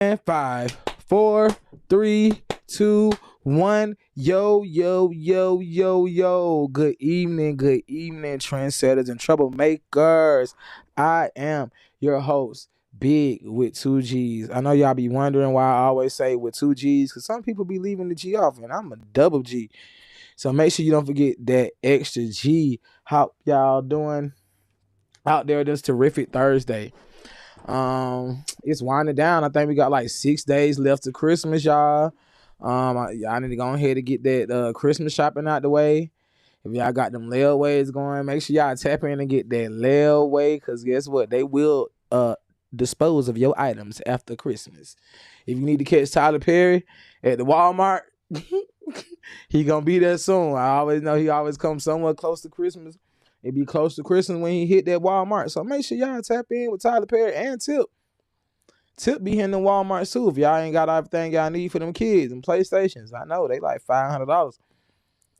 And 5, 4, 3, 2, 1. Yo, yo, yo, yo, yo. Good evening, trendsetters and troublemakers. I am your host, Big with 2 G's. I know y'all be wondering why I always say with 2 G's, because some people be leaving the G off, and I'm a double G. So make sure you don't forget that extra G. How y'all doing out there this terrific Thursday? It's winding down. I think we got like 6 days left to Christmas, y'all. I need to go ahead and get that Christmas shopping out the way. If y'all got them layaways going, make sure y'all tap in and get that layaway, because guess what? They will dispose of your items after Christmas. If you need to catch Tyler Perry at the Walmart, he gonna be there soon. I always know he always comes somewhere close to Christmas. It be close to Christmas when he hit that Walmart. So make sure y'all tap in with Tyler Perry and Tip. Tip be hitting the Walmart too. If y'all ain't got everything y'all need for them kids and PlayStations. I know they like $500.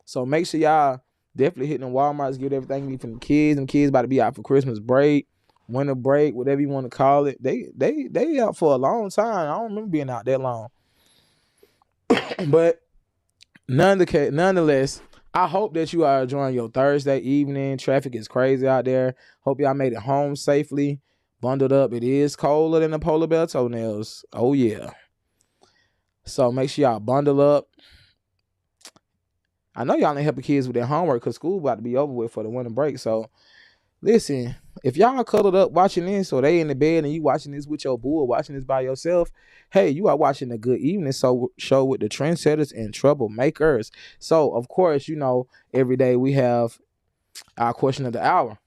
So make sure y'all definitely hitting the Walmarts, get everything you need for them kids. Them kids about to be out for Christmas break, winter break, whatever you want to call it. They out for a long time. I don't remember being out that long. But nonetheless, I hope that you are enjoying your Thursday evening. Traffic is crazy out there. Hope y'all made it home safely. Bundled up. It is colder than the polar bear toenails. Oh, yeah. So make sure y'all bundle up. I know y'all ain't helping kids with their homework because school about to be over with for the winter break. So listen, if y'all cuddled up watching this, or they in the bed and you watching this with your boo or watching this by yourself, hey, you are watching a good evening show with the Trendsetters and Troublemakers. So, of course, you know, every day we have our question of the hour.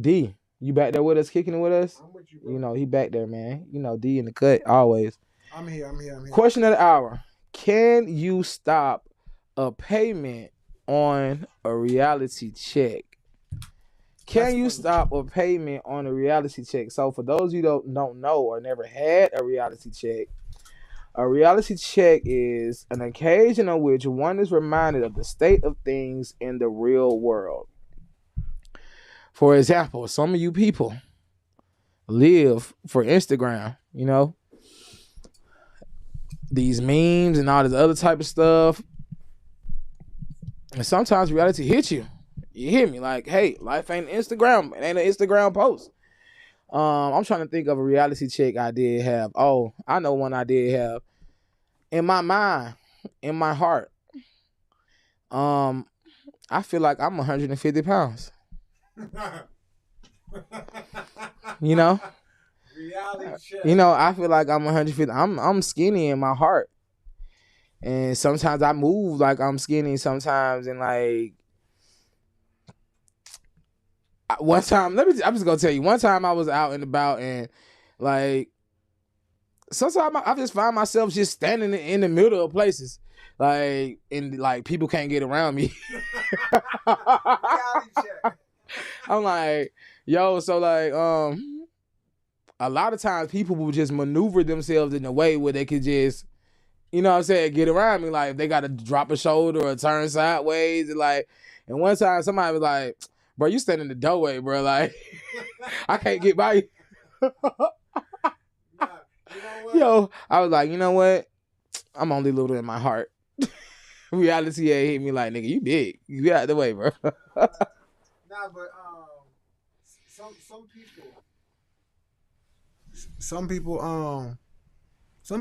D, you back there with us, kicking it with us? I'm with you, bro. You know, he back there, man. You know, D in the cut, always. I'm here. Question of the hour. Can you stop a payment on a reality check? Can you stop a payment on a reality check? So for those you don't know or never had a reality check is an occasion on which one is reminded of the state of things in the real world. For example, some of you people live for Instagram, you know, these memes and all this other type of stuff. And sometimes reality hits you. You hear me? Like, hey, life ain't Instagram. It ain't an Instagram post. I'm trying to think of a reality check I did have. Oh, I know one I did have. In my mind, in my heart, I feel like I'm 150 pounds. You know? Reality check. You know, I feel like I'm 150. I'm skinny in my heart. And sometimes I move like I'm skinny sometimes, and like one time, I'm just gonna tell you, one time I was out and about, and like sometimes I just find myself just standing in the middle of places, like, and like people can't get around me. Reality check. I'm like, yo, so like a lot of times people will just maneuver themselves in a way where they could just, you know what I'm saying, get around me. Like if they gotta drop a shoulder or turn sideways, and one time somebody was like, bro, you stand in the doorway, bro. Like, I can't get by you. Yo, I was like, you know what? I'm only little in my heart. Reality hit me like, nigga, you big. You get out of the way, bro. Nah, but some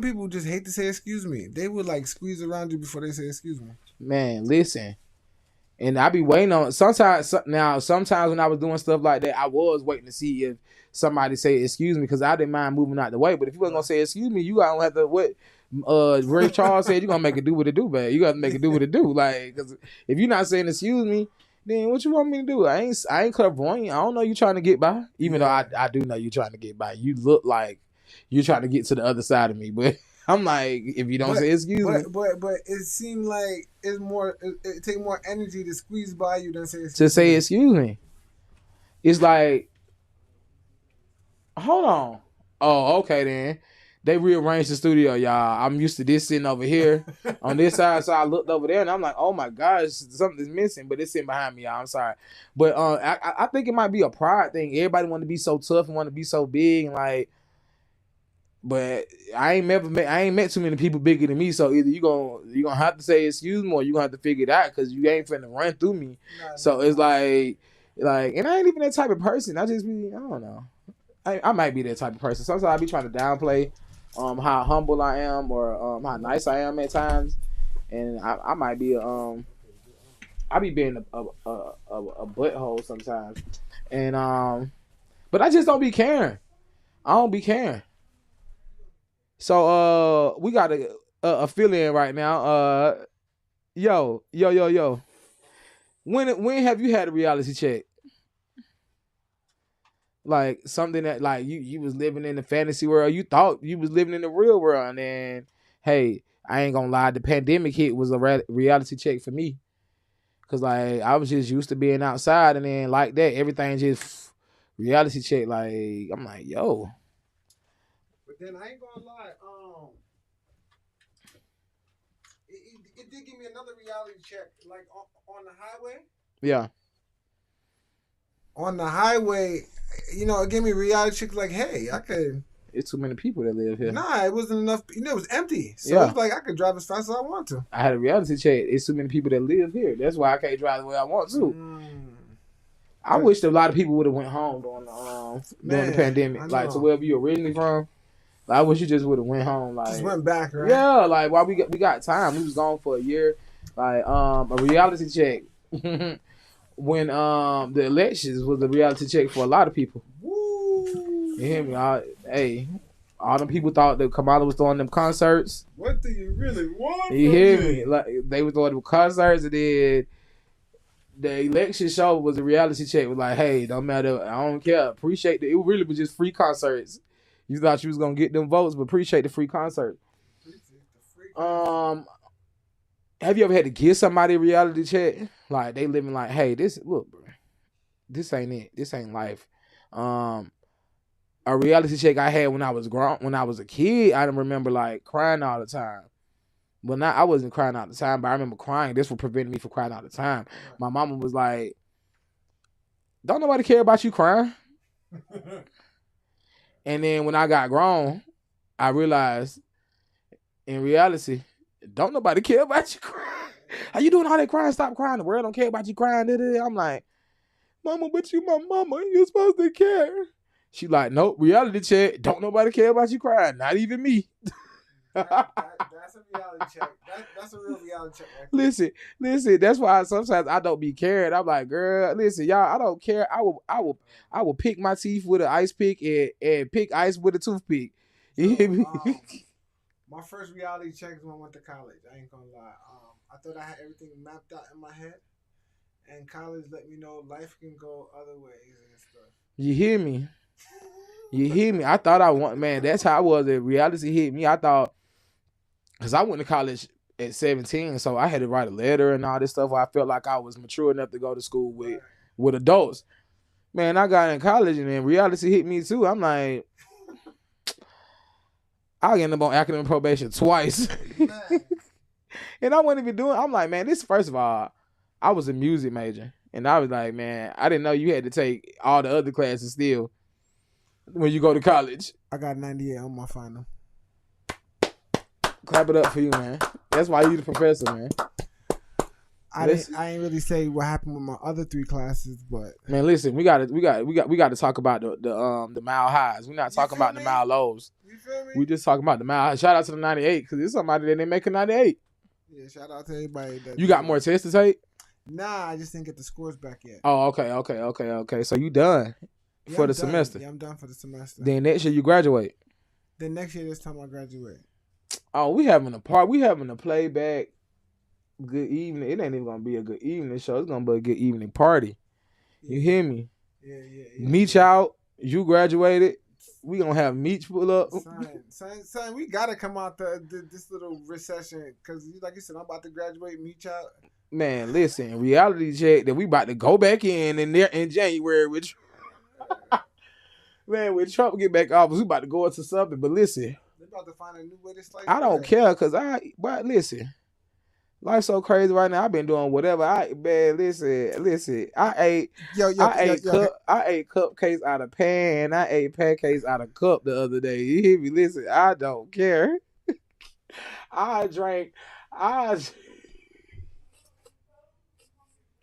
people just hate to say excuse me. They would like squeeze around you before they say excuse me. Man, listen. And I be waiting on sometimes when I was doing stuff like that, I was waiting to see if somebody say excuse me, because I didn't mind moving out the way. But if you wasn't gonna say excuse me, you don't have to Ray Charles said, you're gonna make it do what it do, man. You gotta make it do what it do. Like, cause if you're not saying excuse me, then what you want me to do? I ain't clairvoyant. I don't know you trying to get by. Even though I do know you trying to get by. You look like you're trying to get to the other side of me, but I'm like, if you don't say excuse me. But it seemed like it take more energy to squeeze by you than say excuse to say excuse me. It's like, hold on. Oh, okay then. They rearranged the studio, y'all. I'm used to this sitting over here on this side, so I looked over there and I'm like, oh my gosh, something's missing, but it's sitting behind me, y'all. I'm sorry. But I think it might be a pride thing. Everybody want to be so tough and want to be so big, and like, But I ain't met too many people bigger than me. So either you gonna have to say excuse me, or you gonna have to figure it out because you ain't finna run through me. So it's like, and I ain't even that type of person. I just be, I don't know. I might be that type of person. Sometimes I be trying to downplay how humble I am or how nice I am at times, and I might be I be being a butthole sometimes, and but I just don't be caring. I don't be caring. So we got a fill in right now. Yo. When have you had a reality check? Like something that like you was living in the fantasy world, you thought you was living in the real world, and then hey, I ain't gonna lie, the pandemic hit was a reality check for me, cause like I was just used to being outside, and then like that everything just reality check. Like I'm like yo. But then I ain't gonna lie, it did give me another reality check, like on the highway. Yeah. On the highway, it gave me a reality check. Like, hey, I could. It's too many people that live here. Nah, it wasn't enough. It was empty, so Yeah. it's like I could drive as fast as I want to. I had a reality check. It's too many people that live here. That's why I can't drive the way I want to. I wish a lot of people would have went home during the pandemic, like to wherever you originally from. Like, I wish you just would have went home. Like just went back, right? Yeah, like while we got time. We was gone for a year. Like a reality check when the elections was a reality check for a lot of people. Woo! You hear me? All them people thought that Kamala was throwing them concerts. What do you really want? You hear me? Like they were throwing them concerts, and then the election show was a reality check. It was like, hey, don't matter. I don't care. Appreciate it. It really was just free concerts. You thought you was gonna get them votes, but appreciate the free concert. Have you ever had to give somebody a reality check? Like they living like, hey, look, bro, this ain't it. This ain't life. A reality check I had when I was a kid. I don't remember like crying all the time. Well, I wasn't crying all the time, but I remember crying. This would prevent me from crying all the time. My mama was like, "Don't nobody care about you crying." And then when I got grown, I realized, in reality, don't nobody care about you crying. How you doing all that crying? Stop crying. The world don't care about you crying. I'm like, Mama, but you my mama. You're supposed to care. She like, nope, reality check. Don't nobody care about you crying. Not even me. That's a reality check. That's a real reality check. Right? Listen. That's why sometimes I don't be caring. I'm like, girl, listen, y'all. I don't care. I will pick my teeth with an ice pick and pick ice with a toothpick. You hear me? My first reality check is when I went to college. I ain't gonna lie. I thought I had everything mapped out in my head, and college let me know life can go other ways and stuff. You hear me? You hear me? I thought man. That's how I was. The reality hit me. I thought. Because I went to college at 17, so I had to write a letter and all this stuff where I felt like I was mature enough to go to school with adults. Man, I got in college and then reality hit me too. I'm like, I'll end up on academic probation twice. And I wasn't even doing, I'm like, man, first of all, I was a music major. And I was like, man, I didn't know you had to take all the other classes still when you go to college. I got 98 on my final. Clap it up for you, man. That's why you the professor, man. I ain't really say what happened with my other 3 classes, but man, listen, we got to talk about the mile highs. We're not talking about the mile lows. You feel me? We just talking about the mile highs. Shout out to the 98 because there's somebody that didn't make a 98. Yeah, shout out to everybody. You got more tests to take? Nah, I just didn't get the scores back yet. Oh, okay. So you done for the semester? Yeah, I'm done for the semester. Then next year you graduate. Then next year this time I graduate. Oh, we having a playback good evening. It ain't even gonna be a good evening show. It's gonna be a good evening party. You hear me? Yeah. Meech out. You graduated. We gonna have Meech pull up. Son, we gotta come out this little recession because, like you said, I'm about to graduate. Meech out. Man, listen, reality check that we about to go back in there in January with. Man, when Trump get back off, we about to go into something. But listen. About to find a new way to slice. I don't care because but listen, Life's so crazy right now. I've been doing whatever. Listen. Yo, yo, yo, yo. I ate cupcakes out of pan. I ate pancakes out of cup the other day. You hear me? Listen, I don't care. I drank. I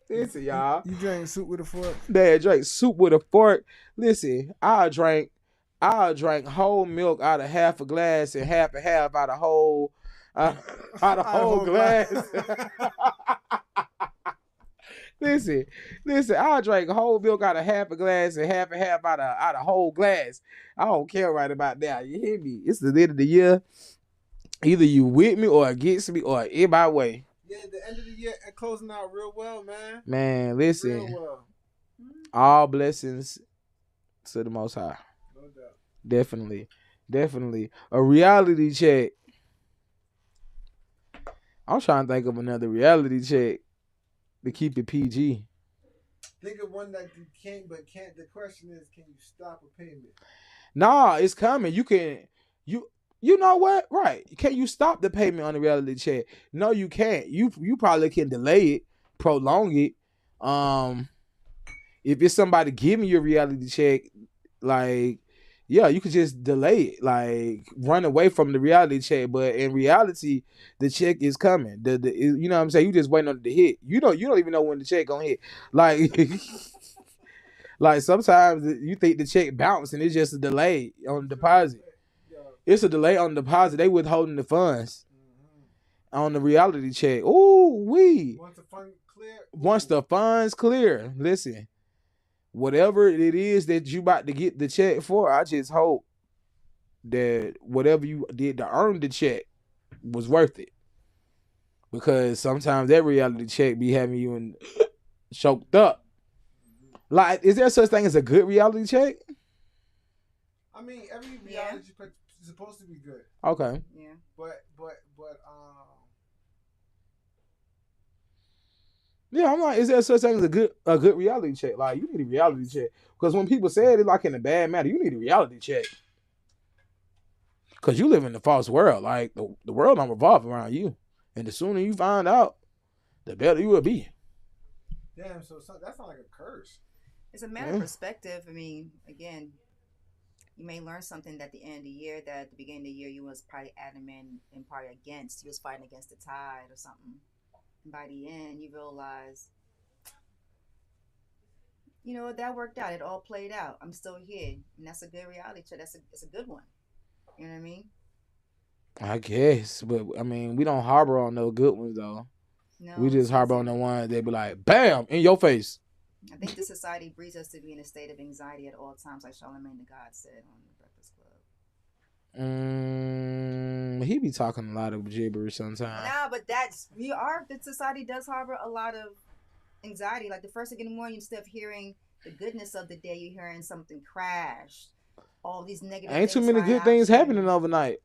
listen, y'all. You drank soup with a fork? Dad drank soup with a fork. Listen, I drank whole milk out of half a glass and half out of whole out of whole glass. listen, I drank whole milk out of half a glass and half out of whole glass. I don't care right about that. You hear me? It's the end of the year. Either you with me or against me or in my way. Yeah, the end of the year closing out real well, man. Man, listen. Real well. All blessings to the Most High. No doubt. Definitely. A reality check. I'm trying to think of another reality check to keep it PG. Think of one that you can't. The question is, can you stop a payment? Nah, it's coming. You know what? Right. Can you stop the payment on the reality check? No, you can't. You probably can delay it, prolong it. If it's somebody giving you a reality check, like, yeah, you could just delay it, like run away from the reality check. But in reality, the check is coming. You know what I'm saying? You just waiting on it to hit. You don't even know when the check gonna hit. Like like sometimes you think the check bounced and it's just a delay on the deposit. It's a delay on the deposit. They withholding the funds on the reality check. Ooh, Once the funds clear, listen, whatever it is that you about to get the check for, I just hope that whatever you did to earn the check was worth it. Because sometimes that reality check be having you choked up. Like, is there such thing as a good reality check? I mean, every reality check is supposed to be good. Okay. Yeah. But yeah, I'm like, is there such thing as a good reality check? Like, you need a reality check. Because when people say it, it's like in a bad matter, you need a reality check. Because you live in the false world. Like, the world don't revolve around you. And the sooner you find out, the better you will be. Damn, so that's not like a curse. It's a matter of perspective. I mean, again, you may learn something at the end of the year that at the beginning of the year you was probably adamant and probably against. You was fighting against the tide or something. And by the end, you realize, you know, that worked out. It all played out. I'm still here. And that's a good reality check. It's a good one. You know what I mean? I guess. But, I mean, we don't harbor on no good ones, though. No. We just harbor on the ones that be like, bam, in your face. I think the society breeds us to be in a state of anxiety at all times, like Charlamagne the God said on the Breakfast Club. He be talking a lot of gibberish sometimes. Nah, but the society does harbor a lot of anxiety. Like the first thing in the morning, instead of hearing the goodness of the day, you're hearing something crash. All these negative Ain't too things many good things you. happening overnight.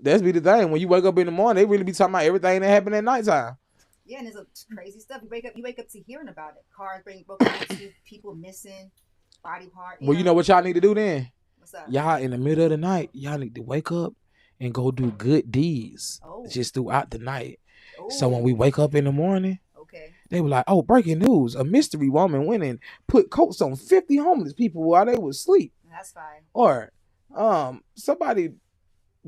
That's be the thing. When you wake up in the morning, they really be talking about everything that happened at nighttime. Yeah, and there's crazy stuff. You wake up to hearing about it. Cars being broken into, people missing, body part. Well, you know what y'all need to do then? What's up? Y'all in the middle of the night, y'all need to wake up and go do good deeds just throughout the night. Oh. So when we wake up in the morning, they were like, oh, breaking news. A mystery woman went and put coats on 50 homeless people while they was asleep. That's fine. Or somebody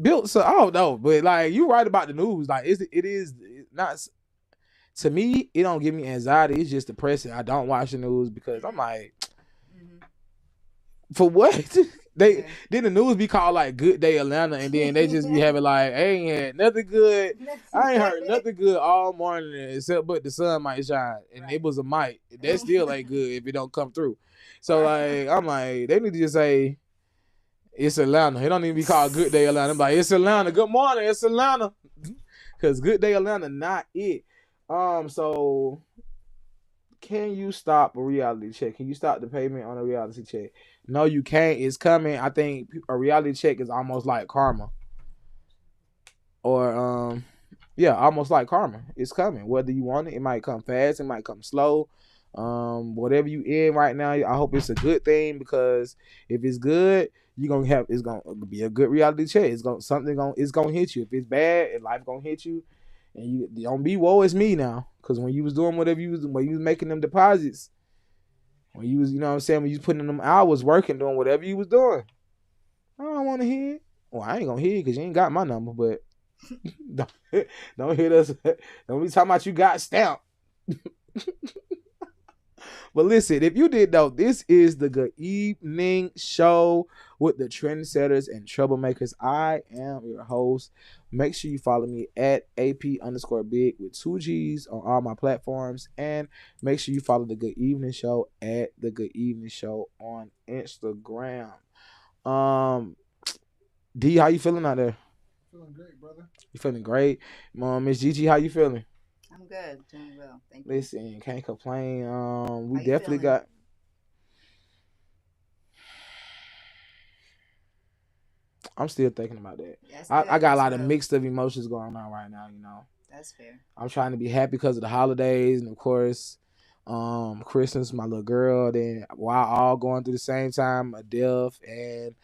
built so I don't know, but like you right about the news. Like it is not. To me, it don't give me anxiety. It's just depressing. I don't watch the news because I'm like, for what? Then the news be called like Good Day Atlanta, and then they just be having like, I ain't had nothing good. I ain't heard nothing good all morning except but the sun might shine, and it was a might. That still ain't good if it don't come through. So like, I'm like, they need to just say it's Atlanta. It don't even be called Good Day Atlanta. I'm like, it's Atlanta. Good morning, it's Atlanta. Cause Good Day Atlanta not it. So can you stop a reality check? Can you stop the payment on a reality check? No, you can't. It's coming. I think a reality check is almost like karma. Or almost like karma. It's coming. Whether you want it, it might come fast, it might come slow. Whatever you in right now, I hope it's a good thing, because if it's good, it's gonna be a good reality check. It's gonna hit you. If it's bad and life gonna hit you, And you don't be woe is me now. Cause when you was doing whatever you was when you was making them deposits, when you was, you know what I'm saying, when you was putting in them hours working, doing whatever you was doing. I don't want to hear it. Well, I ain't gonna hear it because you ain't got my number, but don't hit us. Don't be talking about you got stamped. But listen, if you did know, this is the Good Evening Show with the Trendsetters and Troublemakers. I am your host. Make sure you follow me at AP_big with 2 G's on all my platforms. And make sure you follow the Good Evening Show at the Good Evening Show on Instagram. D, how you feeling out there? Feeling great, brother. You feeling great? Miss Gigi, how you feeling? I'm good. Doing well. Thank you. Listen, can't complain. We How you definitely feeling? got. I'm still thinking about that. That's I good. got a That's lot of real. mixed of emotions going on right now, you know. That's fair. I'm trying to be happy because of the holidays and of course, Christmas, my little girl, then while all going through the same time, a death, and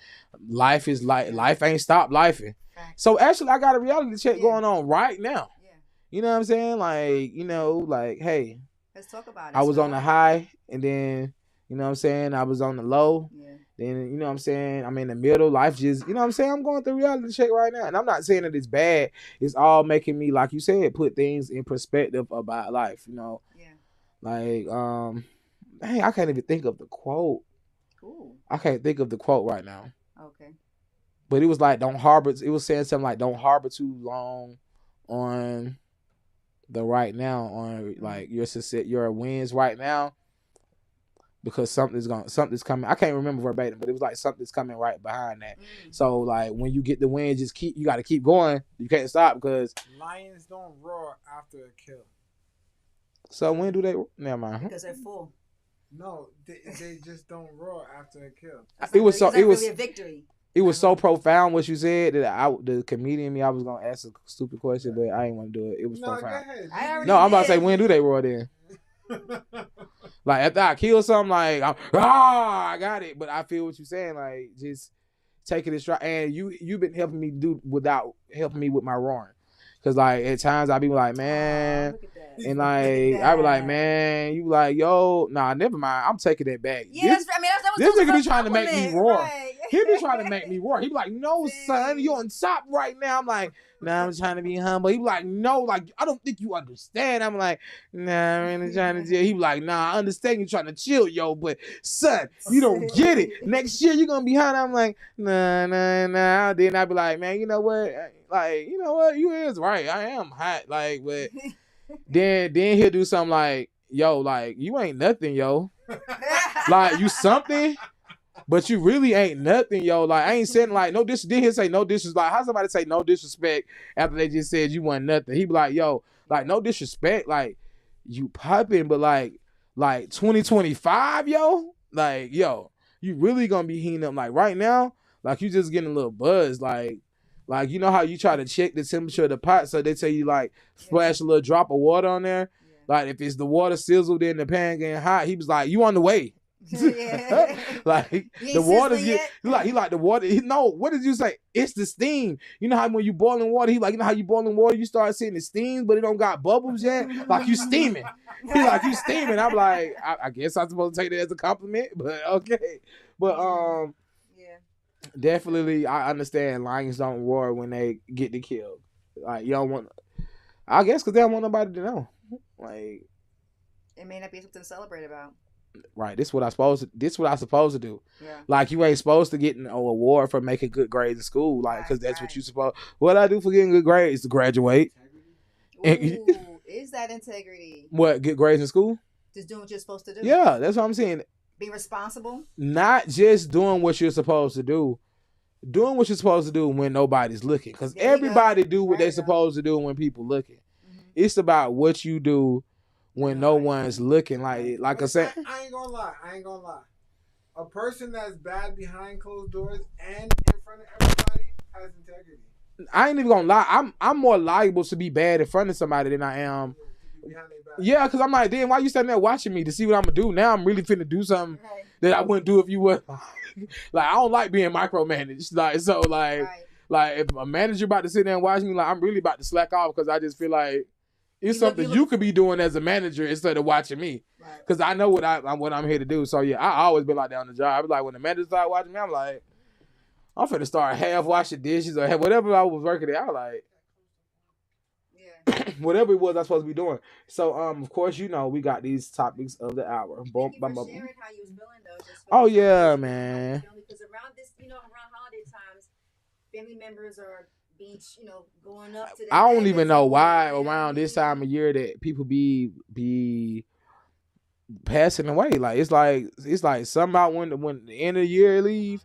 life is like life ain't stopped lifing. Facts. So actually I got a reality check Yeah. going on right now. Yeah. You know what I'm saying? Like, you know, like, hey, Let's talk about it. I was It's on the real. high and then, you know what I'm saying, I was on the low. Yeah. Then, you know what I'm saying, I'm in the middle. Life just, you know what I'm saying, I'm going through reality check right now. And I'm not saying that it's bad. It's all making me, like you said, put things in perspective about life, you know. Yeah. Like, dang, I can't even think of the quote. Ooh. I can't think of the quote right now. Okay. But it was like, don't harbor, it was saying something like, don't harbor too long on the right now, on like your success, your wins right now. Because something's coming. I can't remember verbatim, but it was like something's coming right behind that. So like when you get the win, you got to keep going. You can't stop because Lions don't roar after a kill. So when do they? Never mind. Because they're full. No, they just don't roar after a kill. It was so. It was really a victory. It was so profound what you said that the comedian in me, I was gonna ask a stupid question, but I ain't want to do it. It was profound. Go ahead. No, I'm about to say when do they roar then? Like after I kill something, like I got it. But I feel what you're saying. Like just taking it straight. And you've been helping me do without helping me with my roaring. Cause like at times I be like, man, look at that. and like I be like, man, you like, yo, nah, never mind. I'm taking that back. Yeah, This, that was this the nigga be first trying to make me compliment, roar. right. He be trying to make me roar. He be like, no, See. son, you on top right now. I'm like, nah, I'm trying to be humble. He be like, no, like, I don't think you understand. I'm like, nah, I'm really trying to chill. He be like, nah, I understand you trying to chill, yo, but son, you don't get it. Next year, you're going to be hot. I'm like, nah. Then I be like, man, you know what? Like, you know what? You is right. I am hot. Like, but then he'll do something like, yo, like, you ain't nothing, yo. Like, you something. But you really ain't nothing, yo. Like, I ain't saying, like, no disrespect. Then he'll say no disrespect. Like, how somebody say no disrespect after they just said you wasn't nothing? He be like, yo, like, no disrespect. Like, you popping, but like 2025, yo. Like, yo, you really gonna be heating up. Like, right now, like, you just getting a little buzz. Like, you know how you try to check the temperature of the pot, so they tell you, like, splash a little drop of water on there. Yeah. Like, if it's the water sizzled in the pan getting hot, he was like, you on the way. Yeah. Like the water's get he like the water. What did you say? It's the steam. You know how when you boiling water, he like, you know how you boiling water, you start seeing the steam, but it don't got bubbles yet. Like you steaming. He like you steaming. I'm like, I guess I'm supposed to take that as a compliment, but okay. But yeah. definitely I understand lions don't roar when they get the kill. Like you don't want. I guess because they don't want nobody to know. Like It may not be something to celebrate about. Right, this what I supposed to do. Yeah. Like you ain't supposed to get an award for making good grades in school, like because that's right. what you supposed. What I do for getting good grades is to graduate. Ooh, is that integrity? What, get grades in school? Just doing what you're supposed to do. Yeah, that's what I'm saying. Be responsible. Not just doing what you're supposed to do, doing what you're supposed to do when nobody's looking. Because everybody do what they're supposed to do when people looking. Mm-hmm. It's about what you do when no one's looking. Like I said, I ain't gonna lie. A person that's bad behind closed doors and in front of everybody has integrity. I ain't even gonna lie. I'm more liable to be bad in front of somebody than I am. Yeah, because I'm like, damn, why you standing there watching me to see what I'm gonna do? Now I'm really finna do something that I wouldn't do if you would. Like, I don't like being micromanaged. Like, so like, Like if a manager about to sit there and watch me, like I'm really about to slack off because I just feel like it's something you could be doing as a manager instead of watching me. Because I know what I'm here to do. So yeah, I always been like that on the job. I was like when the manager started watching me, I'm like, I'm finna start half washing dishes or whatever I was working at. I was like, whatever it was I was supposed to be doing. So of course, you know, we got these topics of the hour. Thank you for sharing how you was feeling though. Oh yeah, man. Because around this, around holiday times, family members are being, going up to. I don't even know why around this time of year that people be passing away. Like it's like somehow when the end of the year leave.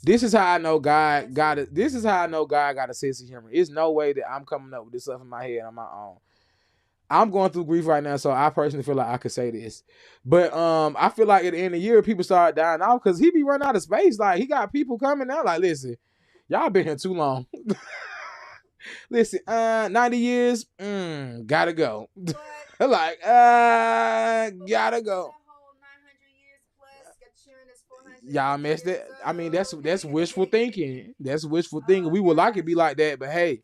This is how I know God got it. This is how I know God got a sense of humor. It's no way that I'm coming up with this stuff in my head on my own. I'm going through grief right now, so I personally feel like I could say this. But I feel like at the end of the year, people start dying off because he be running out of space. Like he got people coming out. Like, listen, y'all been here too long. Listen, 90 years, gotta go. Like, gotta go. Y'all messed it. I mean, that's wishful thinking. That's wishful thinking. We would like it be like that, but hey,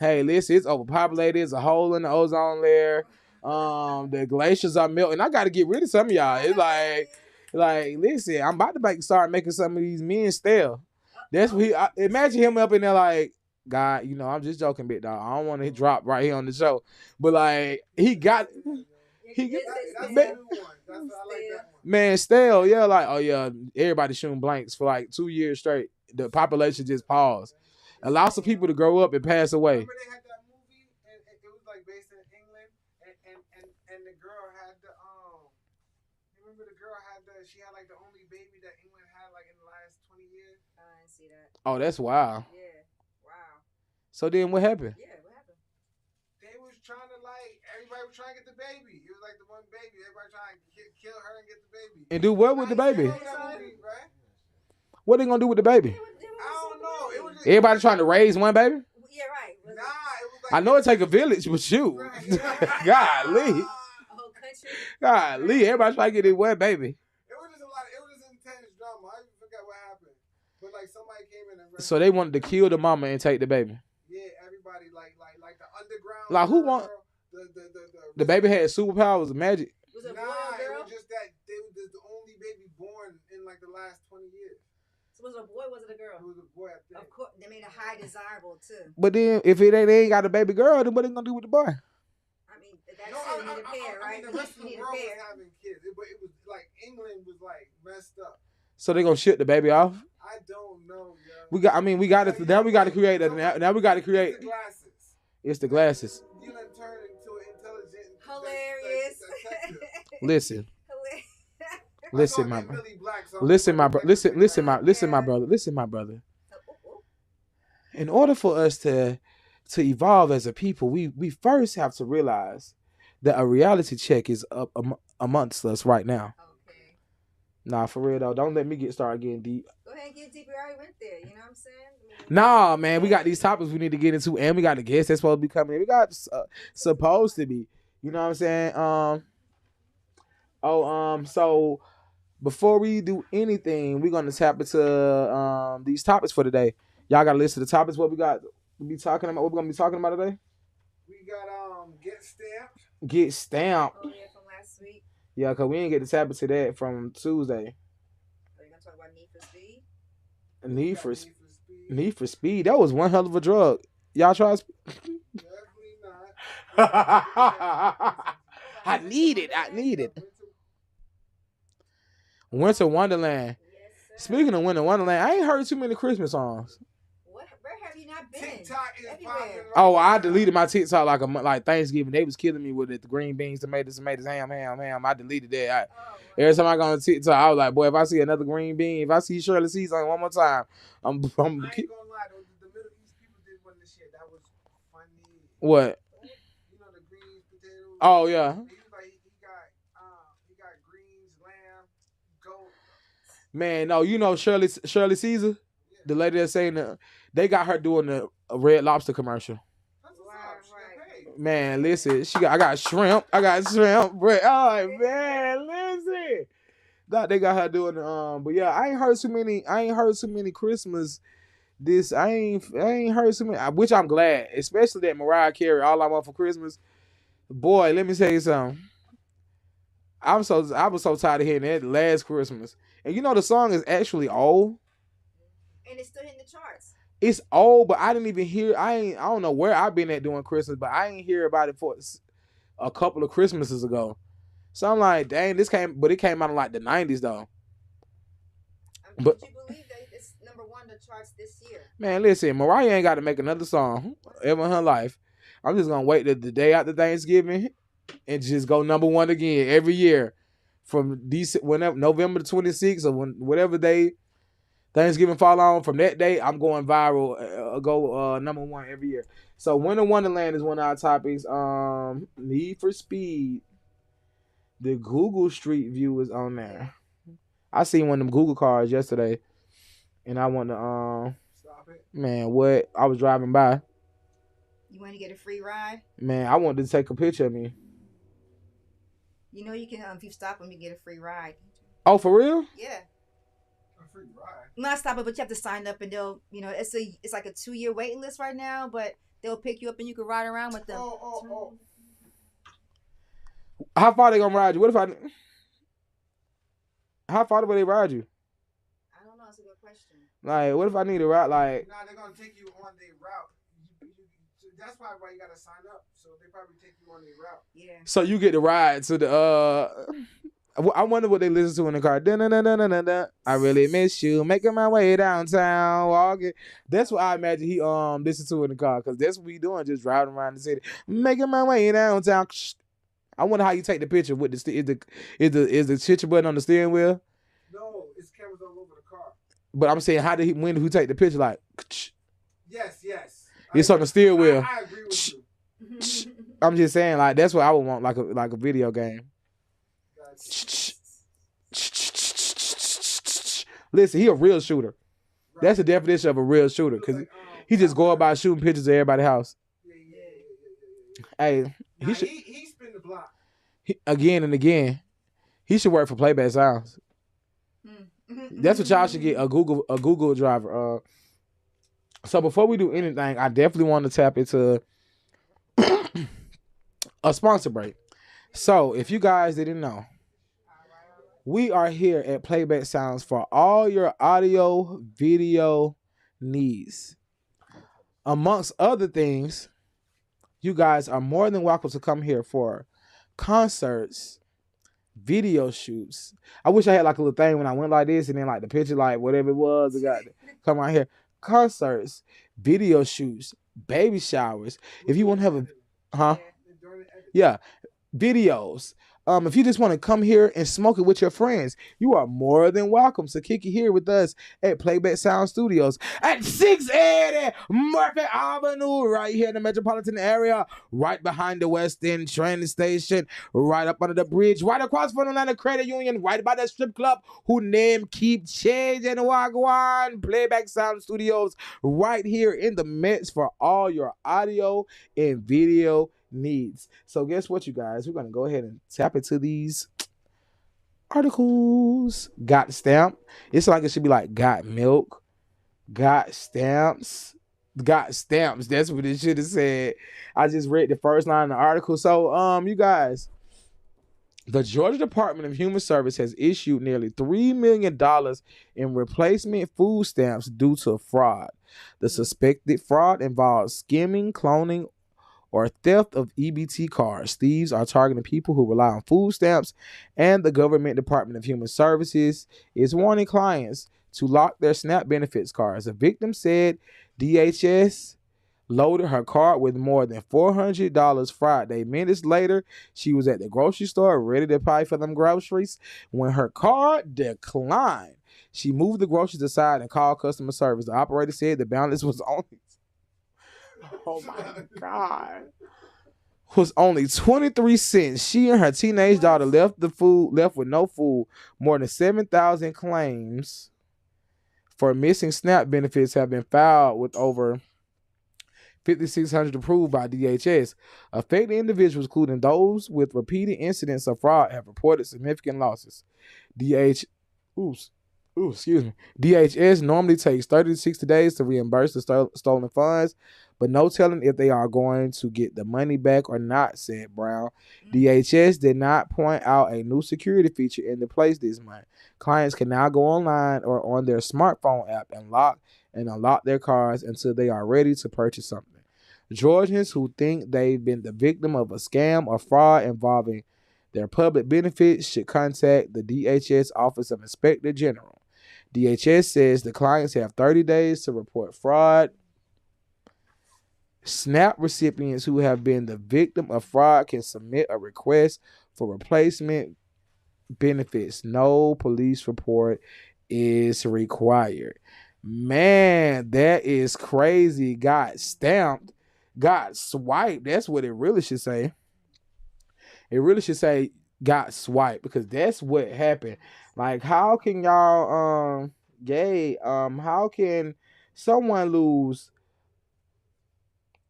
listen, it's overpopulated. There's a hole in the ozone layer. The glaciers are melting. I got to get rid of some of y'all. It's like, listen, I'm about to start making some of these men stale. That's what imagine him up in there like, God, I'm just joking, big dog. I don't want to drop right here on the show, but like man, stale, yeah, like, oh yeah, everybody shooting blanks for like 2 years straight. The population just paused. Allow some people to grow up and pass away. Remember they had that movie, and it was like based in England, and the girl had remember the girl she had like the only baby that England had like in the last 20 years. I didn't see that. Oh, that's wild. Yeah, wow. So then what happened? Yeah, what happened? They was trying to everybody was trying to get the baby. It was like the one baby. Everybody trying to kill her and get the baby. And do what with the baby? What they gonna do with the baby? I don't know. It was just, everybody trying to raise one baby? Yeah, right. Nah, it was like I know it take a village, but shoot. Golly. Golly, everybody trying to get this one baby. It was just it was just intense drama. I forgot what happened. But like somebody came in and so they wanted to kill the mama and take the baby. Yeah, everybody like the underground. Like who want the baby had superpowers of magic? Was it a boy or a girl? It was just that they was the only baby born in like the last 20 years. So was it a boy or was it a girl? It was a boy, I think. Of course, they made a high desirable too. But then if they ain't got a baby girl, then what they gonna do with the boy? I mean, that's you need a pair, right? The rest of the world was having kids, but it was like England was like messed up. So they gonna ship the baby off? I don't know, yo. We got to now we got to create now we got to create. It's the glasses. It's the glasses. You done turned into an intelligent. Hilarious. Listen. Listen, my brother. Listen, my brother. In order for us to evolve as a people, we first have to realize that a reality check is up amongst us right now. Okay. Nah, for real though, don't let me start getting deep. Go ahead and get deep. We already went there. You know what I'm saying? Nah, man, we got these topics we need to get into, and we got a guest that's supposed to be coming in. We got supposed to be. You know what I'm saying? So before we do anything, we're gonna tap into these topics for today. Y'all gotta listen to the topics. What we got? What we're gonna be talking about today? We got get stamped. Get stamped. Oh yeah, from last week. Yeah, cause we didn't get to tap into that from Tuesday. Are you gonna talk about Need for Speed? Need for Speed. That was one hell of a drug. Y'all try? Definitely not. I need it. Winter Wonderland. Yes, Speaking of Winter Wonderland, I ain't heard too many Christmas songs. Where have you not been? TikTok is everywhere. popping. Oh, I deleted my TikTok like Thanksgiving. They was killing me with it. The green beans, tomatoes, ham. I deleted that. Every time I go on TikTok, I was like, boy, if I see another green bean, if I see Shirley Caesar one more time, I ain't gonna lie, though, the Middle East people did one this year. That was funny. What? You know the greens, potatoes. Oh yeah. He got greens, lamb, goat. Man, no, you know Shirley Caesar, the lady that's saying they got her doing a Red Lobster commercial. Right. Man, listen, I got shrimp, bread. Oh man, listen. They got her doing but yeah, I ain't heard too many Christmas this I ain't heard so many, which I'm glad, especially that Mariah Carey, All I Want for Christmas. Boy, let me tell you something. I was so tired of hearing that last Christmas. And you know the song is actually old. And it's still hitting the charts. It's old, but I didn't even hear. I don't know where I've been at doing Christmas, but I ain't hear about it for a couple of Christmases ago. So I'm like, dang, it came out in like the 90s though. But would you believe that it's number 1 on the charts this year? Man, listen, Mariah ain't got to make another song ever in her life. I'm just gonna wait the day after Thanksgiving and just go number 1 again every year from November the 26th or whatever day Thanksgiving fall on. From that day, I'm going viral. Go number 1 every year. So Winter Wonderland is one of our topics. Need for Speed. The Google Street View is on there. I seen one of them Google cars yesterday, and I want to Stop it. Man, what? I was driving by. You want to get a free ride? Man, I wanted to take a picture of me. You know you can if you stop them, you get a free ride. Oh, for real? Yeah. A free ride. Not stop it, but you have to sign up, and they'll, it's like a 2-year waiting list right now, but they'll pick you up and you can ride around with them. Oh. How far they gonna ride you? How far will they ride you? I don't know. It's a good question. Like, what if I need a ride? Like, nah, they're gonna take you on their route. That's probably why you gotta sign up. So they probably take you on their route. Yeah. So you get to ride to the I wonder what they listen to in the car. Da-na-na-na-na-na-na. I really miss you. Making my way downtown. Walking. That's what I imagine he listens to in the car, because that's what we doing, just driving around the city. Making my way downtown. I wonder how you take the picture with is the picture button on the steering wheel? No, it's cameras all over the car. But I'm saying, when do he take the picture? Like, Yes. it's on the steering wheel. I agree with you. I'm just saying, like, that's what I would want, like a video game. Listen, he a real shooter. Right. That's the definition of a real shooter, because he just go about shooting pictures of everybody's house. Yeah. Hey, he spin the block. Again and again. He should work for Playback Sounds. That's what y'all should get, a Google driver. So before we do anything, I definitely want to tap into a sponsor break. So if you guys didn't know, we are here at Playback Sounds for all your audio, video needs. Amongst other things, you guys are more than welcome to come here for concerts, video shoots. I wish I had like a little thing when I went like this, and then like the picture, like whatever it was, it got to come out here. Concerts, video shoots, baby showers. If you want to have videos. If you just want to come here and smoke it with your friends, you are more than welcome to kick it here with us at Playback Sound Studios at 680 Murphy Avenue, right here in the metropolitan area, right behind the West End train station, right up under the bridge, right across from the line of Credit Union, right by the strip club who name keep changing. Wagwan. Playback Sound Studios, right here in the midst for all your audio and video needs. So guess what, you guys? We're gonna go ahead and tap into these articles. Got stamp. It's like it should be like got milk, got stamps, got stamps. That's what it should have said. I just read the first line of the article. So you guys, the Georgia Department of Human Service has issued nearly $3 million in replacement food stamps due to fraud. The suspected fraud involves skimming, cloning, or theft of EBT cards. Thieves are targeting people who rely on food stamps, and the Government Department of Human Services is warning clients to lock their SNAP benefits cards. The victim said DHS loaded her card with more than $400 Friday. Minutes later, she was at the grocery store ready to pay for them groceries when her card declined. She moved the groceries aside and called customer service. The operator said the balance was only oh my God, was only 23 cents. She and her teenage daughter left with no food. More than 7,000 claims for missing SNAP benefits have been filed, with over 5,600 approved by DHS. Affected individuals, including those with repeated incidents of fraud, have reported significant losses. Ooh, excuse me. DHS normally takes 30 to 60 days to reimburse the stolen funds, but no telling if they are going to get the money back or not, said Brown. DHS did not point out a new security feature in the place this month. Clients can now go online or on their smartphone app and lock and unlock their cars until they are ready to purchase something. Georgians who think they've been the victim of a scam or fraud involving their public benefits should contact the DHS Office of Inspector General. DHS says the clients have 30 days to report fraud. SNAP recipients who have been the victim of fraud can submit a request for replacement benefits. No police report is required. Man, that is crazy. Got stamped, got swiped. That's what it really should say. It really should say got swiped, because that's what happened. Like, how can y'all how can someone lose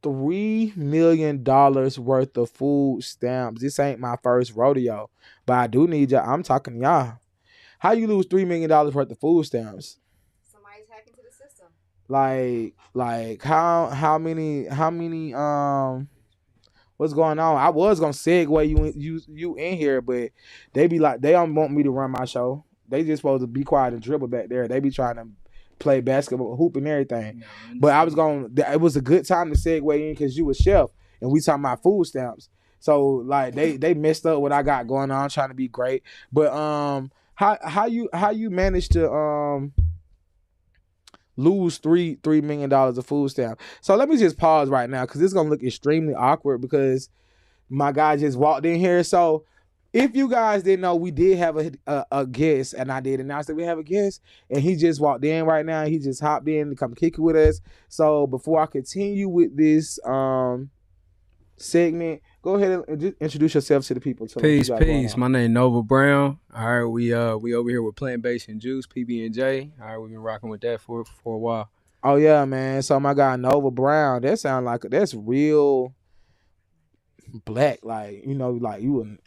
$3 million worth of food stamps? This ain't my first rodeo, but I do need y'all. I'm talking to y'all. How you lose $3 million worth of food stamps? Somebody's hacking to the system. Like how many what's going on? I was gonna segue you in here, but they be like, they don't want me to run my show. They just supposed to be quiet and dribble back there. They be trying to play basketball, hoop and everything. But I was it was a good time to segue in because you a chef and we talking about food stamps. So like they messed up what I got going on, trying to be great. But how you managed to lose $3 million of food stamp? So let me just pause right now because it's gonna look extremely awkward because my guy just walked in here. So if you guys didn't know, we did have a guest, and I did announce that we have a guest, and he just walked in right now. He just hopped in to come kick it with us. So before I continue with this segment, go ahead and just introduce yourself to the people. Peace. My name Nova Brown. All right, we over here with plant-based and juice, PB&J. All right, we've been rocking with that for a while. Oh yeah, man. So my guy Nova Brown, that sound like that's real black, like, you know, like you an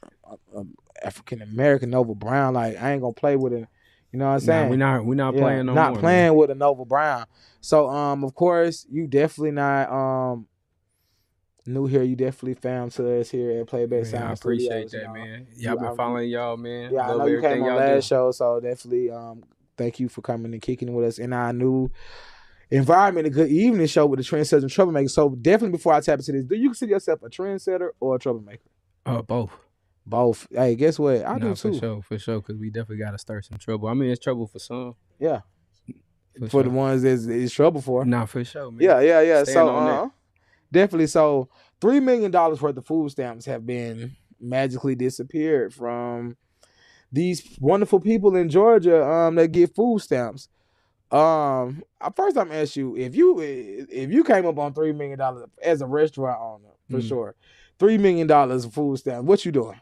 African American Nova Brown. Like, I ain't gonna play with it. You know what I'm saying? Nah, we not playing no not more. Playing Man. with a Nova Brown. So of course you definitely not new here. You definitely found to us here at Playback Sound. I appreciate Studios, that, you know? man. Y'all been following y'all, man. Yeah, I know you came on last show, so definitely thank you for coming and kicking with us in our new environment. A good evening show with the Trendsetters and Troublemakers. So definitely before I tap into this, do you consider yourself a trendsetter or a troublemaker? Both. Hey, guess what? I do too. For sure, because we definitely got to stir some trouble. I mean, it's trouble for some. Yeah. For sure. The ones that it's trouble for. Nah, for sure, man. Yeah. Stand So definitely. So $3 million worth of food stamps have been magically disappeared from these wonderful people in Georgia that get food stamps. First I'm ask you, if you came up on $3 million as a restaurant owner, for sure, $3 million of food stamps, what you doing?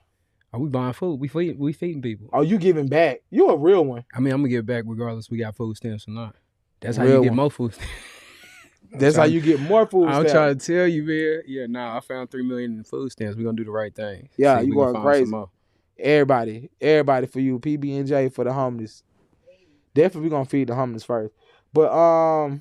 Are we buying food? We feeding people. Oh, you giving back? You a real one. I mean, I'm gonna give back regardless we got food stamps or not. That's how Real you get one. more food stamps. That's how you get more food stamps. I'm trying to tell you, man. Yeah, I found $3 million in food stamps. We're gonna do the right thing. Yeah, you going crazy. Everybody for you. PB&J for the homeless. Definitely gonna feed the homeless first. But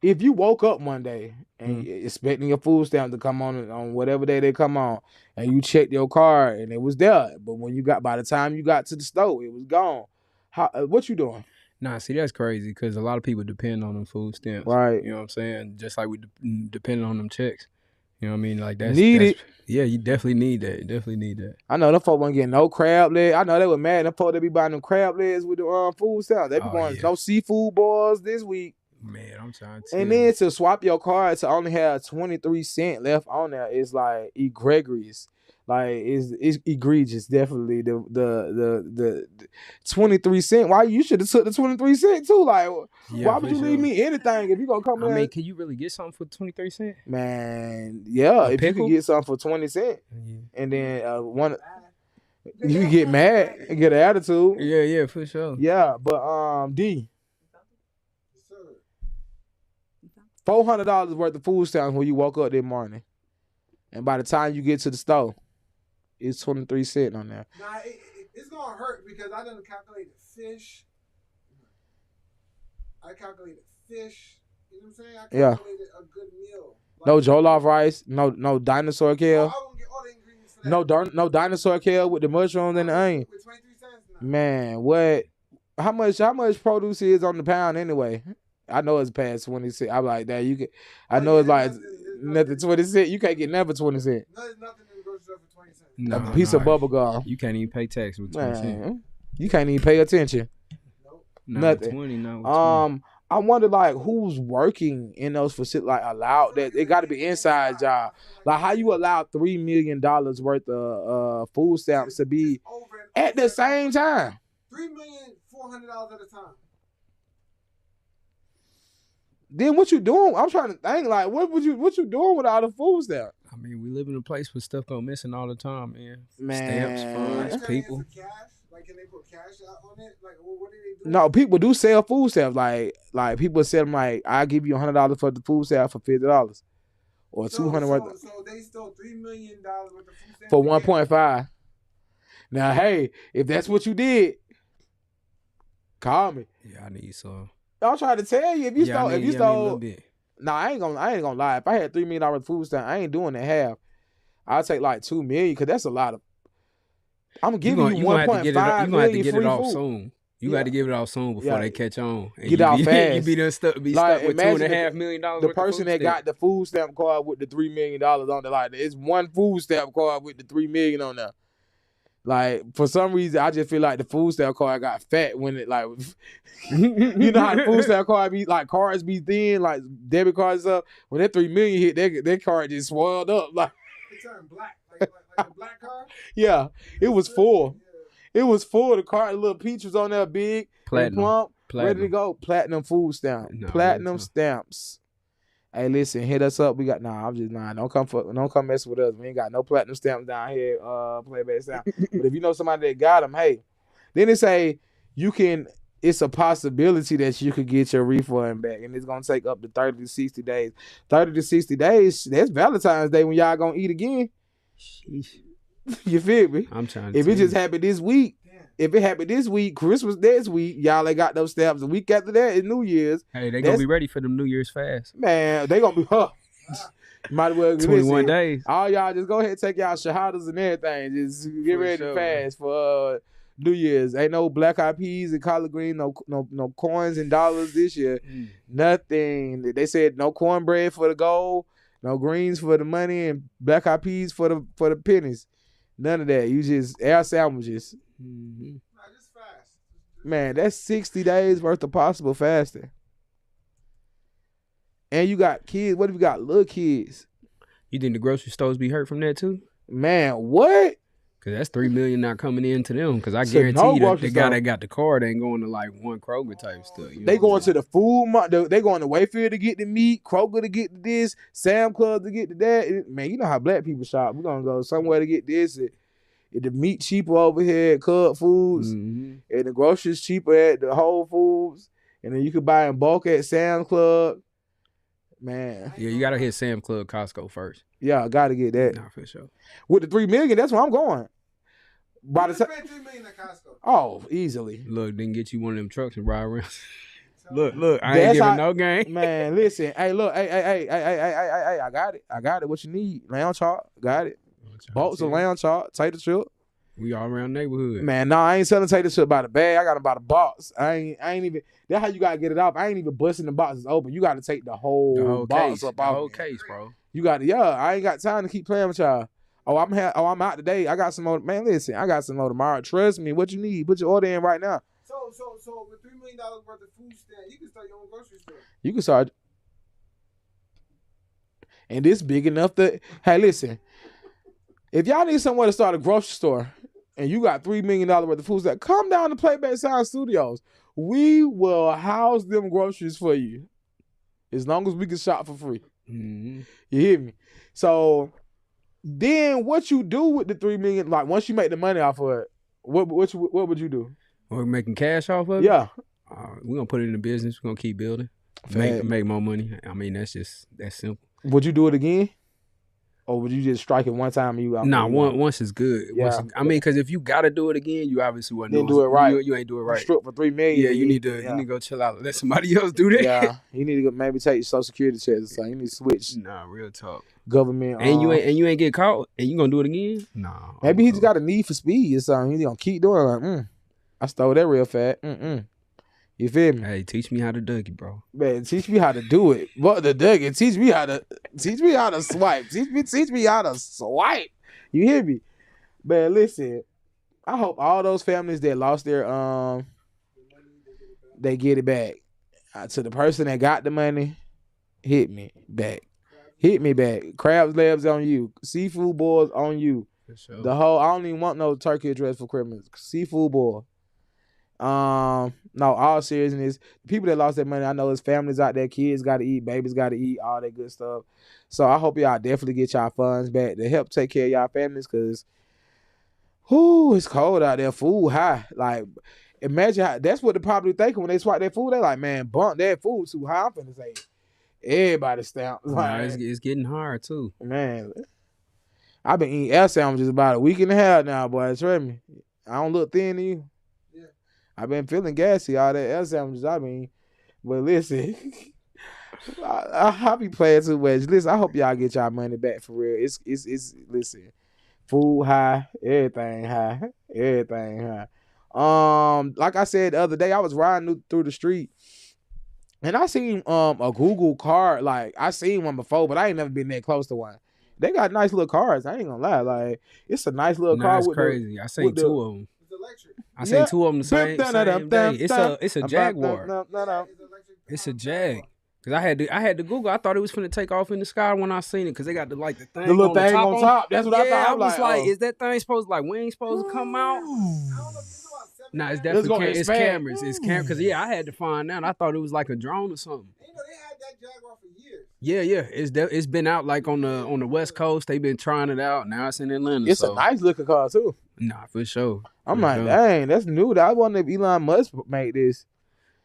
if you woke up one day and expecting your food stamp to come on whatever day they come on, and you checked your card and it was there, but by the time you got to the store, it was gone. What you doing? Nah, see, that's crazy because a lot of people depend on them food stamps. Right. You know what I'm saying? Just like we depend on them checks. You know what I mean? Like that's it. Yeah, you definitely need that. I know them folks weren't getting no crab legs. I know they were mad. Them folks, they be buying them crab legs with the food stamps. They be going no seafood balls this week. Man, I'm trying to. And then to swap your card to only have 23 cents left on there is like egregious. Like it's egregious. Definitely the 23 cent. Why you should have took the 23 cent too? Like, why would you leave me anything if you gonna come? I mean, can you really get something for 23 cents? Man, yeah. If you could get something for 20 cents, and then you can get mad and get an attitude. Yeah, for sure. Yeah, but D. $400 worth of food stamps when you woke up that morning, and by the time you get to the store, it's 23 cents on there. Nah, it's gonna hurt because I done calculated fish, I calculated fish. You know what I'm saying? I Yeah. calculated a good meal. No jollof rice. No dinosaur kale. I won't get all the ingredients for that. No dinosaur kale with the mushrooms and the onion. With 23 cents now. Man, what? How much produce is on the pound anyway? I know it's past 20 cents. I'm like that. You can. I know it's like nothing 20 cents. You can't get never 20 cents. No, there's nothing in the grocery store for 20 cents. No, A piece of bubble gum. You can't even pay tax with 20 cents. Man, you can't even pay attention. Nope. Nothing. 20, no. I wonder like who's working in those facilities, like allowed that it got to be inside job. Like how you allow $3 million worth of food stamps to be at the same time. $3,400,000 at a time. Then what you doing? I'm trying to think like what you doing with all the food stamps? I mean, we live in a place where stuff go missing all the time, man. Man. Stamps, funds, people. Like, can they put cash out on it? Like, what do they do? No, people do sell food stamps. Like people sell them like I'll give you $100 for the food stamp for $50 or $200 worth. So they stole $3 million worth of food stamps for 1.5. Now, hey, if that's what you did, call me. Yeah, I need some. I'm trying to tell you, if you stole, bit. nah, I ain't gonna lie. If I had $3 million worth of food stamp, I ain't doing that half. I'll take like $2 million because that's a lot of. I'm giving you 1.5 million. You gonna have to get it off food. soon. You got to give it off soon before they catch on. And get out fast. You be done stuck with $2.5 million. The person that got the food stamp card with the $3 million on it, like it's one food stamp card with the $3 million on there. Like for some reason, I just feel like the food stamp card got fat when it like, you know how the food stamp card be like cards be thin, like debit cards up. When that $3 million hit, that card just swelled up like. It turned black, like the black card. Yeah, it was full. It was full. The card, little peach was on there, big, and plump, ready to go. Platinum food stamp, platinum stamps. Hey, listen, hit us up. We got I'm just lying. Don't come mess with us. We ain't got no platinum stamps down here. Playback sound. But if you know somebody that got them, hey. Then they say you can. It's a possibility that you could get your refund back, and it's gonna take up to 30 to 60 days. 30 to 60 days. That's Valentine's Day when y'all gonna eat again. Sheesh. You feel me? I'm trying to. If it just happened this week, if it happened this week, Christmas next week, y'all ain't got those stamps. The week after that is New Year's. Hey, they gonna be ready for them New Year's fast. Man, they gonna be might as well 21 days. All y'all just go ahead and take y'all shahadas and everything. Just get ready to fast for New Year's. Ain't no black eyed peas and collard green, no coins and dollars this year. Nothing. They said no cornbread for the gold, no greens for the money, and black eyed peas for the pennies. None of that. You just air sandwiches. Nah, just fast. Man, that's 60 days worth of possible fasting. And you got kids. What if you got little kids? You think the grocery stores be hurt from that too? Man, what? Because that's $3 million not coming in to them. Because I guarantee you the guy that got the card ain't going to like one Kroger type stuff. They going to the food market. They going to Wayfield to get the meat, Kroger to get this, Sam Club to get the that. Man, you know how black people shop. We're going to go somewhere to get this. The meat cheaper over here at Cub Foods. And the groceries cheaper at the Whole Foods. And then you could buy in bulk at Sam Club. Man. Yeah, you got to hit Sam Club, Costco first. Yeah, I got to get that. Nah, for sure. With the $3 million, that's where I'm going. By the time $3 million at Costco. Oh, easily. Look, then get you one of them trucks and ride around. Look, I ain't giving no game. Man, listen. Hey, look, hey, I got it. What you need? Lamb chop, got it. Bolts of lamb chop, tater chip. We all around neighborhood. Man, no, I ain't selling tater chip by the bag. I got them by the box. I ain't even. That's how you gotta get it off. I ain't even busting the boxes open. You gotta take the whole box case, up the off. whole case, bro. You got to. Yeah, I ain't got time to keep playing with y'all. I'm out today. I got some more. Man, listen, I got some more tomorrow. Trust me. What you need? Put your order in right now. So with $3 million worth of food stand, you can start your own grocery store. You can start. And this big enough to. Hey, listen. If y'all need somewhere to start a grocery store, and you got $3 million worth of food stand, come down to Playback Sound Studios. We will house them groceries for you, as long as we can shop for free. Mm-hmm. You hear me? So. Then what you do with the $3 million? Like once you make the money off of it, what would you do? We're making cash off of it. Yeah, we're gonna put it in the business. We're gonna keep building, make more money. I mean, that's simple. Would you do it again? Or would you just strike it one time and you out? Nah, once is good. Yeah. Because if you gotta do it again, you obviously wasn't Didn't do it right. You ain't do it You right. struck for $3 million. Yeah, you need to go chill out. Let somebody else do that. Yeah, you need to maybe take your Social Security checks or something. You need to switch. Nah, real talk. Government. And you ain't get caught, and you gonna do it again? Nah. Maybe he just got a need for speed or something. He's gonna keep doing it. Like, I stole that real fast. You feel me? Hey, teach me how to Dougie, bro. Man, teach me how to do it. What the Dougie? Teach me how to swipe. Teach me how to swipe. You hear me? Man, listen. I hope all those families that lost their they get it back. To the person that got the money, hit me back. Hit me back. Crabs labs on you. Seafood boys on you. For sure. The whole I don't even want no turkey address for Christmas. Seafood boy. No, all seriousness. The people that lost their money, I know his families out there, kids gotta eat, babies gotta eat, all that good stuff. So I hope y'all definitely get y'all funds back to help take care of y'all families, cause it's cold out there. Food high. Like, imagine how that's what they probably thinking when they swipe their food. They like, man, bump that food too high. I'm finna say everybody stamps. Nah, it's getting hard too. Man, I've been eating air sandwiches about a week and a half now, boy. Trust me. I don't look thin to you. Yeah. I've been feeling gassy, all that air sandwiches. I mean, but listen, I be playing too much. Listen, I hope y'all get y'all money back for real. It's listen, food high, everything high, everything high. Like I said the other day, I was riding through the street, and I seen a Google card. Like I seen one before, but I ain't never been that close to one. They got nice little cars. I ain't gonna lie. Like it's a nice little car. It's crazy. I seen two of them. It's electric. I seen two of them the same day. It's a Jaguar. It's a Jag. Cause I had to Google. I thought it was finna take off in the sky when I seen it. Cause they got the thing, the little thing on top. That's what I thought. I was like, is that thing supposed wings supposed to come out? Nah, it's definitely it's cameras. It's cameras. Cause I had to find out. I thought it was like a drone or something. You know, they had that Jaguar for years. Yeah. It's been out like on the West Coast. They've been trying it out. Now it's in Atlanta. It's a nice looking car too. Nah, for sure. I'm like, dang, that's new. I wonder if Elon Musk made this.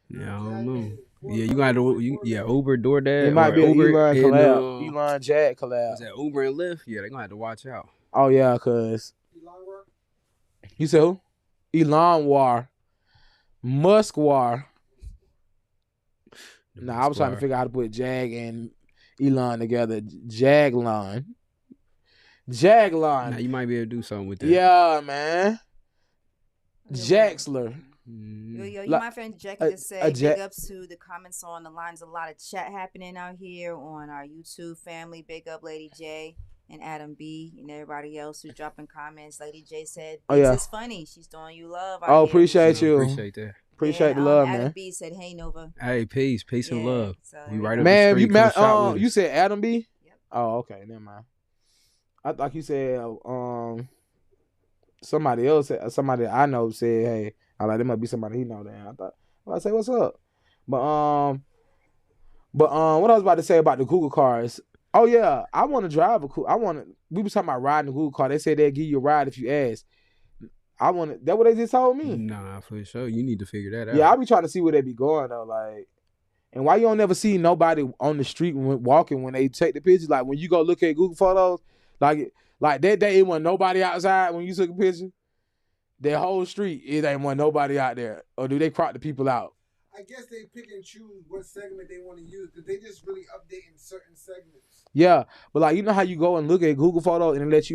Yeah, I don't know. Yeah, you got to Uber, DoorDash. It might be an Uber Elon collab. Elon Jag collab. Is that Uber and Lyft? Yeah, they're gonna have to watch out. Oh yeah, cause you said who? Elon War. Musk War. Nah, I was trying to figure out how to put Jag and Elon together. Jaglon. Now you might be able to do something with that. Yeah, man. Jaxler. Yo, my friend Jackie just said big ups to the comments on the lines. A lot of chat happening out here on our YouTube family. Big up Lady J and Adam B and everybody else who's dropping comments. Lady J said, it's funny. She's doing you love. Appreciate you. Appreciate that. Appreciate the love, Adam man. B said, hey, Nova. Hey, peace and love. So we right up man, the street. you said Adam B? Yep. Oh, okay. Never mind. I thought you said somebody else, somebody I know said, hey, I like there must be somebody he know there. I say, what's up? But what I was about to say about the Google cars. Oh yeah, I want to drive we was talking about riding the Google car. They said they'll give you a ride if you ask. That what they just told me. Nah, for sure. You need to figure that out. Yeah, I be trying to see where they be going though, like. And why you don't never see nobody on the street walking when they take the pictures? Like when you go look at Google Photos, like that day it wasn't nobody outside when you took a picture. Their whole street, it ain't want nobody out there. Or do they crop the people out? I guess they pick and choose what segment they want to use because they just really updating certain segments. Yeah, but like you know how you go and look at Google Photos and it let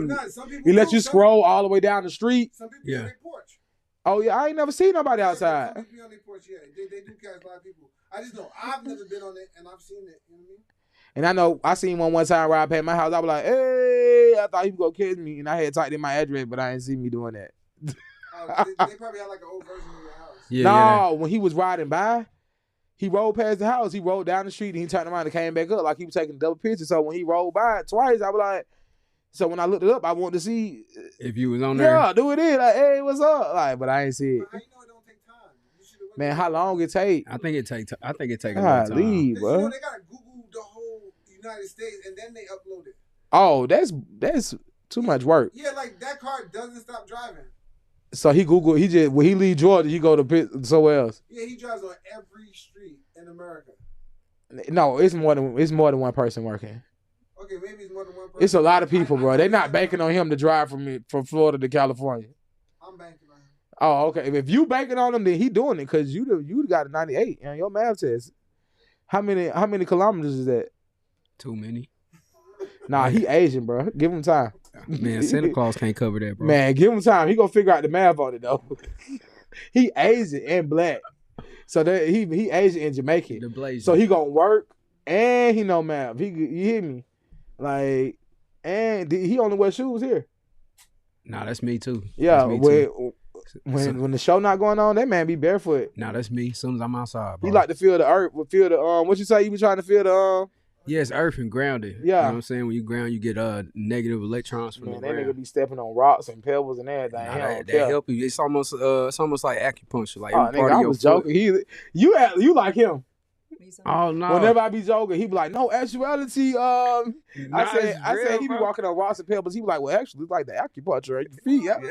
you scroll all the way down the street. Some people on their porch. Oh yeah, I ain't never seen nobody outside. Some people on their porch, yeah. They do catch a lot of people. I just know I've never been on it and I've seen it. You know what I mean? And I know I seen one time right past my house. I was like, hey, I thought he was gonna catch me, and I had typed in my address, but I didn't see me doing that. They probably had like an old version of your house. When he was riding by, he rolled past the house. He rolled down the street and he turned around and came back up like he was taking a double picture. So when he rolled by it twice, I was like, so when I looked it up, I wanted to see if you was on there. Yeah, do it in. Like, hey, what's up? Like, but I ain't see it. How you know it don't take time? Man, how long it take? I think it take a long time. Leave, bro. You know, they gotta Google the whole United States and then they upload it. Oh, that's too much work. Yeah, like that car doesn't stop driving. So when he leave Georgia, he go to somewhere else. Yeah, he drives on every street in America. No, it's more than one person working. Okay, maybe it's more than one person. It's a lot of people, bro. They're not banking on him to drive from Florida to California. I'm banking on him. Oh, okay. If you banking on him, then he doing it because you got a 98 on your math test. How many kilometers is that? Too many. Nah, he Asian, bro. Give him time. Man, Santa Claus can't cover that, bro. Man, give him time. He gonna figure out the math on it though. He Asian and black, so that he Asian and Jamaican. The Blasian. So he gonna work and he know math. You hear me? Like, and he only wear shoes here. Nah, that's me too. Yeah, me too. When the show not going on, that man be barefoot. Nah, that's me. As soon as I'm outside, bro. He like to feel the earth, feel the what you say? You be trying to feel the Yeah, it's earth and grounded. Yeah. You know what I'm saying? When you ground, you get negative electrons from man, the that ground. nigga be stepping on rocks and pebbles and everything. Nah, that help you. It's almost like acupuncture. Like every nigga, part of I your was foot. joking. You like him. Oh no! Whenever I be joking, he be like, "No, actuality." I said he be bro. walking on rocks and pebbles. He be like, "Well, actually, it's like the acupuncture at your feet." Yeah. Wait, I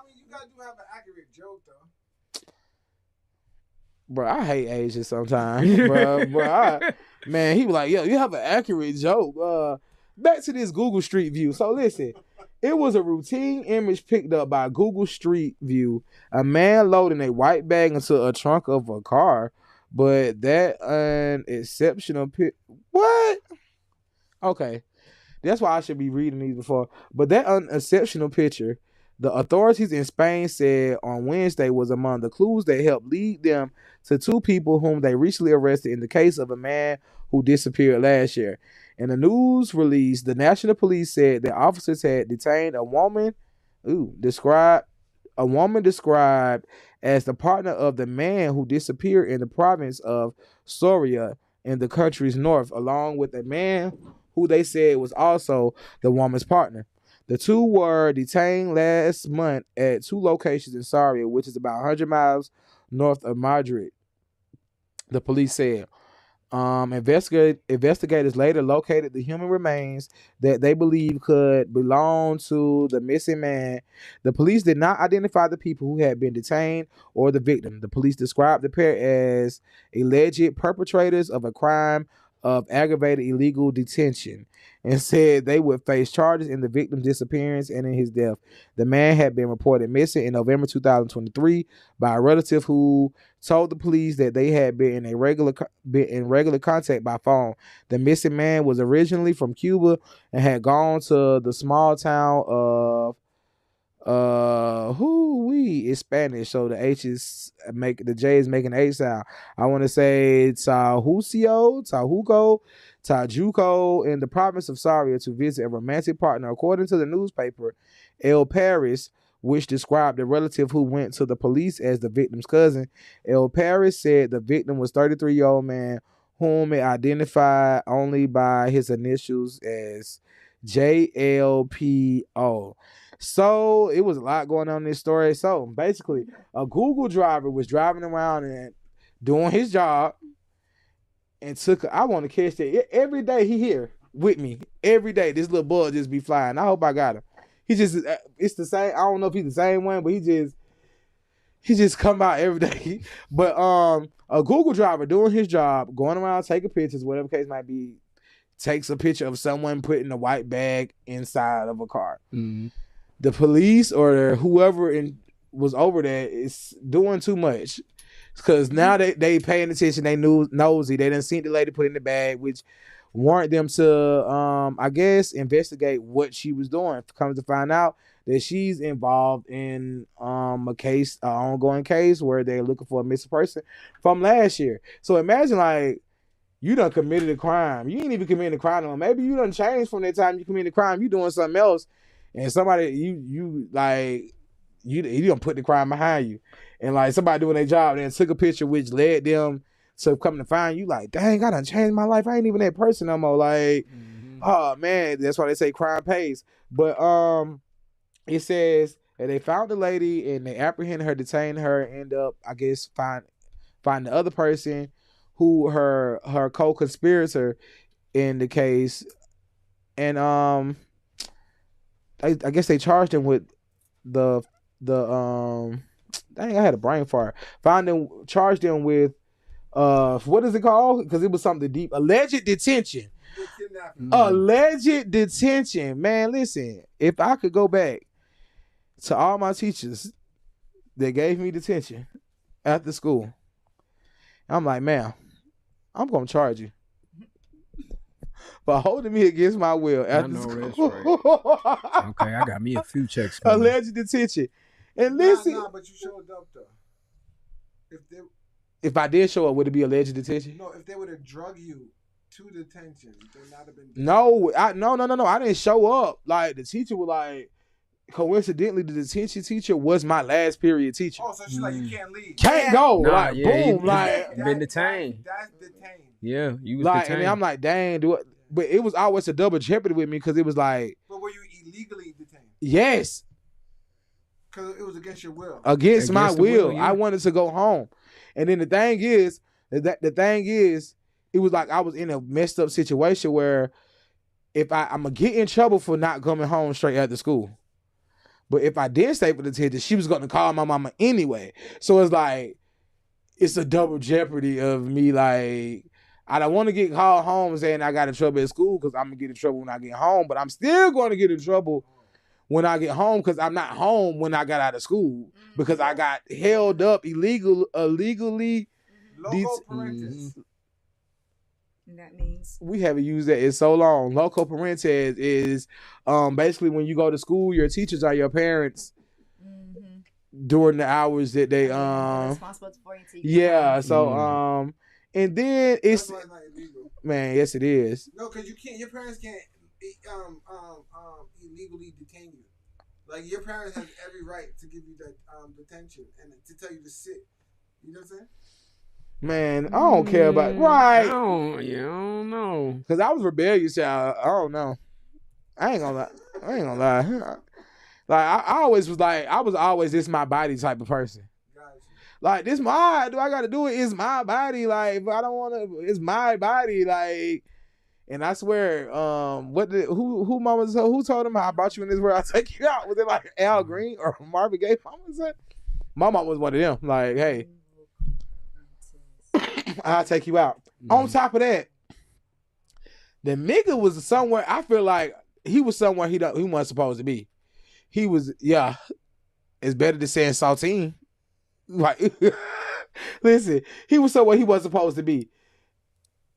mean, you guys do have an accurate joke though. Bro, I hate Asians sometimes, bro. Man, he be like, "Yo, you have an accurate joke." Back to this Google Street View. So listen, it was a routine image picked up by Google Street View. A man loading a white bag into a trunk of a car. But that unexceptional what? Okay. That's why I should be reading these before. But that unexceptional picture, the authorities in Spain said on Wednesday, was among the clues that helped lead them to two people whom they recently arrested in the case of a man who disappeared last year. In a news release, the National Police said that officers had detained a woman described as the partner of the man who disappeared in the province of Soria in the country's north, along with a man who they said was also the woman's partner. The two were detained last month at two locations in Soria, which is about 100 miles north of Madrid, the police said. Investigators later located the human remains that they believe could belong to the missing man. The police did not identify the people who had been detained or the victim. The police described the pair as alleged perpetrators of a crime of aggravated illegal detention and said they would face charges in the victim's disappearance and in his death. The man had been reported missing in November 2023 by a relative who told the police that they had been in regular contact by phone. The missing man was originally from Cuba and had gone to the small town of it's Spanish, so the J is making the H sound. I want to say Tajuco in the province of Soria to visit a romantic partner. According to the newspaper El País, which described the relative who went to the police as the victim's cousin, El País said the victim was 33-year-old man whom it identified only by his initials as JLPO. So it was a lot going on in this story. So basically, a Google driver was driving around and doing his job and I want to catch that. Every day he here with me. Every day this little bug just be flying. I hope I got him. It's the same. I don't know if he's the same one, but he just come out every day. But a Google driver doing his job, going around taking pictures, whatever case might be, takes a picture of someone putting a white bag inside of a car. Mm-hmm. The police or whoever was over there is doing too much. Because now they paying attention, they nosy. They done seen the lady put in the bag, which warrant them to, I guess, investigate what she was doing. Comes to find out that she's involved in an ongoing case where they're looking for a missing person from last year. So imagine like you done committed a crime. You ain't even committed a crime no more. Maybe you done changed from that time you committed a crime. You doing something else, and somebody you done put the crime behind you. And like somebody doing their job and took a picture which led them to come to find you. Like, dang, I done changed my life. I ain't even that person no more. Like, oh man, that's why they say crime pays. But it says that they found the lady and they apprehended her, detained her, end up, I guess, find the other person who her co-conspirator in the case. And I guess they charged him with the dang, I had a brain fart. Charged them with what is it called? Because it was something deep. Alleged detention. kidnapping. Alleged detention. Man, listen, if I could go back to all my teachers that gave me detention after school, I'm like, ma'am, I'm going to charge you for holding me against my will after school. That's right. Okay, I got me a few checks. Alleged detention. And listen. Nah, but you showed up, though. If I did show up, would it be alleged detention? No, if they would have drug you to detention, they would not have been. No, no. I didn't show up. Like, the teacher was like, coincidentally, the detention teacher was my last period teacher. Oh, so she's like, you can't leave. Can't go. Nah, like, yeah, boom. Like, been detained. That's detained. Yeah, you was like, detained. and I'm like, dang, but it was always a double jeopardy with me because it was like. But were you illegally detained? Yes. Because it was against your will. Against my will. Yeah. I wanted to go home. And then the thing is, it was like I was in a messed up situation where if I'm going to get in trouble for not coming home straight after school. But if I did stay for the detention, she was going to call my mama anyway. So it's like, it's a double jeopardy of me, like, I don't want to get called home saying I got in trouble at school because I'm going to get in trouble when I get home. But I'm still going to get in trouble when I get home because I'm not home when I got out of school because I got held up illegally. Loco parentis. That means We haven't used that in so long. Loco parentis is basically when you go to school, your teachers are your parents during the hours that they responsible for your teacher. Yeah, so and then it's That's why it's not illegal. man, yes it is. No, because you can't. Your parents can't illegally detain you. Like your parents have every right to give you that detention and to tell you to sit. You know what I'm saying? Man, I don't care about right. I don't know. Cause I was rebellious, y'all. I don't know. I ain't gonna lie. Like I always was like, I was always this my body type of person. Gotcha. Like this my do I gotta do it? It's my body. Like if I don't wanna, it's my body. Like, and I swear, who told him I brought you in this world? I'll take you out. Was it like Al Green or Marvin Gaye? My mom was one of them. Like, hey, I'll take you out. On top of that, the nigga was somewhere. I feel like he was somewhere he wasn't supposed to be. He was, yeah. It's better than saying saltine. Like, listen, he was somewhere he wasn't supposed to be.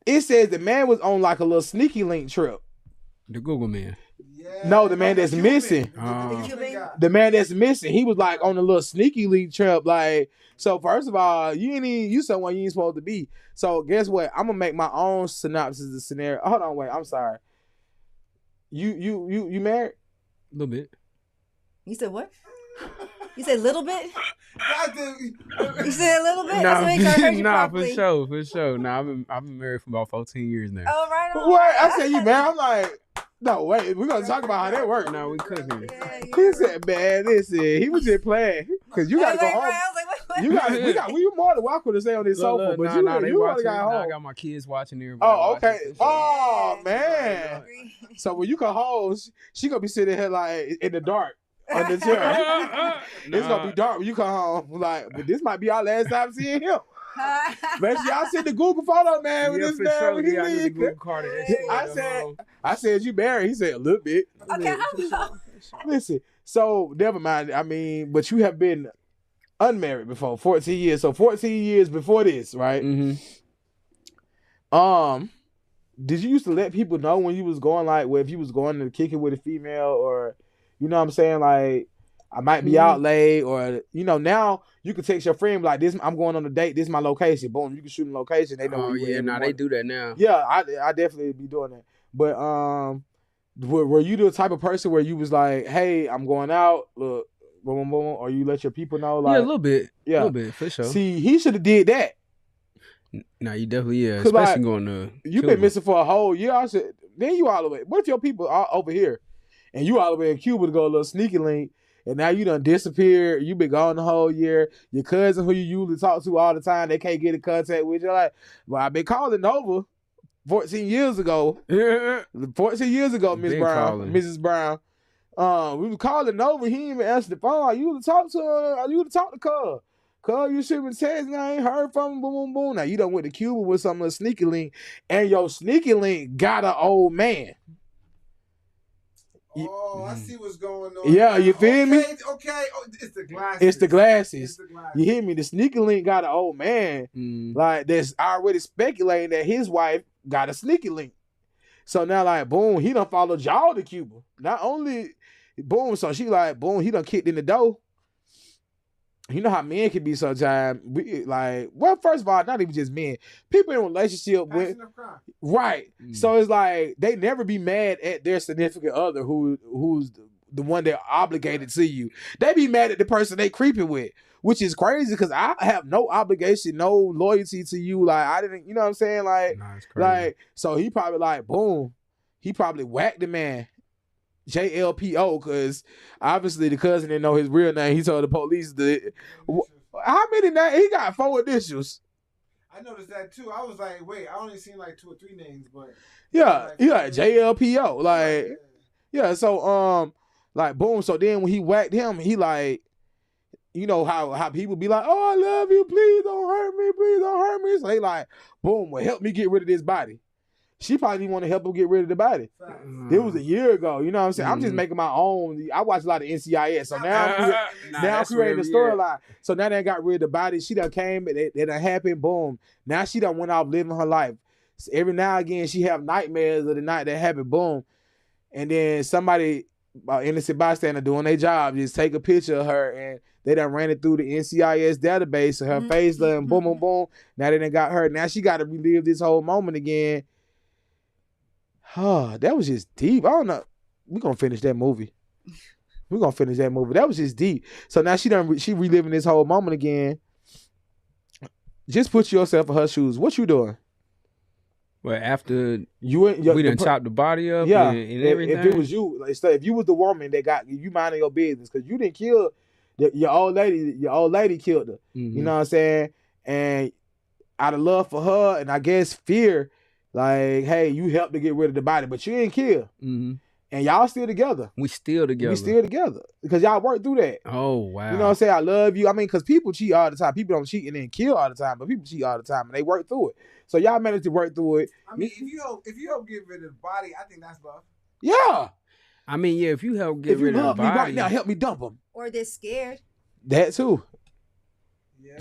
It says the man was on like a little sneaky link trip. The Google man. Yeah. No, the man that's missing. The man that's missing. He was like on a little sneaky link trip. Like, so first of all, you somewhere you ain't supposed to be. So guess what? I'm gonna make my own synopsis of the scenario. Hold on, wait. I'm sorry. You married? A little bit. You said what? You said little bit? You said a little bit? Nah, That's what I heard you nah, properly. for sure. Nah, I've been married for about 14 years now. Oh, right on. What? I said you married. I'm like, no, wait. We're gonna talk about how that worked. Now we cooking. Yeah, He said, man, listen, he was just playing. Cause you gotta go home. I was like, what? We more than welcome to stay on this sofa, but you wanna go home. I got my kids watching everybody. Oh, okay. Watching. Oh, man. So when you come home, she gonna be sitting here like in the dark on the chair. It's gonna be dark when you come home. Like, but this might be our last time seeing him. Make sure y'all send the Google photo, man. With this man sure. when he I need the leave. Google card. I said you married. He said a little bit. Okay, I'm go. Listen, so never mind. I mean, but you have been unmarried before 14 years. So 14 years before this, right? Mm-hmm. Did you used to let people know when you was going, like, well, if you was going to kick it with a female, or you know what I'm saying, like, I might be out late, or now you can text your friend like, this, I'm going on a date, this is my location. Boom, you can shoot a location. They know. Oh yeah, they do that now. Yeah, I definitely be doing that. But were you the type of person where you was like, hey, I'm going out, look, boom, boom, boom, or you let your people know? Like, Yeah, a little bit, for sure. See, he should have did that. No, you definitely, yeah, 'Cause, especially like, going to. You've been missing for a whole year. I said, then you all the way. What if your people are over here and you all the way in Cuba to go a little sneaky link, and now you done disappeared? You been gone the whole year. Your cousin who you usually talk to all the time, they can't get in contact with you. Like, well, I've been calling Nova 14 years ago. 14 years ago, Miss Brown, calling. Mrs. Brown. We was calling Nova. He didn't even answer the phone. Are you to talk to her? Are you to talk to Cub? cuz you should been texting, I ain't heard from him, boom, boom, boom. Now you done went to Cuba with some of the sneaky link, and your sneaky link got an old man. Oh, I see what's going on. Yeah, you feel me? Okay. Oh, it's the glasses. It's the glasses. It's the glasses. You hear me? The sneaky link got an old man. Like, that's already speculating that his wife got a sneaky link. So now, like, boom, he done followed y'all to Cuba. Not only, boom, so she like, boom, he done kicked in the door. You know how men can be sometimes. Well, first of all, not even just men. People in a relationship with, right. So it's like they never be mad at their significant other who's the one that obligated to you. They be mad at the person they creeping with, which is crazy because I have no obligation, no loyalty to you. Like, I didn't, you know what I'm saying? Like, so he probably like, boom, he probably whacked the man. JLPO, because obviously the cousin didn't know his real name. He told the police how many names? He got 4 initials. I noticed that too. I was like, wait, I only seen like 2 or 3 names, but yeah, he like JLPO. Like, yeah, so like boom. So then when he whacked him, he like, you know how people be like, oh, I love you, please don't hurt me, please don't hurt me. So they like, boom, well, help me get rid of this body. She probably didn't want to help him get rid of the body. It was a year ago. You know what I'm saying? I'm just making my own. I watch a lot of NCIS. So now I'm creating a storyline. So now they got rid of the body. She done came. It done happened. Boom. Now she done went off living her life. So every now and again, she have nightmares of the night that happened. Boom. And then somebody, innocent bystander doing their job, just take a picture of her and they done ran it through the NCIS database. So her face done boom, boom, boom. Now they done got her. Now she got to relive this whole moment again. Oh, that was just deep. I don't know. We're going to finish that movie. That was just deep. So now she reliving this whole moment again. Just put yourself in her shoes. What you doing? Well, after we done chopped the body up and everything. If it was you, like, so if you was the woman that got you minding your business, because you didn't kill your old lady killed her. You know what I'm saying? And out of love for her and I guess fear, like, hey, you helped to get rid of the body, but you didn't kill. And y'all still together. We still together. Because y'all worked through that. Oh, wow. You know what I'm saying? I love you. I mean, because people cheat all the time. People don't cheat and then kill all the time, but people cheat all the time and they work through it. So y'all managed to work through it. I mean, if you help get rid of the body, I think that's love. Yeah. I mean, yeah, if you help get rid of the body. Me right now, help me dump them. Or they're scared. That too.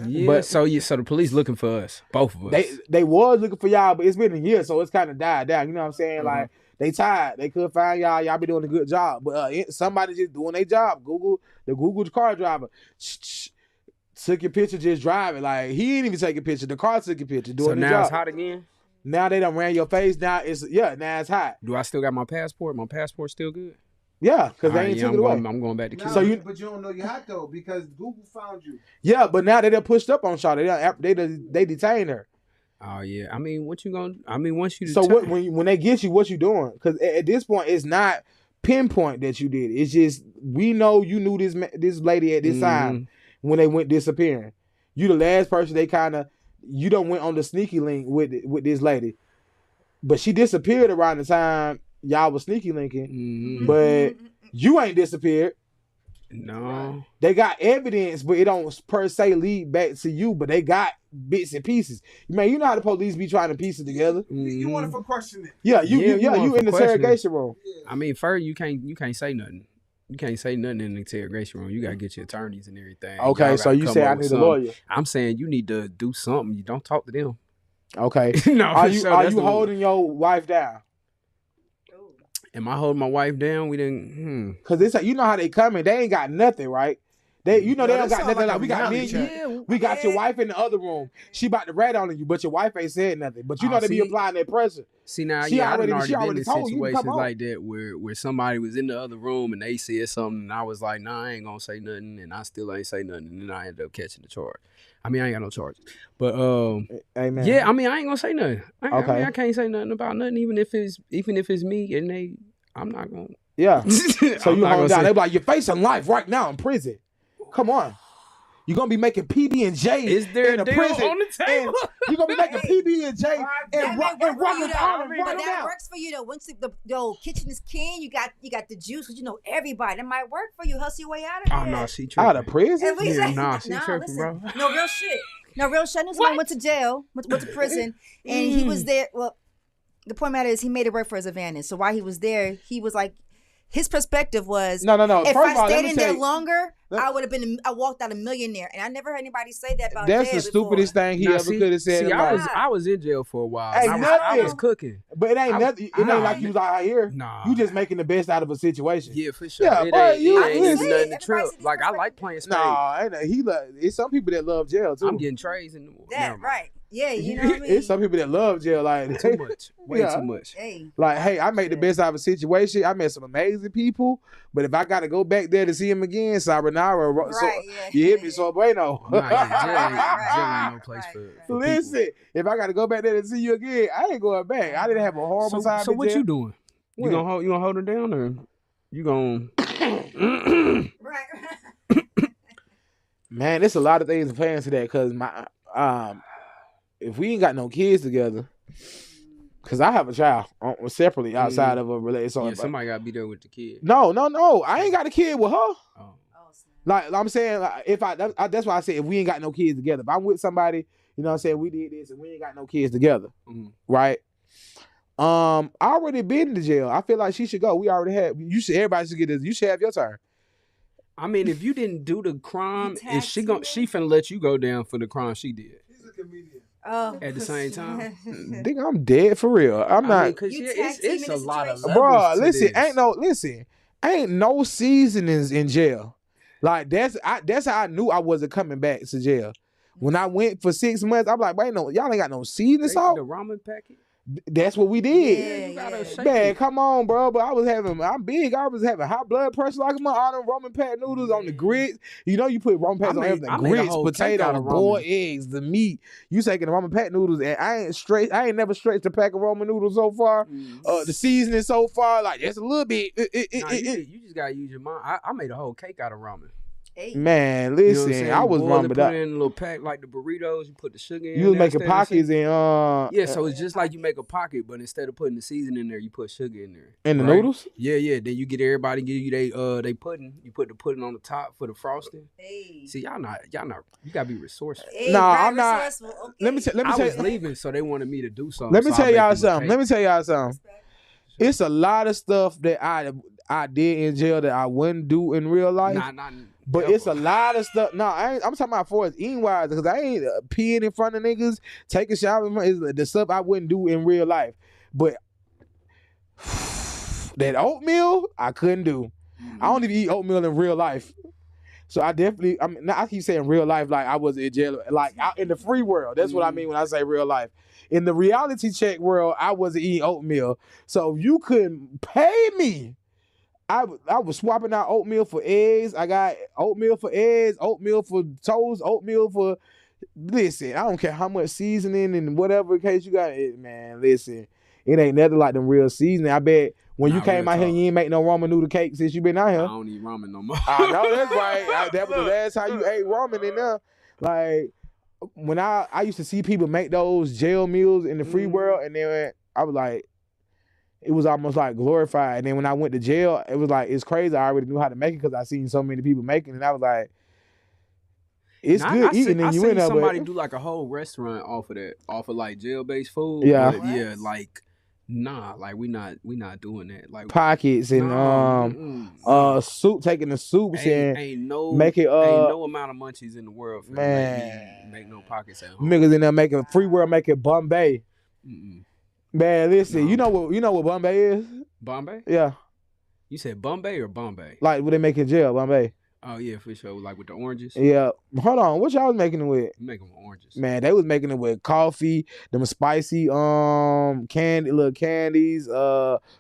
Yeah. But so the police looking for us, both of us. They was looking for y'all, but it's been a year, so it's kind of died down. You know what I'm saying? Like, they tired. They could find y'all. Y'all be doing a good job, but somebody just doing their job. Google car driver took your picture just driving. Like, he ain't even take a picture. The car took a picture doing the job. So now it's hot again. Now they done ran your face. Now it's hot. Do I still got my passport? My passport's still good. Yeah, because they ain't took it away. I'm going back to Cuba. But you don't know you had though because Google found you. Yeah, but now they done pushed up on Shawty. They detained her. Oh yeah, I mean, what you gonna? I mean, once you so when they get you, what you doing? Because at this point, it's not pinpoint that you did. It's just we know you knew this lady at this time when they went disappearing. You the last person you done went on the sneaky link with this lady, but she disappeared around the time y'all was sneaky linking, but you ain't disappeared. No. They got evidence, but it don't per se lead back to you, but they got bits and pieces. Man, you know how the police be trying to piece it together. You want it for questioning. Yeah, you in the interrogation room. Yeah. I mean, first you can't say nothing. You can't say nothing in the interrogation room. You gotta get your attorneys and everything. Okay, so you say I need a lawyer. I'm saying you need to do something. You don't talk to them. Okay. No, are you holding your wife down? Am I holding my wife down? We didn't. Because it's like, you know how they coming. They ain't got nothing, right? They don't got nothing. Like, we got me. We got your wife in the other room. She about to rat on you, but your wife ain't said nothing. But you know they be applying that pressure. See now, I already been in situations like that where somebody was in the other room and they said something, and I was like, nah, I ain't gonna say nothing, and I still ain't say nothing, and then I ended up catching the charge. I mean, I ain't got no charges, but Amen. Yeah, I mean, I ain't gonna say nothing. I can't say nothing about nothing, even if it's me and I'm not gonna. Yeah. So you hold down. They be like, you're facing life right now in prison. Come on. You're gonna be making PB and J Is there in a the deal prison, on the table? and you're gonna be making PB and J and That run works for you, them though. down and run But them that down. works for you though. Once the kitchen is clean, you got the juice, because you know everybody. That might work for you. Hustle your way out of Oh there. no, she tripping. Out of prison? At least, Yeah, she tripping, bro. No real shit. No real shit. I knew somebody went to jail, went to prison, and he was there. Well, the point matter is he made it work for his advantage. So while he was there, he was like, his perspective was, No. if First I of all, stayed let in me there tell you, longer, I would have been. I walked out a millionaire, and I never heard anybody say that about that's jail the stupidest thing he ever could have said. See, in I life. was in jail for a while. Hey, and I was nothing. cooking. But it ain't nothing. It ain't Nah. like you was out here. Nah. You just making the best out of a situation. Yeah, for sure. Yeah, it boy, ain't, you- it ain't listen. nothing to trip. Everybody Like, I sees like playing spades. Nah, it's some people that love jail too. I'm getting trays in the that never mind. right. Yeah, you know what I mean. It's some people that love jail, like Too much. Way Yeah. too much. Hey, like, hey, I made the best out of a situation. I met some amazing people, but if I got to go back there to see him again, sayonara. right? So, Yeah. you hit me, so bueno. Nah, yeah, jail Right, ain't no place right, for, right. for Listen, people. if I got to go back there to see you again, I ain't going back. I didn't have a horrible time. So in what jail. you doing? You When? gonna hold her down, or you gonna? Right. Man, there's a lot of things to play into that because if we ain't got no kids together, because I have a child separately outside of a relationship. Yeah, somebody gotta be there with the kid. No, I ain't got a kid with her. Oh. Oh, snap. Like I'm saying, like, that's why I said if we ain't got no kids together. If I'm with somebody, you know what I'm saying, we did this and we ain't got no kids together, right? I already been to jail. I feel like she should go. We already had. Everybody should get this. You should have your turn. I mean, if you didn't do the crime, You is she taxed she finna let you go down for the crime she did He's a comedian. Oh. at the same time? Think I'm dead for real. I'm not. Because You it's tag team a in the lot of situation. levels Bruh, to listen, ain't no seasonings in jail. Like that's how I knew I wasn't coming back to jail. When I went for 6 months, I'm like, wait, no, y'all ain't got no seasoning this. salt. The ramen packet. That's what we did. Yeah, You gotta shake Man, it. come on, bro. But I'm big. I was having high blood pressure like my all them Roman pat noodles on the grits. You know you put Roman pats on everything. I made a Grits, whole cake out potatoes, of boiled ramen. eggs, the meat. You taking the Roman pat noodles, and I ain't never stretched a pack of Roman noodles so far. The seasoning so far, like just a little bit. Nah, you just gotta use your mind. I made a whole cake out of ramen. Hey. Man, You know what I'm listen, saying? I You was boil it, ramen put up. it in a little pack like the burritos. You put the sugar in. You was making downstairs pockets and and yeah, so it's just like you make a pocket, but instead of putting the seasoning in there, you put sugar in there. in the right? noodles. Yeah. Then you get everybody give you they pudding. You put the pudding on the top for the frosting. Hey. See, y'all not. You gotta be resourceful. Hey, Nah, right, I'm not- resourceful. Okay. Let me I tell was you. leaving, so they wanted me to do something. Let me so tell I baked y'all them a something. cake. Let me tell y'all something. Respect. It's a lot of stuff that I did in jail that I wouldn't do in real life. Not But it's a lot of stuff. No, I'm talking about for as eating wise because I ain't peeing in front of niggas, taking showers in front. Is the stuff I wouldn't do in real life. But that oatmeal I couldn't do. I don't even eat oatmeal in real life. So I definitely, I keep saying real life like I was in jail, like out in the free world. That's what I mean when I say real life. In the reality check world, I wasn't eating oatmeal. So if you couldn't pay me, I was swapping out oatmeal for eggs. I got oatmeal for eggs, oatmeal for toast, oatmeal for... Listen, I don't care how much seasoning and whatever case you got. Man, listen, it ain't nothing like them real seasoning. I bet when you Nah, came real out here, talk. you ain't make no ramen noodle cake since you been out I here. don't eat ramen no more. I know that's right. That was the last time you ate ramen in there. Like when I used to see people make those jail meals in the free world, and then I was like, it was almost like glorified. And then when I went to jail, it was like it's crazy. I already knew how to make it because I seen so many people making it. And I was like, it's Now, good eating, and you in seen there, somebody but do like a whole restaurant off of like jail-based food. Yeah. but yeah, like nah, like we not doing that. Like pockets and soup, taking the soups and ain't no make it ain't no amount of munchies in the world for man. make no pockets at home. niggas in there making free world, making Bombay. Mm-mm. Man, listen, No. you know what Bombay is? Bombay? Yeah, You said Bombay or Bombay? like what they make in jail, Bombay. Oh yeah, for sure. Like with the oranges. Yeah, hold on, what y'all was making it with? You make them with oranges. Man, they was making it with coffee, them spicy little candies,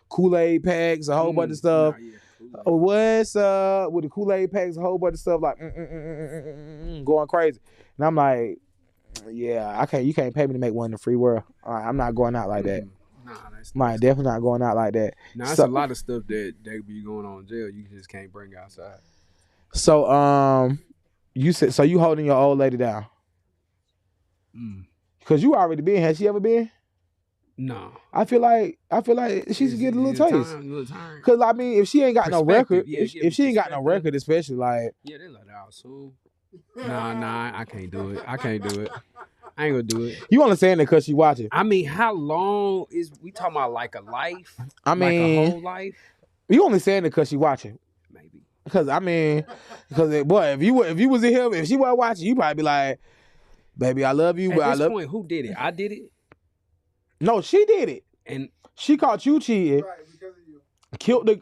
Kool-Aid packs, a whole bunch of stuff. Nah, yeah, Kool-Aid. What's with the Kool-Aid packs, a whole bunch of stuff like going crazy. And I'm like, yeah, you can't pay me to make one in the free world. I'm not going out like that. Nah, that's I'm definitely not going out like that. Nah, it's So- a lot of stuff that they be going on in jail. You just can't bring outside. So You said so. You holding your old lady down? Because you already been. Has she ever been? No. I feel like she should get a little taste. Because I mean, if she ain't got no record, if she ain't got no record, especially like they let her out soon. Nah, I can't do it. I ain't gonna do it. You only saying that because she watching. I mean, how long is we talking about? Like a life? I mean, like a whole life. You only saying it because she watching. Maybe. Because I mean, boy, if you was in here, if she wasn't watching, you probably be like, "Baby, I love you." At but this I love. Point, who did it? I did it. No, she did it, and she caught you cheating. Right, because of you.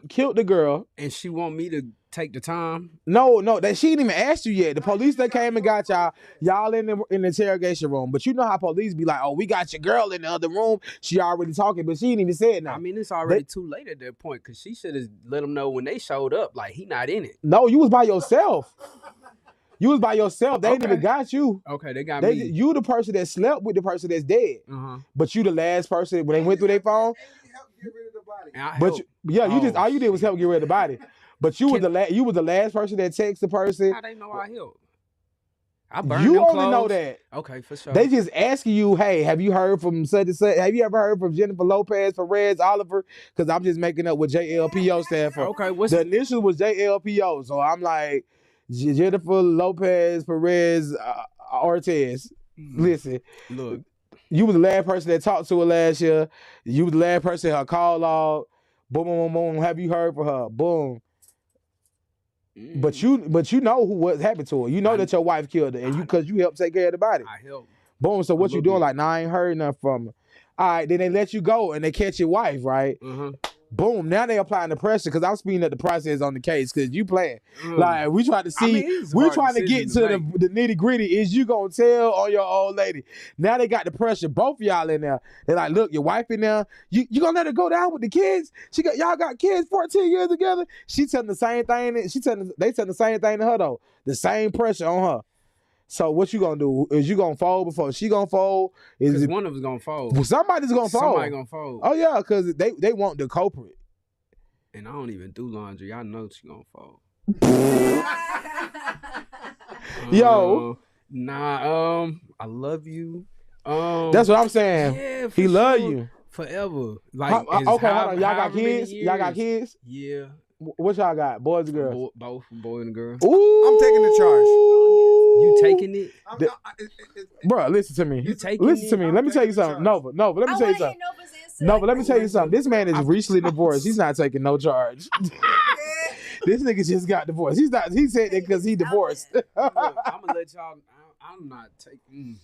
Killed the girl, and she want me to take the time. No, that she didn't even ask you yet. The police that came and got y'all in the interrogation room. But you know how police be like, "Oh, we got your girl in the other room. She already talking, but she ain't even said nothing." I mean, it's already too late at that point because she should have let them know when they showed up. Like he not in it. No, you was by yourself. You was by yourself. They ain't even got you. Okay, they got me. You the person that slept with the person that's dead. But you the last person when they went through their phone. And you helped get rid of the body. All you did was help get rid of the body. But you was the last person that texted the person. How they know I helped? I burned You them only clothes. know that. Okay, for sure. They just asking you, "Hey, have you heard from such and such? Have you ever heard from Jennifer Lopez, Perez, Oliver?" Because I'm just making up what JLPO stand for. Okay, the initial was JLPO, so I'm like Jennifer Lopez, Perez, Ortez. Listen, look, you was the last person that talked to her last year. You was the last person her call log. Boom, boom, boom, boom. Have you heard from her? Boom. But you know what happened to her. You know that your wife killed her, and because you helped take care of the body. I helped. Boom. So what you doing? Like, I ain't heard nothing from her. All right, then they let you go and they catch your wife, right? Boom. Now they applying the pressure because I'm speeding up the process on the case because you playing. Like we trying to see, we trying to get to the nitty gritty. Is you gonna tell on your old lady? Now they got the pressure. Both of y'all in there. They're like, look, your wife in there. You gonna let her go down with the kids? Y'all got kids 14 years together. She telling the same thing. They telling the same thing to her though. The same pressure on her. So what you gonna do? Is you gonna fold before she gonna fold? Because one of us gonna fold. Well, somebody's gonna fold. Somebody gonna fold. Oh yeah, because they want the culprit. And I don't even do laundry. I know she gonna fold. Yo. I love you. That's what I'm saying. Yeah, he love you. Forever. Like okay, hold on. Y'all got kids? Y'all got kids? Yeah. What y'all got? Boys or girls? Both, boy and girl. Ooh. I'm taking the charge. You taking it? Bro, listen to me. You taking Listen to me. Let me tell you something. Nova, let me tell you something. Nova, let me tell you something. This man is recently divorced. He's not taking no charge. This nigga just got divorced. He said that because he divorced. Look, I'm gonna let y'all. I'm not taking.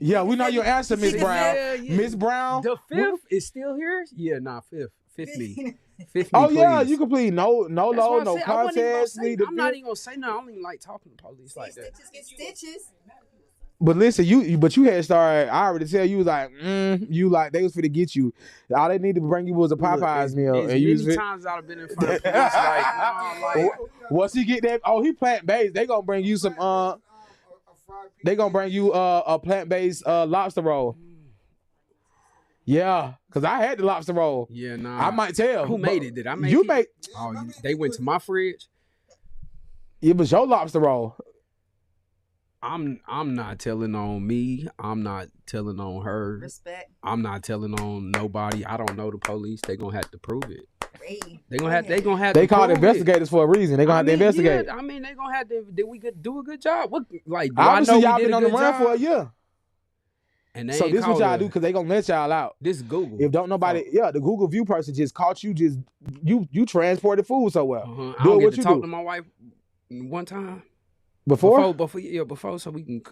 Yeah, we know your answer, Miss Brown. Yeah. Miss Brown. The fifth is still here? Yeah, fifth. Fifth me. Fifth me, Oh, yeah, please. you can plead no low, no contest. I'm not even gonna say no. I don't even like talking to police like that. Stitches get stitches. But listen, you had started. I already tell you was like, you like they was finna get you. All they needed to bring you was a Popeyes meal. As and you many times I've been in front of police, once he get that, he plant-based. They gonna bring you some they gonna bring you a plant-based lobster roll. Yeah, cause I had the lobster roll. Yeah, nah. I might tell. Who made it? Did I make it? You made. Oh, they went to my fridge. It was your lobster roll. I'm not telling on me. I'm not telling on her. Respect. I'm not telling on nobody. I don't know the police. They gonna have to prove it. Hey. They gonna have. They called investigators for a reason. They gonna have to investigate. Yeah, I mean, they gonna have to. Did we do a good job? What like? Obviously, y'all been been on the run for a year. And so this what y'all do because they gonna let y'all out. This Google. If don't nobody, the Google View person just caught you. Just you transported food so well. I don't get to talk to my wife one time before so we can.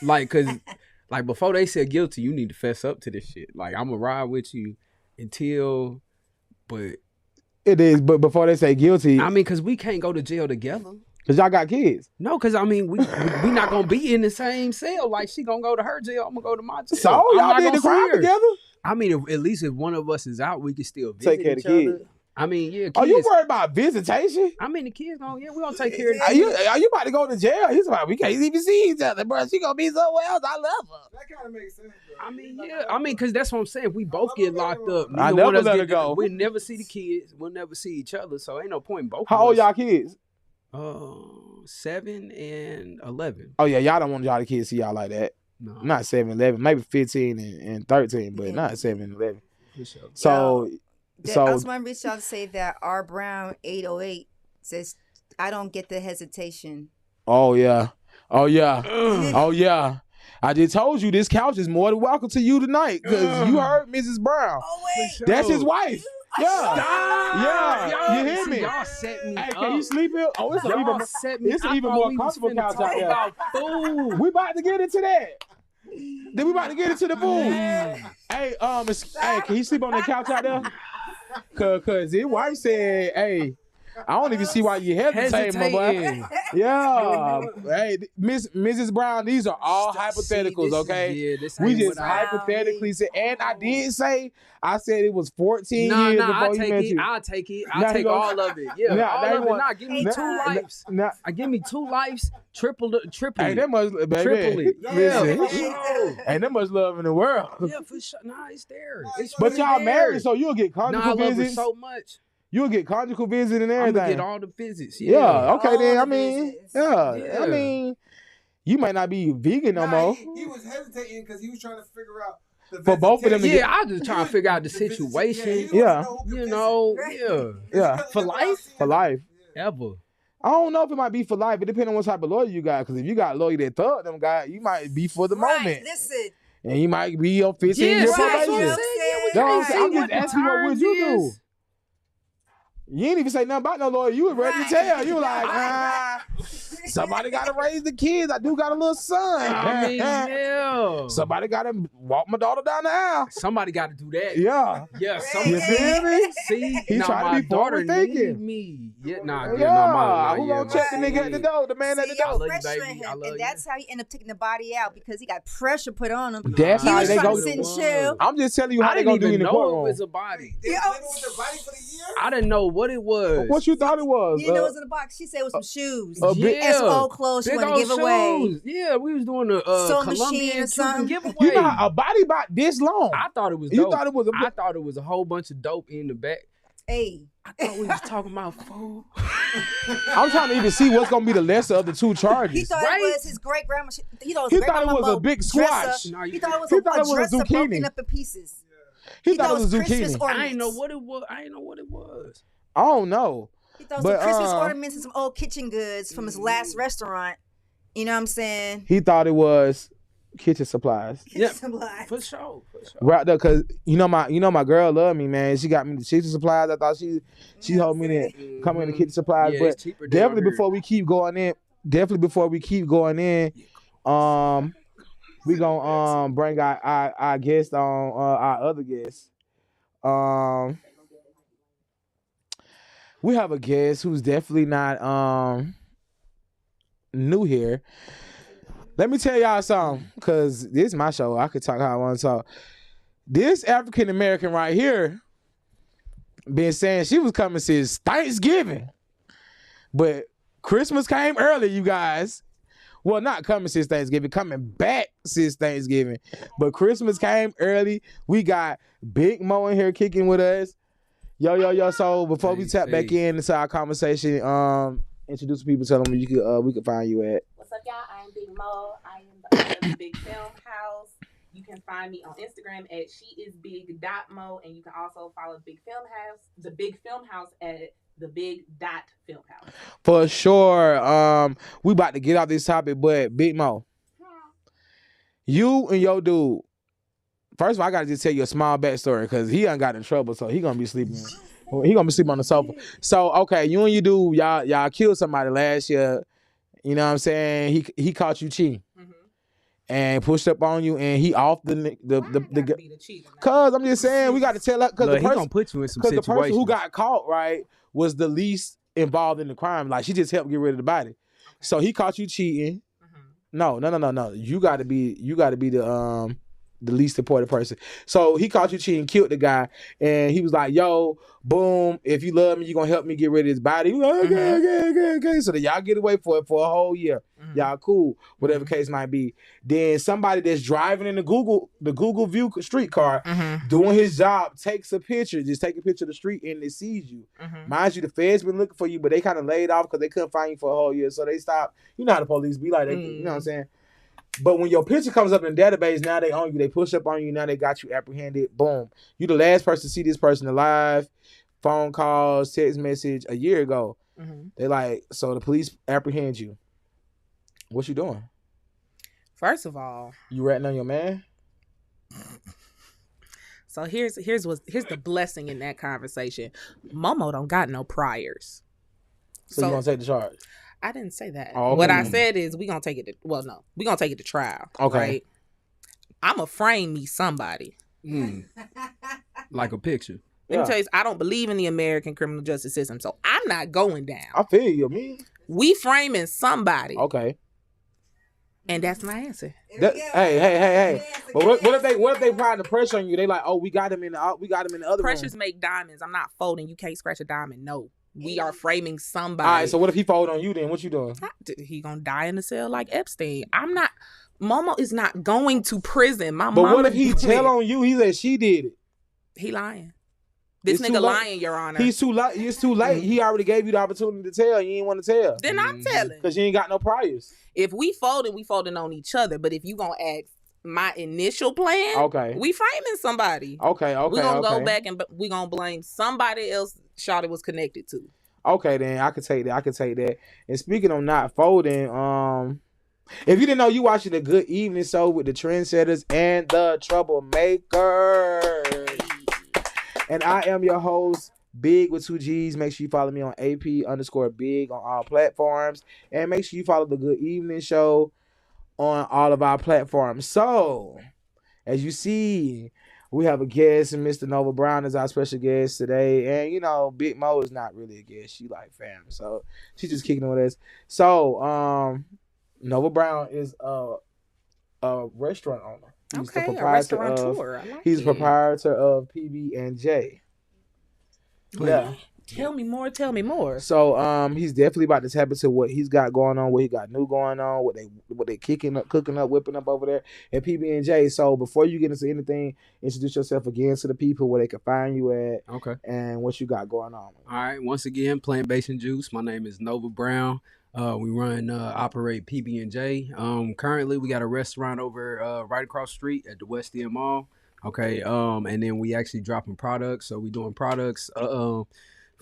Like, cause like before they said guilty, you need to fess up to this shit. Like I'm gonna ride with you until, but it is. But before they say guilty, I mean, cause we can't go to jail together. Cause y'all got kids. No, cause I mean we not gonna be in the same cell. Like she gonna go to her jail, I'm gonna go to my jail. So y'all did the crime together. I mean, at least if one of us is out, we can still visit take care of each the kids. other. I mean, yeah. Kids, Are you worried about visitation? I mean, the kids don't. Yeah, we don't take care of the Are kids. you about to go to jail? He's like, we can't even see each other, bro. She gonna be somewhere else. I love her. That kind of makes sense, bro. I mean, yeah. I mean, because that's what I'm saying. If we both get locked up, I neither never one of us let her get go. We'll never see the kids. We'll never see each other. So ain't no point in both. How old y'all kids? 7 and 11. Oh yeah, y'all don't want y'all the kids see y'all like that. No, Not 7, 11, maybe 15 and 13, but not 7 and 11. for sure. So, I was want to reach out to say that R Brown 808 says, "I don't get the hesitation." oh yeah. Oh yeah. I just told you this couch is more than welcome to you tonight because you heard Mrs. Brown. Oh wait, That's his wife. Yeah. Stop. Yeah. Yo, You hear me? Y'all set me Hey, up. can you sleep here? Oh, it's an even, set me. it's an I even thought more we was comfortable finna couch out talk there. about food. We about to get into that. Then we about to get into the food. Hey, hey, can you sleep on that couch out there? Cause his wife said, hey, I don't even see why you hesitating, my boy. Yeah. Hey, Mrs. Brown, these are all hypotheticals, okay? We just hypothetically said, and I did say, I said it was 14 years before I'll he take met it. you. I'll take it. Now I'll he take gonna- all of it. Yeah, Now- all now he of it. want- Nah, give me 2 lives. Now, Give me 2 lives. Triple hey, it. that much, baby. Triple it. Listen, for sure. ain't that much love in the world. Yeah, for sure. Nah, it's there. It's But really y'all there. married, so you'll get Nah, I conjugal love her visits. so much. You'll get conjugal visit and I'm everything. gonna get all the visits. Yeah, okay All then. the I mean, visits. yeah. I mean, you might not be vegan no more. He was hesitating because he was trying to figure out the For both of them to visitation. Yeah, I just trying to figure out the situation. Yeah. You know, yeah. Yeah. For life? For life. Ever. I don't know if it might be for life. It depends on what type of lawyer you got. Because if you got a lawyer that thug them guy, you might be for the moment. Listen, And you might be on 15 year Yeah, see, that's what probation. I'm saying. Yeah, we That's what I'm can't saying. see I'm just what the asking what would terms you do? is. You ain't even say nothing about no lawyer. You was ready to tell. You were like, Right. somebody got to raise the kids. I do got a little son. I mean, yeah. Somebody got to walk my daughter down the aisle. Somebody got to do that. Yeah. Yeah, You feel me? See, He now trying to my be daughter forward-thinking. need me. Yeah, Yeah. Who yeah, gonna check the nigga at the door? The man at the See, y'all door. love you, pressuring baby. him, I love and you. that's how he ended up taking the body out because he got pressure put on him. That's He how was they trying go. to sit and chill. I'm just telling you how I they didn't gonna do even in the know it courtroom. was a body. They Yo. living with their body for the year? I didn't know what it was. What you thought it was? You didn't know it was in the box. She said it was some shoes. big- And some old clothes she Big wanted to old give away. shoes. Yeah, we was doing the Sewing machine Colombian or Cuban something. giveaway. You know a body about this long. I thought it was You dope. thought it was a I thought it was a whole bunch of dope in the back. Hey. I thought we was talking about food. I'm trying to even see what's gonna be the lesser of the two charges. He thought Right? it was his great grandma. He thought He it was, thought it was a big squash. No, He thought it was He a, thought it was a dresser zucchini. broken up in pieces. He thought it was Christmas zucchini. ornaments. I didn't know what it was. I didn't know what it was. I don't know. He thought it was But, some Christmas uh, ornaments and some old kitchen goods from his last restaurant. You know what I'm saying? He thought it was kitchen supplies. Yeah, Some lies. for sure. Right there, cause you know my girl love me, man. She got me the kitchen supplies. I thought she told me to come in the kitchen supplies. Yeah, But it's cheaper down definitely here. before we keep going in, we gonna bring our guest on, our other guest. We have a guest who's definitely not new here. Let me tell y'all something, because this is my show. I could talk how I want to talk. This African American right here been saying she was coming since Thanksgiving. But Christmas came early, you guys. Well, not coming since Thanksgiving, coming back since Thanksgiving. But Christmas came early. We got Big Mo in here kicking with us. Yo. So before we tap back into our conversation, introduce people, tell them where we could find you at. What's up, y'all? I am Big Mo. I am the owner of the Big Film House. You can find me on Instagram at sheisbig.mo, and you can also follow the Big Film House at the big.film house. For sure. We about to get off this topic, but Big Mo, you and your dude. First of all, I gotta just tell you a small backstory because he done got in trouble, so he gonna be sleeping. He gonna be sleeping on the sofa. So okay, you and your dude, y'all killed somebody last year. You know what I'm saying? He caught you cheating and pushed up on you, and he off the cause I'm just saying we got to tell that because He gonna put you in some the situations. person who got caught right was the least involved in the crime. Like she just helped get rid of the body. So he caught you cheating. No. You got to be the least important person. So he caught you cheating, killed the guy, and he was like, yo, boom, if you love me, you gonna help me get rid of his body. He was like, okay. So then y'all get away for it for a whole year. Y'all cool, whatever case might be. Then somebody that's driving in the Google View streetcar, doing his job, takes a picture, just take a picture of the street, and they sees you. Mind you, the feds been looking for you, but they kind of laid off because they couldn't find you for a whole year. So they stopped. You know how the police be like, you know what I'm saying? But when your picture comes up in the database, now they own you. They push up on you. Now they got you apprehended. Boom. You the last person to see this person alive. Phone calls, text message a year ago. They like, so the police apprehend you. What you doing? First of all, you ratting on your man? So here's the blessing in that conversation. Momo don't got no priors. So you gonna take the charge? I didn't say that. Oh, okay. What I said is we gonna take it to trial. Okay. Right? I'ma frame me somebody. Like a picture. Let me tell you, I don't believe in the American criminal justice system, so I'm not going down. I feel you, me. We framing somebody. Okay. And that's my answer. Hey. But what if they applying the pressure on you? They like, oh, we got him in the other Pressures room. make diamonds. I'm not folding. You can't scratch a diamond. No. We are framing somebody. All right, so what if he fold on you then? What you doing? He gonna die in the cell like Epstein. I'm not. Momo is not going to prison. But what if he tell on you? He said she did it. He lying. This nigga lying, Your Honor. He's too late. It's too late. He already gave you the opportunity to tell. You ain't want to tell. Then I'm telling. Because you ain't got no priors. If we folding on each other. But if you gonna ask my initial plan, okay, we framing somebody. Okay. We gonna go back and we gonna blame somebody else Shawty was connected to. Okay, then I could take that. And speaking of not folding, if you didn't know, you watching the Good Evening Show with the Trendsetters and the Troublemakers. And I am your host, Big with 2 G's. Make sure you follow me on AP_Big on all platforms. And make sure you follow the Good Evening Show on all of our platforms. So, as you see, we have a guest, and Mr. Nova Brown is our special guest today. And, you know, Big Mo is not really a guest. She like fam. So, she's just kicking it with us. So, Nova Brown is a restaurant owner. He's the proprietor he's a proprietor of PB&J. Yeah. Tell me more. So he's definitely about to tap into what he's got going on, what he got new going on, what they cooking up, whipping up over there at PB&J. So before you get into anything, introduce yourself again to the people, where they can find you at. Okay. And what you got going on. All right. Once again, plant-based and juice. My name is Nova Brown. We operate PB&J. Currently we got a restaurant over right across the street at the West End Mall. Okay. And then we actually dropping products. So we doing products for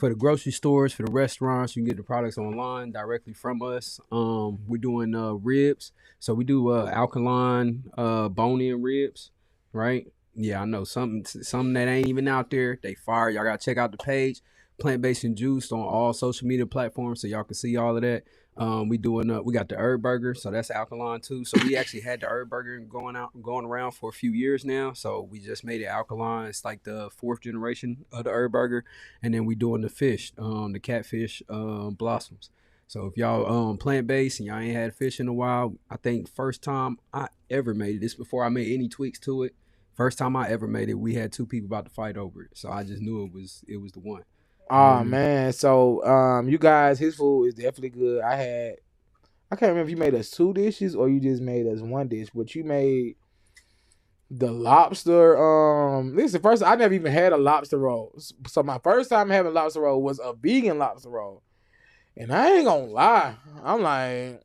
the grocery stores, for the restaurants. You can get the products online directly from us. We're doing ribs. So we do alkaline bone-in ribs, right? Yeah, I know something that ain't even out there. They fire. Y'all gotta check out the page. Plant-based and juiced on all social media platforms, so y'all can see all of that. We got the herb burger, so that's alkaline too. So we actually had the herb burger going around for a few years now. So we just made it alkaline. It's like the 4th generation of the herb burger. And then we doing the fish, the catfish blossoms. So if y'all plant-based and y'all ain't had fish in a while, I think first time I ever made it, this before I made any tweaks to it. First time I ever made it, we had 2 people about to fight over it. So I just knew it was the one. Oh man, so you guys, his food is definitely good. I can't remember if you made us 2 dishes or you just made us 1 dish, but you made the lobster. This is the first. I never even had a lobster roll. So my first time having lobster roll was a vegan lobster roll, and I ain't gonna lie, I'm like,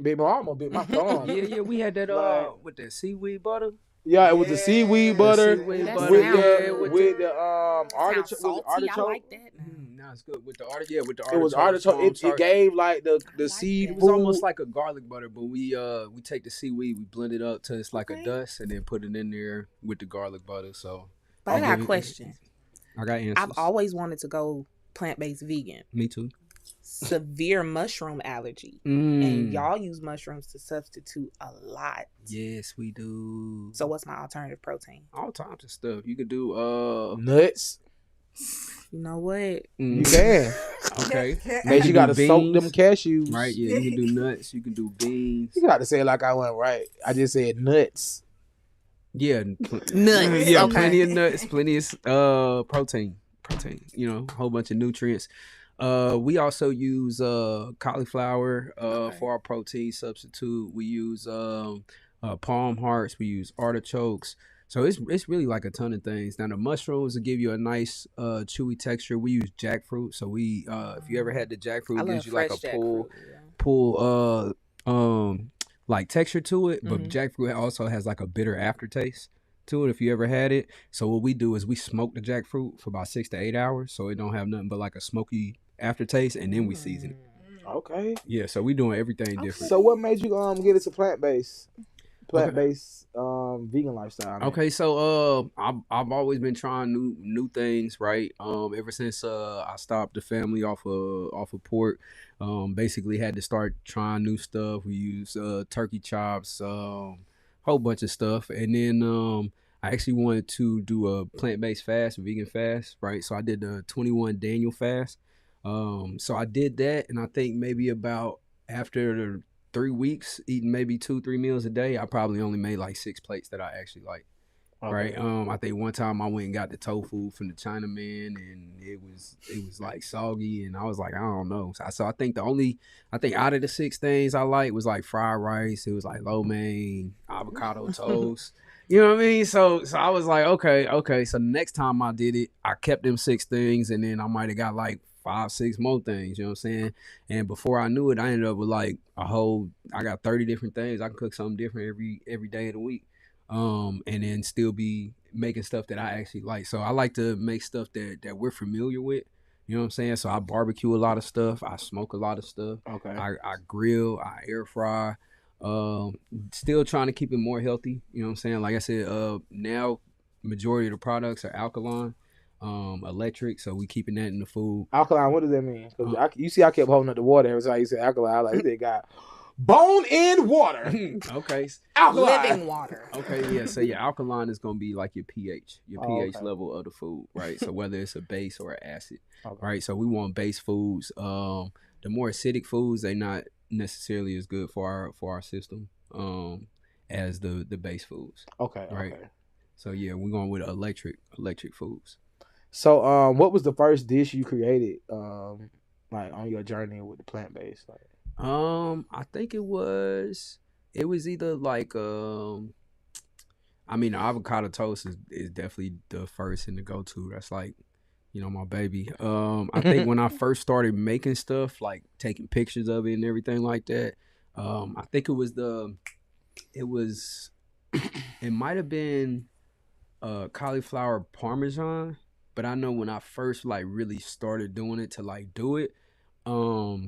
big Mo, I'm gonna bit my thumb. Yeah, we had that with the seaweed butter. Yeah, it was the seaweed butter with the artichoke. I like that. No, it's good with the artichoke. With the artichoke, it was artichoke. It gave like the seed. It was almost like a garlic butter, but we take the seaweed, we blend it up till it's like a dust, and then put it in there with the garlic butter. So, but I got a question. I got answers. I've always wanted to go plant-based vegan. Me too. Severe mushroom allergy, and y'all use mushrooms to substitute a lot. Yes, we do. So what's my alternative protein? All types of stuff. You could do nuts. You know what? You can. Okay. Maybe you gotta soak them cashews. Right, yeah. You can do nuts. You can do beans. You got to say it like I went right. I just said nuts. Yeah, Nuts. yeah, Okay. plenty of nuts, plenty of protein, a whole bunch of nutrients. We also use cauliflower for our protein substitute. We use palm hearts. We use artichokes. So it's really like a ton of things. Now the mushrooms will give you a nice chewy texture. We use jackfruit. So we if you ever had the jackfruit, I it love gives you like a fresh pull jackfruit. like texture to it, but Mhm. jackfruit also has like a bitter aftertaste to it if you ever had it. So what we do is we smoke the jackfruit for about 6 to 8 hours, so it don't have nothing but like a smoky aftertaste, and then we season it. Okay. Yeah, so we doing everything different. So what made you get into plant-based vegan lifestyle? Man? Okay, so I've always been trying new things, right? Ever since I stopped the family off of pork, basically had to start trying new stuff. We use turkey chops, whole bunch of stuff, and then I actually wanted to do a plant-based fast, a vegan fast, right? So I did the 21 Daniel fast. So I did that, and I think maybe about after the 3 weeks eating maybe 2-3 meals a day, I probably only made like 6 plates that I actually like. Okay. Right. I think one time I went and got the tofu from the Chinaman, and it was like soggy, and I was like, I don't know. So I think out of the 6 things I liked was like fried rice. It was like lo mein, avocado toast. You know what I mean? So I was like, okay. So the next time I did it, I kept them 6 things, and then I might have got like 5-6 more things, you know what I'm saying? And before I knew it, I ended up with like I got 30 different things. I can cook something different every day of the week. And then still be making stuff that I actually like. So I like to make stuff that we're familiar with. You know what I'm saying? So I barbecue a lot of stuff. I smoke a lot of stuff. Okay. I grill. I air fry. Still trying to keep it more healthy. You know what I'm saying? Like I said, now majority of the products are alkaline. Electric, so we keeping that in the food. Alkaline, what does that mean? Because you see, I kept holding up the water every time you said alkaline. I was like, they got bone in water. Okay, alkaline. Living water. Okay, yeah. So yeah, alkaline is gonna be like your pH level of the food, right? So whether it's a base or an acid, right? So we want base foods. The more acidic foods, they not necessarily as good for our system, as the base foods. Okay, right. Okay. So yeah, we're going with electric foods. So, what was the first dish you created, like on your journey with the plant based? Like, I think it was either like the avocado toast is definitely the first and the go to. That's like, my baby. I think when I first started making stuff, like taking pictures of it and everything like that, I think it might have been cauliflower parmesan. But I know when I first like really started doing it to like do it, I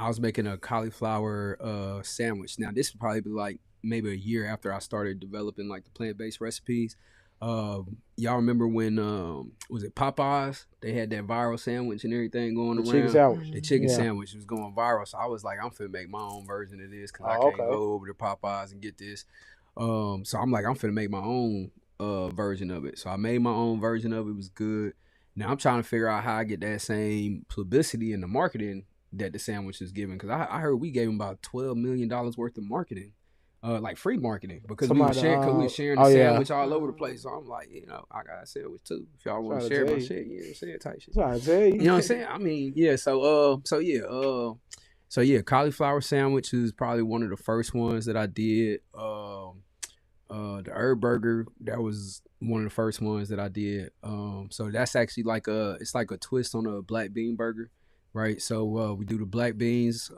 was making a cauliflower sandwich. Now this would probably be like maybe a year after I started developing like the plant-based recipes. Y'all remember when was it Popeyes? They had that viral sandwich and everything going around. Chicken sandwich. The chicken sandwich was going viral. So I was like, I'm finna make my own version of this because I can't go over to Popeyes and get this. So I'm like, I'm finna make my own version of it. So I made my own version of it. It was good. Now I'm trying to figure out how I get that same publicity in the marketing that the sandwich is giving, because I heard we gave him about $12 million worth of marketing, like free marketing, because we were sharing the sandwich all over the place. So I'm like, I got a sandwich too. If y'all want to share my shit, type shit. Trying to tell you. You know what I'm saying? I mean, yeah. So cauliflower sandwich is probably one of the first ones that I did. The herb burger, that was one of the first ones that I did. So that's actually it's like a twist on a black bean burger, right? So we do the black beans,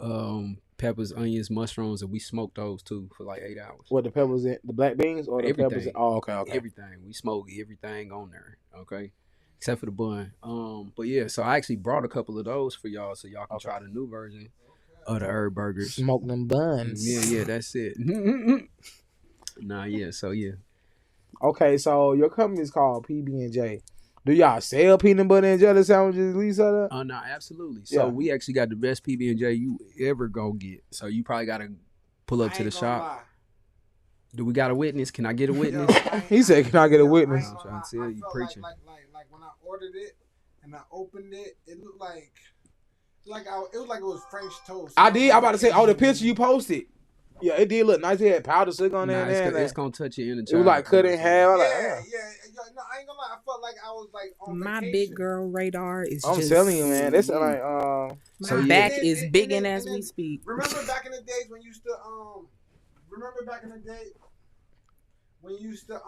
peppers, onions, mushrooms, and we smoke those too for like 8 hours. What, the peppers in the black beans or the everything. Peppers in, okay. Everything. We smoke everything on there, okay? Except for the bun. But yeah, so I actually brought a couple of those for y'all so y'all can try the new version of the herb burgers. Smoke them buns. Yeah, that's it. Nah, yeah, so yeah. Okay, so your company is called PB&J. Do y'all sell peanut butter and jelly sandwiches, Lisa? No, absolutely. So we actually got the best PB&J you ever gonna get. So you probably gotta pull up to the shop. Lie. Do we got a witness? Can I get a witness? He said, "Can I get a witness?" I'm trying to tell you, preaching. Like when I ordered it and I opened it, it looked like it was French toast. I did. I'm about to say, the picture you posted. Yeah, it did look nice. It had powdered sugar on there. It's gonna touch your inner child. It was like cut in half. Yeah. No, I ain't gonna lie. I felt like I was like on My vacation. big girl radar is I'm just... telling you, man. That's like My back is bigging as we speak. Remember back in the days when you used to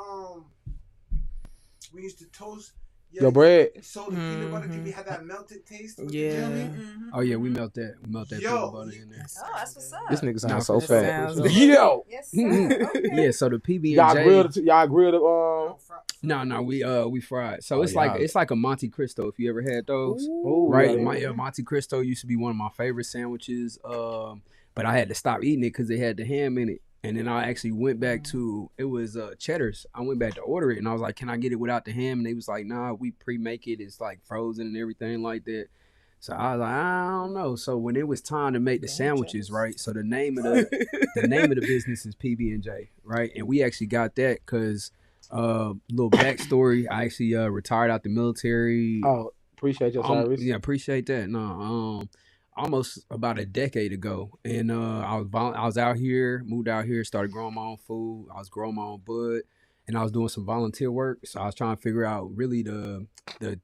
we used to toast your bread. So the peanut butter can have that melted taste. Yeah. Oh yeah, we melt that. We melt that peanut butter in there. Oh, that's what's up. This nigga sounds so fat. sounds- Yo. Yes, sir. Okay. Yeah, so the PB&J. Y'all grilled No, we fried. So it's yeah. like a Monte Cristo. If you ever had those, Ooh, right? yeah. Monte Cristo used to be one of my favorite sandwiches. But I had to stop eating it because they had the ham in it. And then I actually went back to, it was Cheddar's. I went back to order it and I was like, can I get it without the ham? And they was like, nah, we pre-make it. It's like frozen and everything like that. So I was like, I don't know. So when it was time to make the sandwiches, right? So the name of the business is PB&J, right? And we actually got that because little backstory. I actually retired out the military. Oh, appreciate your service. Yeah, appreciate that. No, almost about a decade ago, and I was out here, moved out here, started growing my own food. I was growing my own bud, and I was doing some volunteer work. So I was trying to figure out really the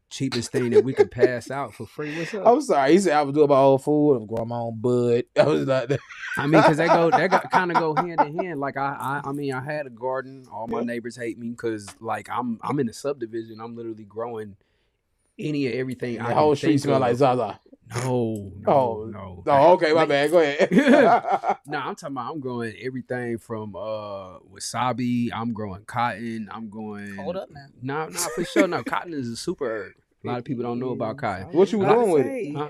cheapest thing that we could pass out for free. What's up? I'm sorry. He said I was doing my own food. I was growing my own bud. I was like that. I mean, because that kind of go hand in hand. Like I mean, I had a garden. All my neighbors hate me because like I'm in the subdivision. I'm literally growing any and everything. The whole street smell like Zaza. No. Oh, okay, my bad. Go ahead. No, I'm talking about I'm growing everything from wasabi. I'm growing cotton. I'm growing. Hold up now. No, for sure. No, cotton is a super herb. A lot of people don't know about cotton. What you doing with it? Huh?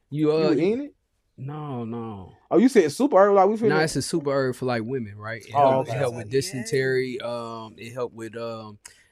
You eating it? No. Oh, you said super herb? Like we finna... No, it's a super herb for like women, right? It helped with dysentery. It helped with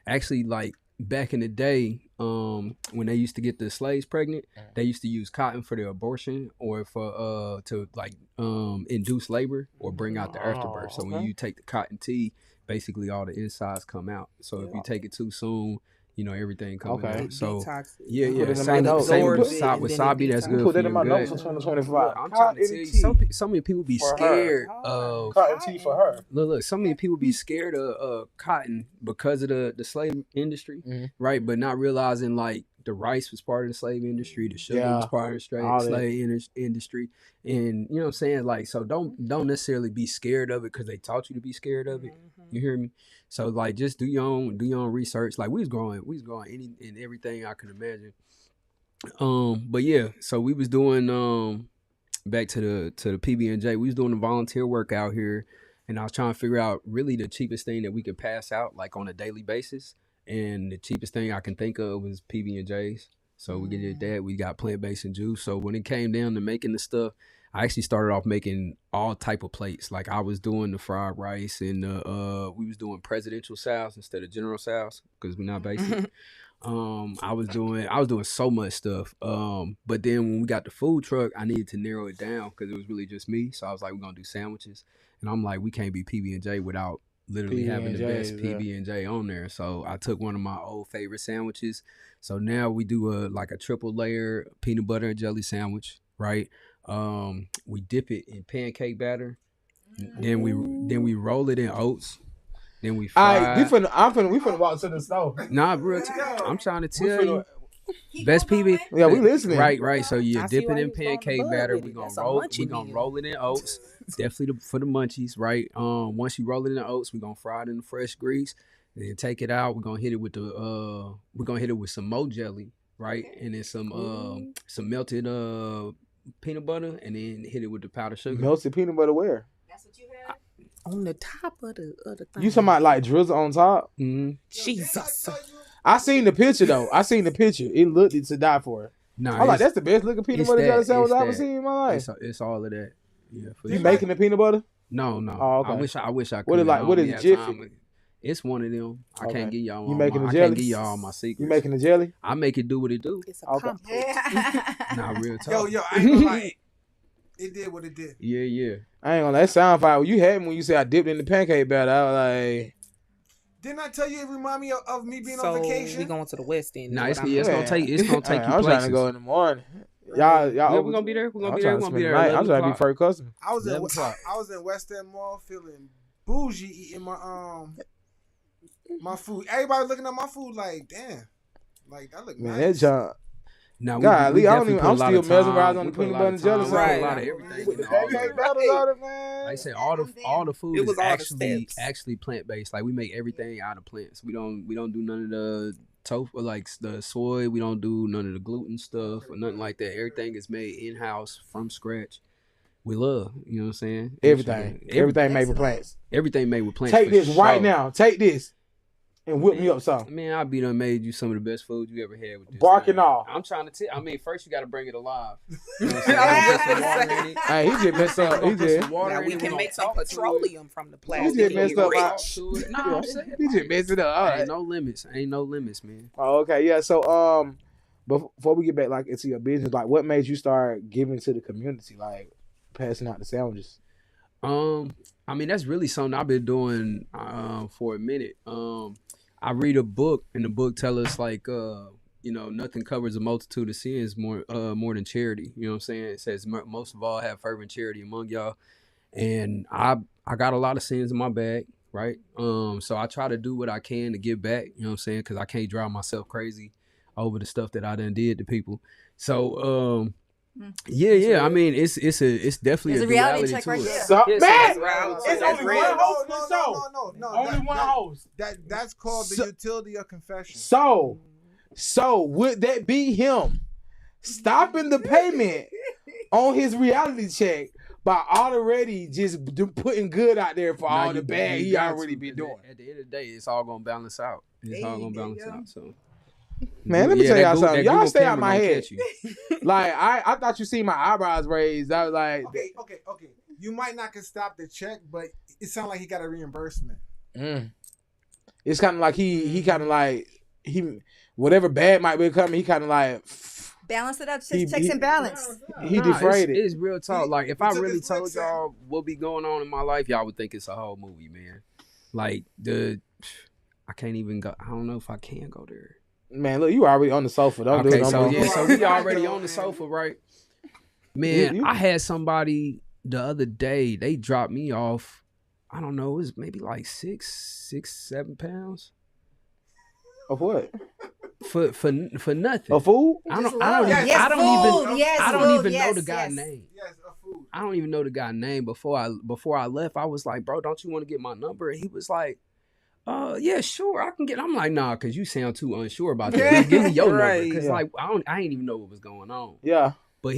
actually like back in the day, when they used to get the slaves pregnant, they used to use cotton for their abortion or for to like induce labor or bring out the afterbirth. So when you take the cotton tea, basically all the insides come out. So if you take it too soon, you know everything comes out. So yeah. Same with wasabi. That's good. Put that in my notes for 2025. I'm trying to tell you, so many people be scared of cotton tea for her. Look, so many people be scared of cotton because of the slave industry, right? But not realizing like the rice was part of the slave industry, the sugar was part of the slave industry, and you know what I'm saying. Like, so don't necessarily be scared of it because they taught you to be scared of it. You hear me? So like, just do your own research. Like we was growing any and everything I could imagine. But yeah, so we was doing back to the PB&J. We was doing the volunteer work out here, and I was trying to figure out really the cheapest thing that we could pass out like on a daily basis. And the cheapest thing I can think of was PB&J's. So we did that. We got plant-based and juice. So when it came down to making the stuff, I actually started off making all type of plates. Like I was doing the fried rice and we was doing presidential styles instead of general styles because we're not basic. I was doing so much stuff. But then when we got the food truck, I needed to narrow it down because it was really just me. So I was like, we're gonna do sandwiches. And I'm like, we can't be PB&J without literally having the best PB&J on there. So I took one of my old favorite sandwiches. So now we do a triple layer peanut butter and jelly sandwich, right? We dip it in pancake batter. Then we roll it in oats. Then we fry. We finna walk to the stove. Nah, bro, I'm trying to tell you. Best PB. Yeah, we listening. Right. So you dip it in pancake batter. We gonna roll it in oats. Definitely for the munchies, right? Once you roll it in the oats, we're gonna fry it in the fresh grease. Then take it out. We're gonna hit it with some mo jelly, right? And then some melted peanut butter, and then hit it with the powdered sugar. Melted peanut butter where? That's what you had? On the top of the thing. You talking about like drizzle on top? Mm-hmm. Jesus. I seen the picture though. It looked to die for. No, I'm like, that's the best looking peanut butter jelly sandwich I've ever seen in my life. It's all of that. Yeah. You making the peanut butter? No. Oh, okay. I wish I could. What is like? What is Jiffy? It's one of them. I can't give y'all. You making the jelly? I can't give y'all all my secrets. You making the jelly? I make it do what it do. It's a compliment. Nah, real talk. Yo, I ain't gonna lie. It did what it did. Yeah. I ain't gonna. That sound fire. You had me when you said I dipped in the pancake batter. I was like, didn't I tell you it remind me of me being so on vacation? we going to the West End. Nah, it's gonna take you I'm places. trying to go in the morning. Y'all, Yeah, we're gonna be there. We're gonna be there. We're gonna be there. I'm trying to be first cousin. I was 11 o'clock. in West End Mall feeling bougie, eating my food. Everybody looking at my food like, damn, like that look Man, nice. that John. Now, God, we I don't definitely even. put a I'm lot still of time. mesmerized on We the put a peanut lot butter and of jelly time. We put a sandwich. lot of Right. everything. in all of it. Man. Like I said, all the food It is was all the actually steps. plant based. Like we make everything out of plants. We don't do none of the tofu, like the soy. We don't do none of the gluten stuff or nothing like that. Everything is made in house from scratch. We love, you know what I'm saying? Everything made with plants. Everything made with plants. Take for this right sure. now. Take this and whip me up some. Man, I be done made you some of the best food you ever had with this. Barking thing. off. I'm trying to tell. I mean, first you got to bring it alive. You know what I'm saying? Put some water in it. Hey, he just messed up. He Put just. some water Now in we it. can gonna make some talk to it. petroleum from the He plastic. just messed up. Nah, I'm saying. He just messed it up. All Ain't right. no limits. Ain't no limits, man. Oh, okay, yeah. So, before we get back like into your business, like, what made you start giving to the community, like passing out the sandwiches? I mean, that's really something I've been doing for a minute. I read a book, and the book tell us like, nothing covers a multitude of sins more than charity. You know what I'm saying? It says most of all have fervent charity among y'all, and I got a lot of sins in my bag, right? So I try to do what I can to give back. You know what I'm saying? Because I can't drive myself crazy over the stuff that I done did to people. So yeah. I mean, it's definitely There's a a reality duality check to right it. there. So, Yes, man, it's it's only one real. host in the show. No. Only one host. That's called the utility of confession. So would that be him stopping the payment on his reality check by already just putting good out there for all the bad he already been doing? At the end of the day, it's all gonna balance out. It's all gonna balance out. So, man, let me tell y'all something. Y'all stay out camera my gonna head. catch you. Like I thought you seen my eyebrows raised. I was like, Okay. You might not can stop the check, but it sounds like he got a reimbursement. It's kind of like he kind of like whatever bad might be coming. He kind of like Balance it up. Checks and balance. he defrated. It's real talk. Like if He I took really his licks told y'all what be going on in my life, y'all would think it's a whole movie, man. Like I can't even go. I don't know if I can go there. Man, look, you already on the sofa. Don't do it no more. So we already on the sofa, right? Man, I had somebody the other day. They dropped me off. I don't know. It was maybe like 7 pounds. Of what? For nothing. Of food? I don't even know the guy's name. Yes, a food. I don't even know the guy's name. Before I left, I was like, bro, don't you want to get my number? And he was like, yeah, sure, I can get. I'm like, nah, because you sound too unsure about that. Just give me your number, because like I ain't even know what was going on. Yeah, but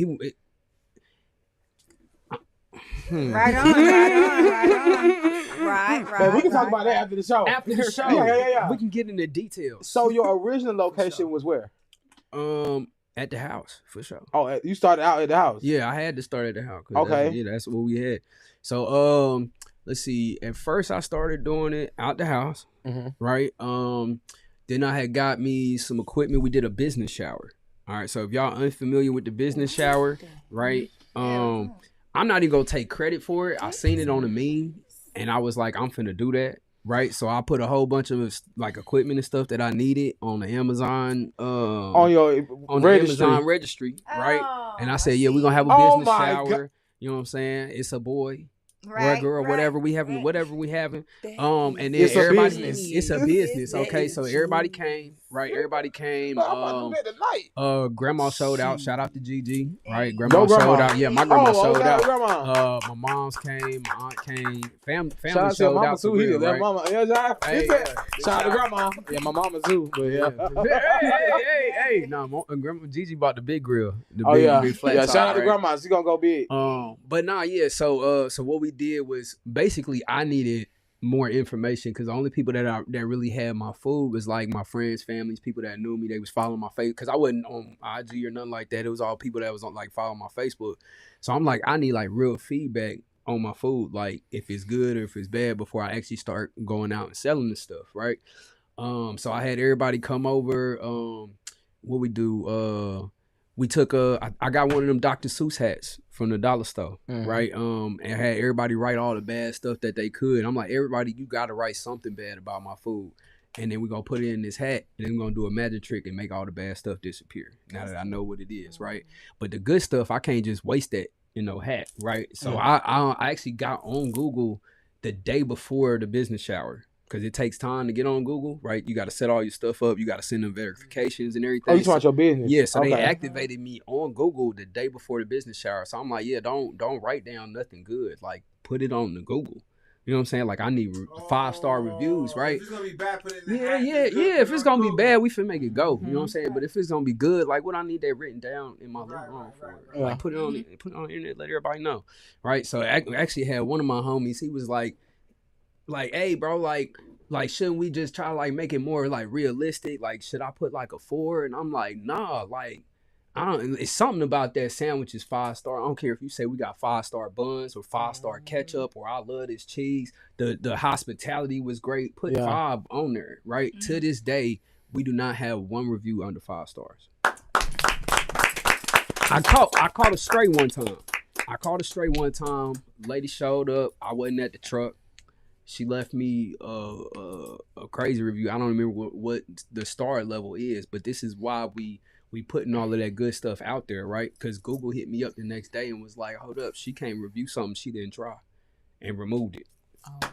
Right on. Man, we can talk about that after the show. After the show, yeah. We can get into details. So your original location was where? At the house for sure. Oh, you started out at the house. Yeah, I had to start at the house. Okay, that's what we had. So let's see. At first, I started doing it out the house, right? Then I had got me some equipment. We did a business shower. All right. So if y'all unfamiliar with the business shower, right? I'm not even gonna take credit for it. I seen it on a meme, and I was like, I'm finna do that, right? So I put a whole bunch of like equipment and stuff that I needed on the Amazon, on the Amazon registry, right? And I said, yeah, we're gonna have a business shower. God. You know what I'm saying? It's a boy. Right, girl, whatever we having, and then it's everybody, it's a business, okay? So everybody came, right? Everybody came. Grandma showed out. Shout out to Gigi, right? Grandma showed out. Yeah, my grandma showed out. My mom's came, my aunt came, family showed out. Too, real, right? Mama, shout out to grandma. Yeah, my mama too. But yeah. hey. No, Grandma Gigi bought the big grill. Big flat yeah. top, Shout out to grandma. She gonna go big. But nah, yeah. So what we did was basically I needed more information because the only people that really had my food was like my friends, families, people that knew me. They was following my face because I wasn't on IG or nothing like that. It was all people that was on like following my Facebook. So I'm like, I need like real feedback on my food, like if it's good or if it's bad before I actually start going out and selling this stuff, right? So I had everybody come over. What we do? We took I got one of them Dr. Seuss hats from the dollar store, right? And had everybody write all the bad stuff that they could. I'm like, everybody, you got to write something bad about my food. and then we're gonna put it in this hat, and then we're gonna do a magic trick and make all the bad stuff disappear. Now that I know what it is, right? But the good stuff, I can't just waste that, hat, right? So I actually got on Google the day before the business shower. Because it takes time to get on Google, right? You got to set all your stuff up. You got to send them verifications and everything. Oh, you talking about your business? Yeah, so they activated me on Google the day before the business shower. So I'm like, yeah, don't write down nothing good. Like, put it on the Google. You know what I'm saying? Like, I need 5-star reviews, right? If it's going to be bad, put it in the Yeah. If it's going to be bad, we finna make it go. You know what I'm saying? But if it's going to be good, like, what I need that written down in my living room for. Like, put it on the internet, let everybody know, right? So I actually had one of my homies, he was like, hey, bro, like shouldn't we just try to like make it more like realistic? Like, should I put like a 4? And I'm like, nah, like it's something about that sandwich is 5-star. I don't care if you say we got 5-star buns or 5-star ketchup or I love this cheese. The hospitality was great. Put 5 on there, right? To this day, we do not have one review under 5 stars. I caught a stray one time. Lady showed up. I wasn't at the truck. She left me a crazy review. I don't remember what the star level is, but this is why we putting all of that good stuff out there, right? Because Google hit me up the next day and was like, hold up, she can't review something she didn't try, and removed it.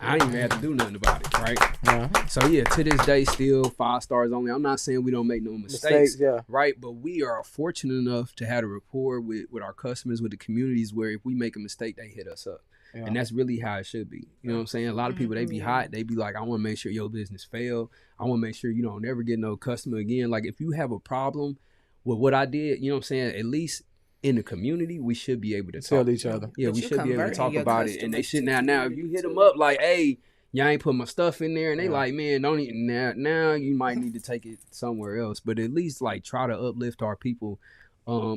I didn't even have to do nothing about it, right? So yeah, to this day, still 5 stars only. I'm not saying we don't make no mistakes, right? But we are fortunate enough to have a rapport with our customers, with the communities, where if we make a mistake, they hit us up. Yeah. And that's really how it should be. You know what I'm saying? A lot of people, they be hot. They be like, I want to make sure your business fail. I want to make sure you don't never get no customer again. Like, if you have a problem with what I did, you know what I'm saying? At least in the community, we should be able to tell each other. Yeah, we should be able to talk about it. And they should now if you hit them up like, hey, y'all ain't put my stuff in there, and they like, man, don't even now you might need to take it somewhere else. But at least like try to uplift our people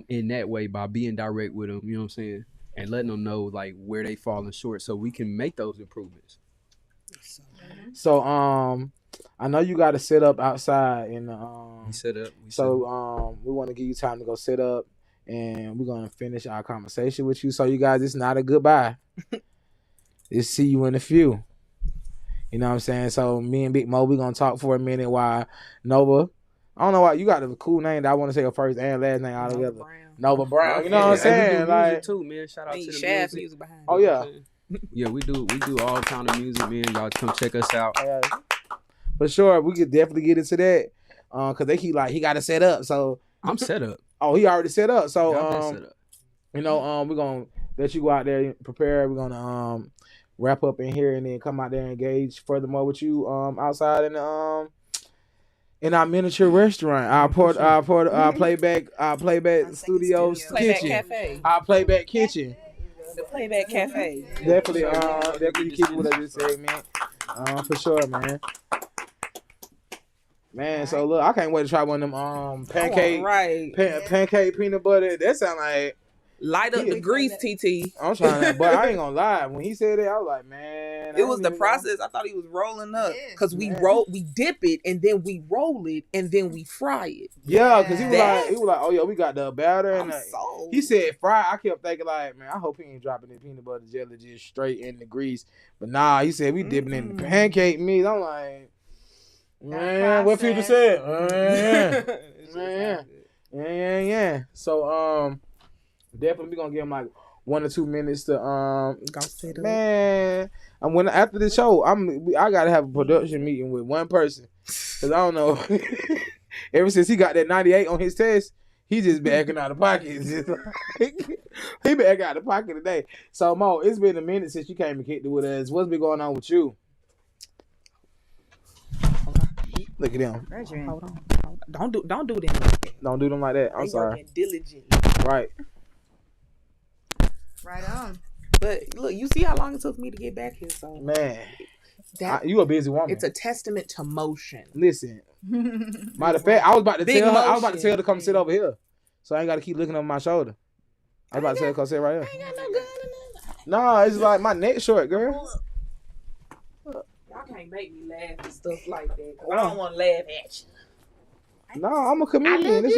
in that way by being direct with them. You know what I'm saying? And letting them know like where they falling short, so we can make those improvements. So I know you got to set up outside in the we set up. We want to give you time to go set up, and we're gonna finish our conversation with you. So you guys, it's not a goodbye. It's see you in a few. You know what I'm saying? So me and Big Mo, we gonna talk for a minute while Nova. I don't know why you got a cool name that I want to say your first and last name all together. Nova Brown. You know what I'm saying? We do music too, man. Shout out to the music behind it. Oh yeah. Yeah, we do all kind of music, man. Y'all come check us out. For sure, we could definitely get into that. Cause they keep like he got to set up. So I'm set up. Oh, he already set up. So set up. You know, we're gonna let you go out there and prepare. We're gonna wrap up in here and then come out there and engage furthermore with you outside in our miniature restaurant, our playback studios kitchen, cafe. Our playback kitchen. The playback cafe. Definitely keep what I just said, man. For sure, man. Man, so look, I can't wait to try one of them pancake peanut butter. That sound like light up the grease, TT. I'm trying to, but I ain't gonna lie. When he said it, I was like, man. It was the process. I thought he was rolling up because we dip it and then we roll it and then we fry it. Yeah, because he was like, oh yeah, we got the batter and he said fry. I kept thinking like, man, I hope he ain't dropping the peanut butter jelly just straight in the grease. But nah, he said we dipping in the pancake meat. I'm like, man, what people said? Yeah. So definitely we gonna give him like 1 or 2 minutes to man. When after the show, I gotta have a production meeting with one person because I don't know. Ever since he got that 98 on his test, he just been acting out of pocket. He been acting out of pocket today. So Mo, it's been a minute since you came and kicked it with us. What's been going on with you? Look at them. Hold on. Don't do them like that. Don't do them like that. I'm sorry. Working diligently. Right. Right on. But look, you see how long it took me to get back here. So man, you a busy woman. It's a testament to motion. Listen, matter of fact, I was about to tell her to come sit over here, so I ain't got to keep looking over my shoulder. I was about to tell her to come sit right here. I ain't got no gun in that. No, it's like my neck short, girl. Y'all can't make me laugh and stuff like that. I don't want to laugh at you. No, I'm a comedian. It's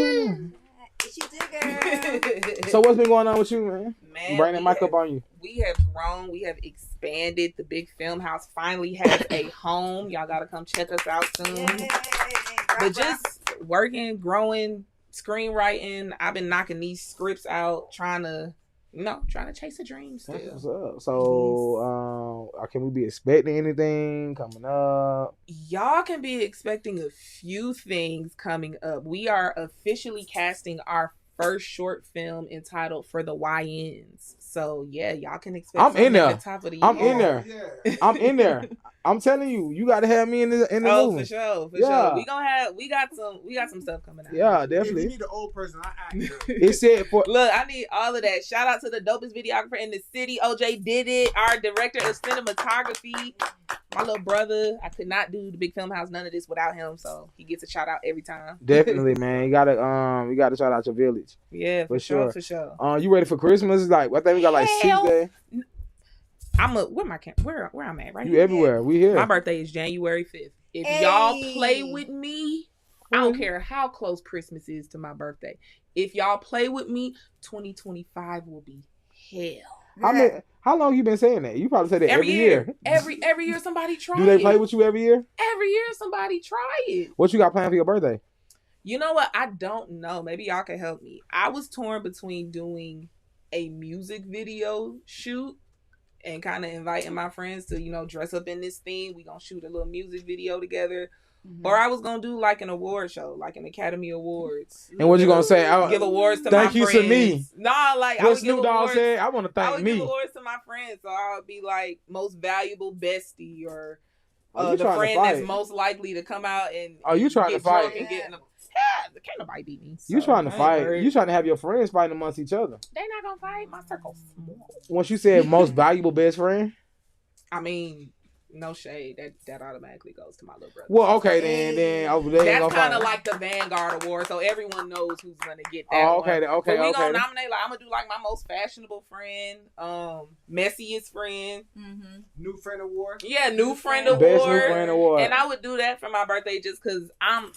you too, girl. So what's been going on with you, man? Bring the mic up on you. We have grown. We have expanded. expanded. The Big Film House finally has a home. Y'all gotta come check us out soon. Yay. But just working, growing, screenwriting. I've been knocking these scripts out, trying to chase a dream still. That's what's up. So, can we be expecting anything coming up? Y'all can be expecting a few things coming up. We are officially casting our first short film entitled For the YNs. So yeah, y'all can expect. I'm in there. At the top of the year. I'm in there. Yeah. I'm in there. I'm telling you, you got to have me in the movie. For sure. Yeah. We got some stuff coming out. Yeah, If definitely. you need an old person, I act. It said for Look, I need all of that. Shout out to the dopest videographer in the city. OJ did it. Our director of cinematography. My little brother. I could not do the Big Film House, none of this without him. So he gets a shout out every time. definitely, man. You gotta shout out your village. Yeah, for sure. For sure. You ready for Christmas? Like, I think we got like Tuesday. Where I'm at right You here. everywhere. We here. My birthday is January 5th. If y'all play with me, I don't care how close Christmas is to my birthday. If y'all play with me, 2025 will be hell. How long you been saying that? You probably say that every year. Every year somebody try it. Do they play with you every year? Every year somebody try it. What you got planned for your birthday? You know what? I don't know. Maybe y'all can help me. I was torn between doing a music video shoot and kind of inviting my friends to, dress up in this theme. We gonna shoot a little music video together. Mm-hmm. Or I was gonna do like an award show, like an Academy Awards. And what you gonna say? Give awards to my friends. Thank you to me. Nah, like what Snoop Dogg said. I want to thank me. I would give awards to my friends, so I would be like most valuable bestie or the friend that's most likely to come out and you trying to fight? And get in a, can't nobody beat me. So you trying to fight? You trying to have your friends fighting amongst each other? They not gonna fight. My circle's small. Once you said most valuable best friend, I mean, no shade. That automatically goes to my little brother. Well, okay then over there. That's kind of like the Vanguard Award, so everyone knows who's gonna get that. Okay, one. okay. But we gonna nominate. Like I'm gonna do like my most fashionable friend, messiest friend, new friend award. Yeah, new friend award. Best new friend award. And I would do that for my birthday just because I'm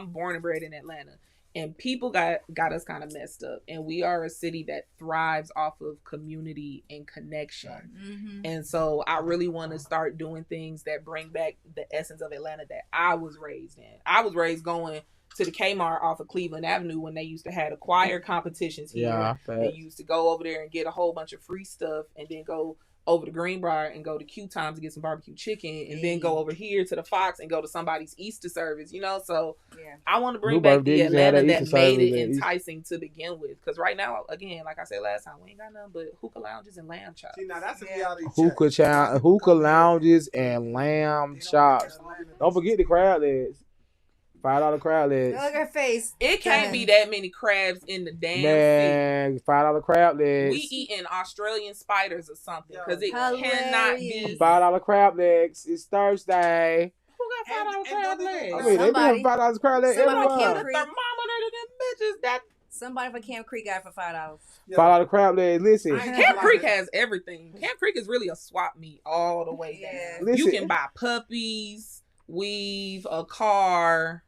born and bred in Atlanta. And people got us kind of messed up. And we are a city that thrives off of community and connection. Mm-hmm. And so I really want to start doing things that bring back the essence of Atlanta that I was raised in. I was raised going to the Kmart off of Cleveland Avenue when they used to have the choir competitions here. Yeah, they used to go over there and get a whole bunch of free stuff and then go over to Greenbrier and go to Q Times to get some barbecue chicken and then go over here to the Fox and go to somebody's Easter service, So I want to bring back the Atlanta that made it enticing to begin with. Because right now, again, like I said last time, we ain't got nothing but hookah lounges and lamb chops. See, now that's a reality hookah lounges and lamb chops. Don't forget the crab legs. $5 crab legs. Look at her face. It can't be that many crabs in the damn city. $5 crab legs. We eating Australian spiders or something because it cannot be $5 crab legs. It's Thursday. Who got $5 crab legs? I mean, they be having $5 crab legs everywhere. The thermometer to them bitches. Somebody from Camp Creek got it for $5. $5 crab legs. Listen, Camp Creek has everything. Camp Creek is really a swap meet all the way down. Listen. You can buy puppies, weave, a car.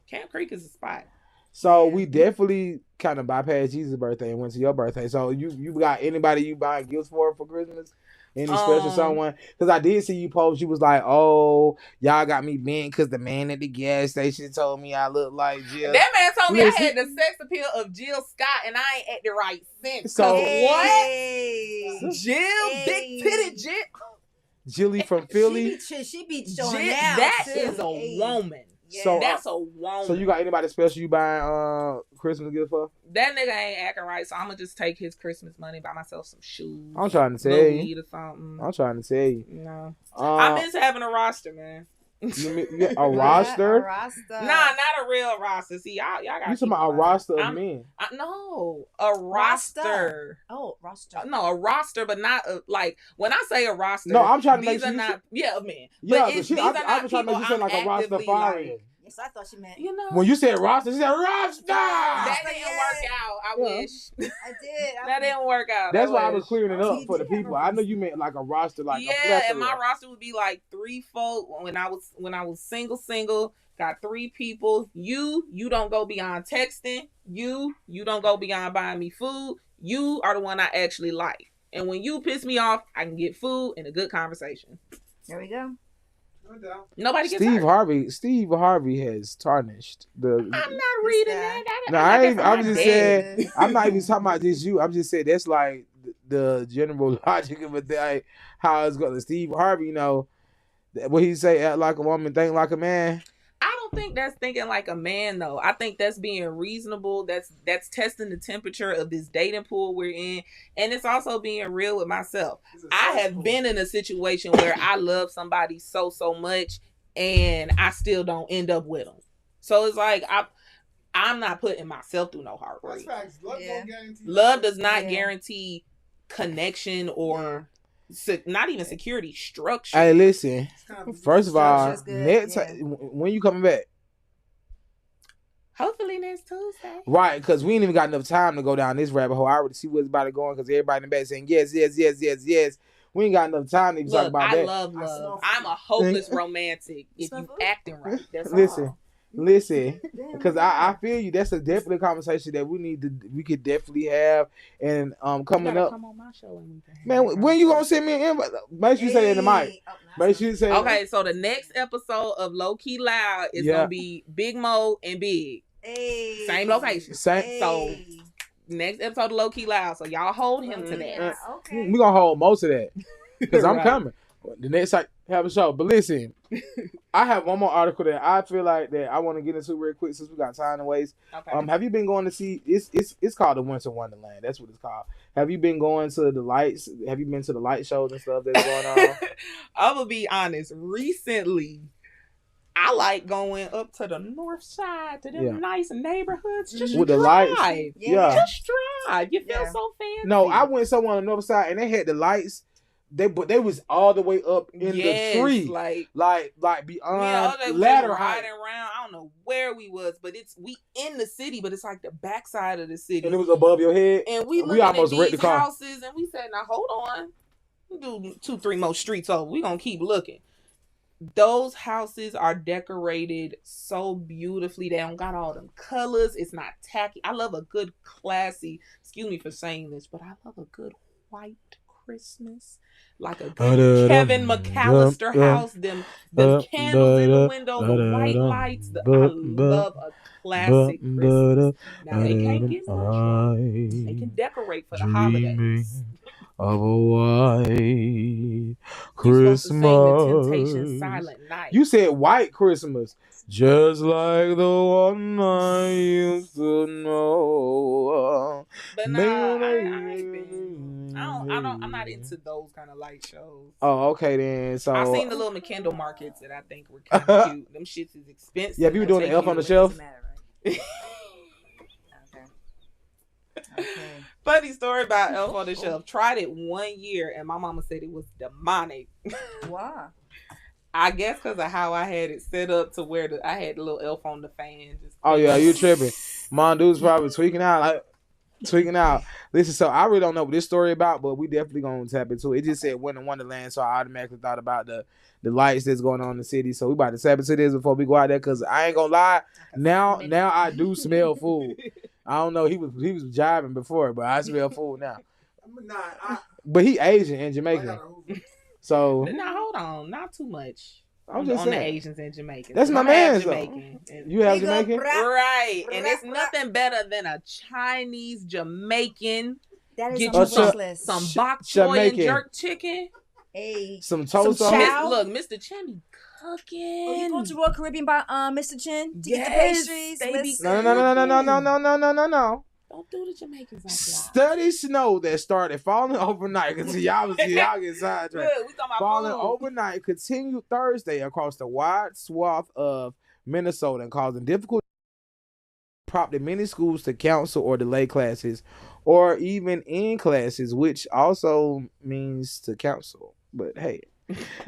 Camp Creek is a spot. So we definitely kind of bypassed Jesus' birthday and went to your birthday. So you got anybody you buying gifts for Christmas? Any special someone? Because I did see you post. You was like, "Oh, y'all got me bent because the man at the gas station told me I look like Jill." That man told me I had the sex appeal of Jill Scott, and I ain't acted right since. So what? Jill, big titty Jill. Jilly from Philly. She be showing out. That is a woman. Yeah, so that's a woman. So you got anybody special you buying Christmas gifts for? That nigga ain't acting right, so I'm gonna just take his Christmas money, buy myself some shoes. I'm trying to tell you. Or something. I'm trying to tell you. No, I miss having a roster, man. A roster? A roster? Nah, not a real roster. See, y'all got. You talking about a roster of men? No, a roster. Oh, roster. No, a roster, but not like when I say a roster. No, I'm trying to these make are not. Yeah, man. Yeah, but these are not I was trying to make you sound like a Rastafarian. Yes, I thought she meant. When you said roster, she said roster. That didn't work out. I wish. I did. That didn't work out. That's why I was clearing it up for the people. I know you meant like a roster, like and my roster would be like 3 folk when I was single. Got 3 people. You don't go beyond texting. You don't go beyond buying me food. You are the one I actually like. And when you piss me off, I can get food and a good conversation. There we go. No doubt. Nobody gets hurt. Steve Harvey has tarnished the. I'm not reading that. No, I'm just saying. I'm not even talking about just you. I'm just saying that's like the general logic of it. Like how it's going. Steve Harvey, you know, what he say, act like a woman, think like a man. I don't think that's thinking like a man though. I think that's being reasonable. That's testing the temperature of this dating pool we're in, and it's also being real with myself. I have been in a situation where I love somebody so much, and I still don't end up with them. So it's like I'm not putting myself through no heartbreak. That's facts. Love does not guarantee connection or. Not even security, structure. Hey, listen. First of all, when you coming back? Hopefully next Tuesday. Right, because we ain't even got enough time to go down this rabbit hole. I already see what's about to go on because everybody in the back saying yes. We ain't got enough time to talk about that. I love love. I'm a hopeless romantic. If you acting right, that's all. Listen, because I feel you. That's definitely a conversation that we could definitely have. And coming up, come on my show, man. When you gonna send me an invite? Make sure you say it in the mic. Make sure you say. Okay, so the next episode of Low Key Loud is gonna be Big Mo and Big. Same location. So next episode of Low Key Loud. So y'all hold him to that. Okay. We gonna hold most of that because I'm coming. The next time have a show. But listen, I have one more article that I feel like that I want to get into real quick since we got time to waste. Okay. Have you been going to see? It's called the Winter Wonderland. That's what it's called. Have you been going to the lights? Have you been to the light shows and stuff that's going on? I'm gonna be honest. Recently, I like going up to the north side to them nice neighborhoods. Just with drive. The lights. Yeah. Just drive. You feel so fancy. No, I went somewhere on the north side and they had the lights. They was all the way up in the tree, like beyond ladder height. Riding around. I don't know where we was, but we in the city, but it's like the backside of the city, and it was above your head. And we almost wrecked the car. Houses, and we said, "Now hold on, we'll do 2-3 more streets over. We gonna keep looking." Those houses are decorated so beautifully. They don't got all them colors. It's not tacky. I love a good classy. Excuse me for saying this, but I love a good white Christmas. Like a good Kevin McAllister house, the candles in the window, the white lights. I love a classic Christmas. Now they can't get much. They can decorate for the holidays. Of a white Christmas. The Temptation Silent Night. You said white Christmas, just like the one I used to know. But no, I'm not into those kind of light shows. Oh, okay then. So I've seen the little McKendall markets that I think were kind of cute. Them shits is expensive. Yeah, people doing the elf on the shelf. Okay. Funny story about elf on the shelf. Tried it 1 year and my mama said it was demonic. Why? I guess because of how I had it set up to where I had the little elf on the fan. Oh yeah, you tripping. Mom dude's probably tweaking out. Listen, so I really don't know what this story about, but we definitely gonna tap into it. It just said Winter Wonderland, so I automatically thought about the lights that's going on in the city. So we about to tap into this before we go out there, because I ain't gonna lie. Now I do smell food. I don't know. He was jiving before, but I smell food now. But he Asian and Jamaican. So now hold on, not too much. I'm just on saying. The Asians and Jamaicans. That's my man. You have Jamaican, Jamaican, right? And it's nothing better than a Chinese Jamaican. That is get on you the wish list. some bok choy and jerk chicken. Hey, some toast. Look, Mr. Chin be cooking. Oh, you go to Royal Caribbean by Mr. Chin to get the pastries. No. Don't do the Jamaicans like that. Studies know that started falling overnight. Cause y'all get sidetracked. We talking about falling food. overnight continued Thursday across the wide swath of Minnesota and causing difficulty. Prompted many schools to cancel or delay classes, or even end classes, which also means to cancel. But hey,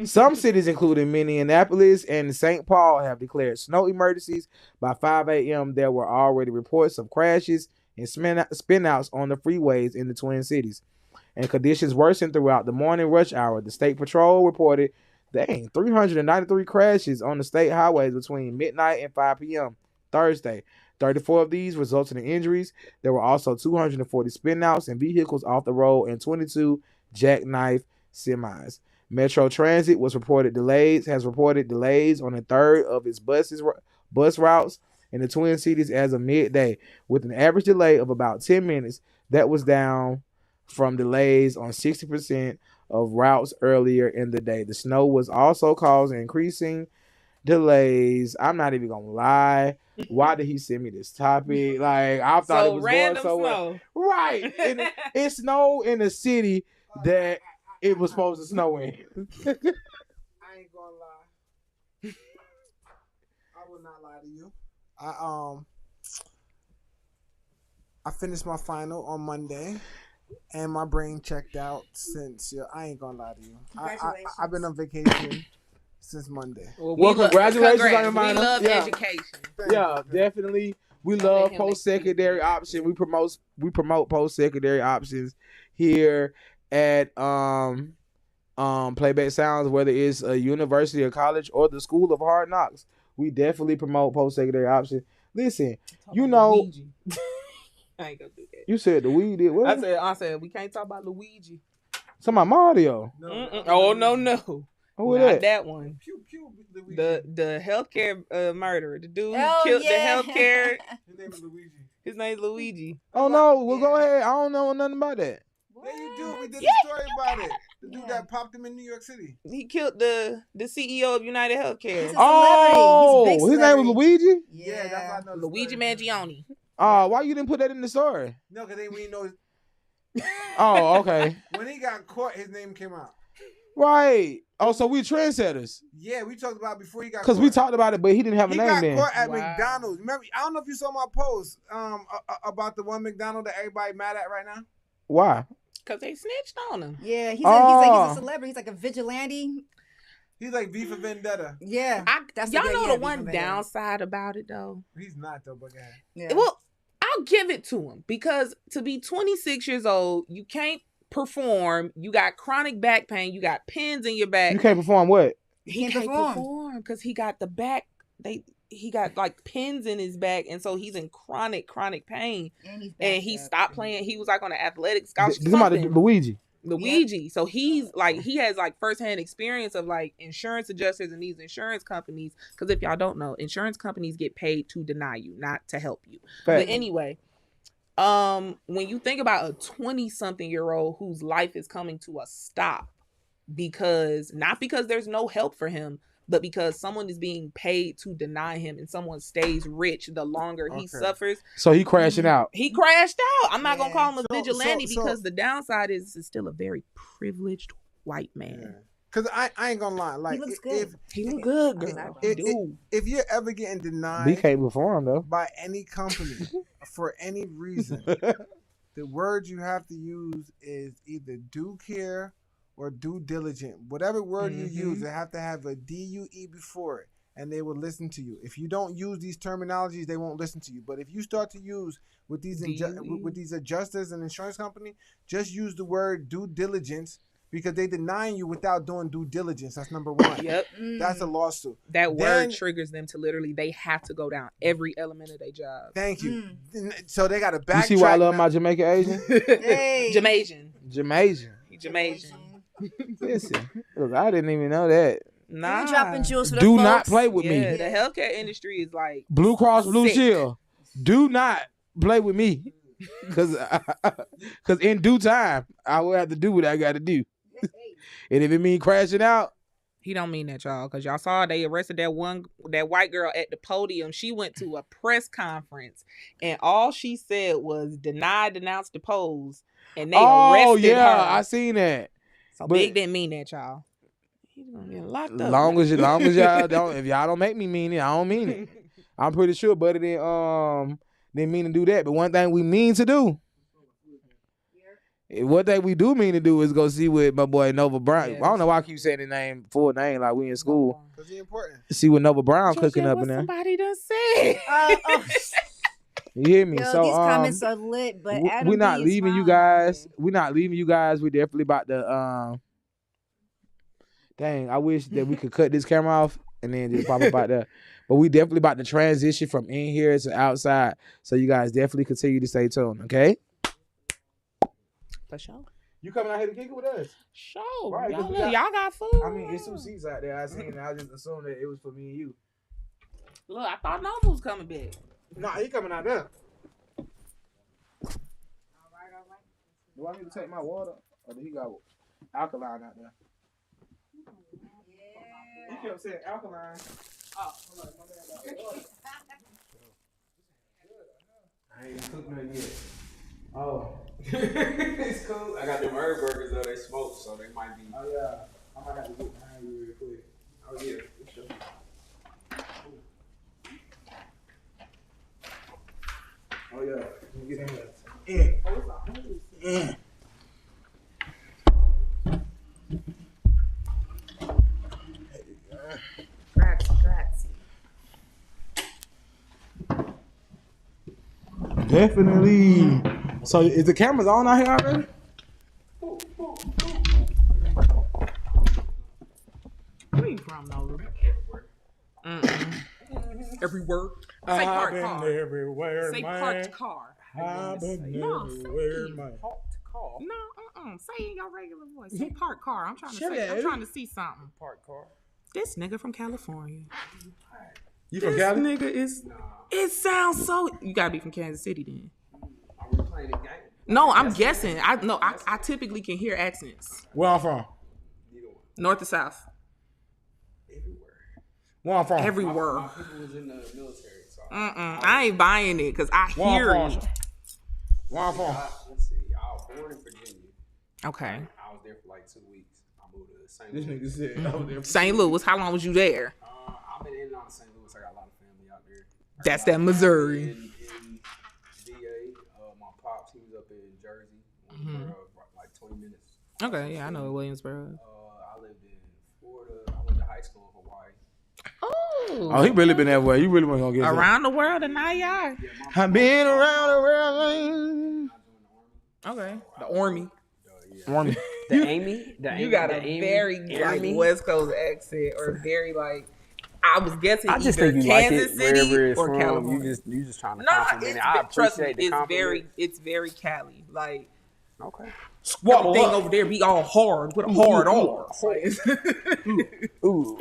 some cities, including Minneapolis and St. Paul, have declared snow emergencies. By 5 a.m., there were already reports of crashes and spinouts on the freeways in the Twin Cities, and conditions worsened throughout the morning rush hour. The State Patrol reported 393 crashes on the state highways between midnight and 5 p.m. Thursday. 34 of these resulted in injuries. There were also 240 spinouts and vehicles off the road and 22 jackknife semis. Metro Transit has reported delays on a third of its bus routes in the Twin Cities as of midday, with an average delay of about 10 minutes. That was down from delays on 60% of routes earlier in the day. The snow was also causing increasing delays. I'm not even gonna lie. Why did he send me this topic? Like, I thought it was random going somewhere. snow. Right. And it snowed in a city that it was supposed to snow in. I ain't gonna lie. I will not lie to you. I finished my final on Monday, and my brain checked out since. I ain't gonna lie to you. Congratulations. I've been on vacation since Monday. Well, congratulations on your We minor. love Yeah. education. Yeah, definitely. We love post-secondary option. We promote post-secondary options here at Playback Sounds, whether it's a university or college or the School of Hard Knocks. We definitely promote post-secondary options. Listen, you know, I ain't gonna do that. you said the weed did what? I said we can't talk about Luigi. Talking about Mario. Oh no. Who is Not that? that one. Pew, pew, Luigi. The healthcare murderer. The dude who Oh, killed yeah. the healthcare. His name is Luigi. His name's Luigi. Oh no, well go ahead. I don't know nothing about that. Yeah, you do. We did a story about it. The dude that popped him in New York City. He killed the CEO of United He's Healthcare. a Oh, celebrity. He's a big his name was celebrity. Luigi? Yeah, that's how I know the Luigi story. Mangione. Oh, why you didn't put that in the story? No, because we didn't know. Oh, okay. When he got caught, his name came out. Right. Oh, so we trendsetters. Yeah, we talked about it before he got caught. Because we talked about it, but he didn't have a He name got then. caught at Wow. McDonald's. Remember, I don't know if you saw my post about the one McDonald's that everybody mad at right now. Why? Because they snitched on him. Yeah, he's Oh. a celebrity. He's like a vigilante. He's like V for Vendetta. Yeah. That's Y'all a good- know yeah, the V one for Vendetta. downside about it though? He's not though, but yeah. Yeah. Well, I'll give it to him because to be 26 years old, you can't perform. You got chronic back pain. You got pins in your back. You can't perform what? He can't can't perform. perform because he got the back. He got like pins in his back, and so he's in chronic pain. And he stopped playing. He was like on an athletic scholarship. This is about Luigi. Luigi. So he's like, he has like firsthand experience of like insurance adjusters and these insurance companies. Because if y'all don't know, insurance companies get paid to deny you, not to help you. Fact. But anyway, when you think about a 20-something-year-old whose life is coming to a stop not because there's no help for him, but because someone is being paid to deny him and someone stays rich the longer he suffers. So he crashing out. He crashed out. I'm not going to call him a vigilante so- because the downside is still a very privileged white man. Yeah. Cause I ain't gonna lie, like He looks good. He look good, girl. If you're ever getting denied He can't perform though. by any company for any reason, the word you have to use is either due care or due diligent. Whatever word you use, they have to have a DUE before it, and they will listen to you. If you don't use these terminologies, they won't listen to you. But if you start to use with these with these adjusters and insurance company, just use the word due diligence. Because they denying you without doing due diligence. That's number one. Yep. That's a lawsuit. That word triggers them to literally, they have to go down every element of their job. Thank you. So they got to backtrack. You see why I love my Jamaican Asian? Hey. Jamaican. Jamaican. Listen, look, I didn't even know that. Nah. You dropping jewels for the Do folks? not play with me. Yeah, the healthcare industry is like Blue Cross Blue sick. Shield. Do not play with me. Because in due time, I will have to do what I got to do. And if it mean crashing out, he don't mean that, y'all, because y'all saw they arrested that white girl at the podium. She went to a press conference and all she said was deny, denounce, depose, and they arrested her. I seen that. So Big didn't mean that, y'all. He's gonna get locked up. Long as y'all don't, if y'all don't make me mean it, I don't mean it. I'm pretty sure Buddy didn't mean to do that. But one thing we mean to do. One thing we do mean to do is go see with my boy Nova Brown. I don't know why I keep saying his full name like we in school. Because he's important. See what Nova Brown cooking up in there. Somebody done said. You hear me? Yo, So these comments are lit, but Adam we're not B is leaving you fine. guys. We're not leaving you guys. We're definitely about to dang, I wish that we could cut this camera off and then just pop up out there. But we definitely about to transition from in here to outside. So you guys definitely continue to stay tuned, okay? For sure. You coming out here to kick it with us? Sure. Right, y'all, 'cause we got- y'all got food. I mean, it's some seats out there. I seen it. I just assumed that it was for me and you. Look, I thought Nova was coming back. Nah, he coming out there. Do I need to take my water? Or do he got alkaline out there? Yeah. He kept saying alkaline. Oh, I ain't cooked nothing yet. Oh. It's cool. I got them herb burgers though. They smoke, so they might be. Oh, yeah. I might have to get behind you real quick. Oh yeah, for sure. Oh, yeah. Let me get in here. In. Grazie. Definitely. So is the cameras on out here already? where you from, Nova? Everywhere. Say parked car. Everywhere, Say parked car. I've been No, everywhere, say man. No, say in your regular voice. Say parked car. I'm trying to Shut say. up. I'm trying to see something. Park car. This nigga from California. You from This Cali? nigga is. It sounds so. You gotta be from Kansas City then. Are we playing the game? No, I'm guessing. I typically can hear accents. Where I'm from? Neither one. North to south. Everywhere. Where I'm from? Everywhere. My people was in the military, so. I ain't buying it because I Where I'm hear from? it. Where I'm from? Let's see. I was born in Virginia. Okay. I was there for like 2 weeks. I moved to St. This Louis. nigga said, oh, there. St. Louis. How long was you there? I've been in and out of St. Louis. I got a lot of family out there. That's that Missouri. In VA, my pops, he was up in Jersey, like 20 minutes. Okay, yeah, I know Williamsburg. I lived in Florida. I went to high school in Hawaii. Oh, he really been that way. You really wasn't gonna get Around the world and now y'all. I've been around the world. I joined the Army. Okay. The Army. Army. The Amy? You got a very like West Coast accent or very like I was guessing I just either think you like Kansas it City wherever it's or from. California. You just trying to No, compliment it. I trust me, appreciate the compliment. it's very Cali. Like Okay. everything over there be all hard with a hard R. Ooh.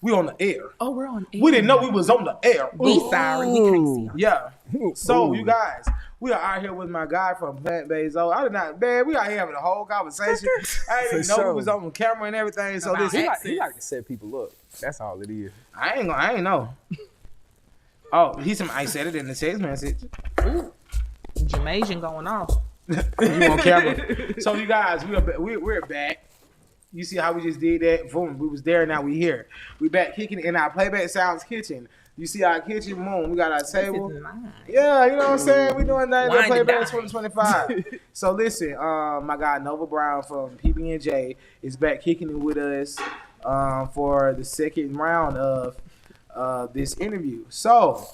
We on the air. Oh, we're on air. We didn't know we was on the air. We sorry, we can't see. Yeah. So you guys, we are out here with my guy from Plant Based. Oh, I did not, man. We out here having a whole conversation. I didn't even know we was on camera and everything. So this, He like to set people up. That's all it is. I ain't know. Oh, I said it in the text message. Ooh, Jamaican going off. You on camera. So you guys, we're back. You see how we just did that? Boom, we was there, now we here. We back kicking in our Playback Sounds kitchen. You see our kitchen, boom, we got our table. Yeah, you know what I'm saying? We doing that in Playback 2025. So listen, my guy Nova Brown from PB&J is back kicking it with us for the second round of this interview. So,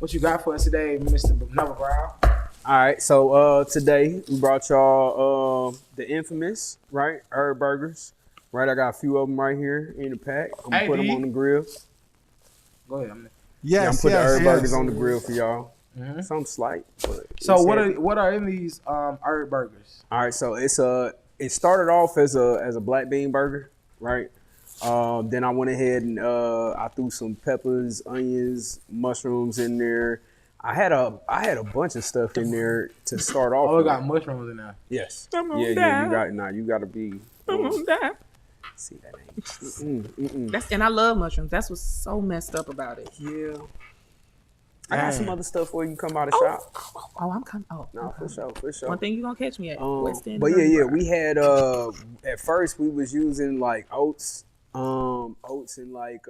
what you got for us today, Mr. Nova Brown? All right, so today we brought y'all the infamous, right, herb burgers. Right, I got a few of them right here in the pack. I'm gonna put them on the grill. Go ahead. I'm putting the herb burgers on the grill for y'all. Mm-hmm. Some slight. But so what are in these herb burgers? All right, so it started off as a black bean burger, right? Then I went ahead and I threw some peppers, onions, mushrooms in there. I had a bunch of stuff in there to start off. Oh, it got mushrooms in there. Yes. You got to be. See that ain't. That's and I love mushrooms. That's what's so messed up about it. Yeah. I got some other stuff for you come by the shop. Oh, I'm coming. Oh, no, for sure. One thing you gonna catch me at West End. But yeah, we had at first we was using like oats and like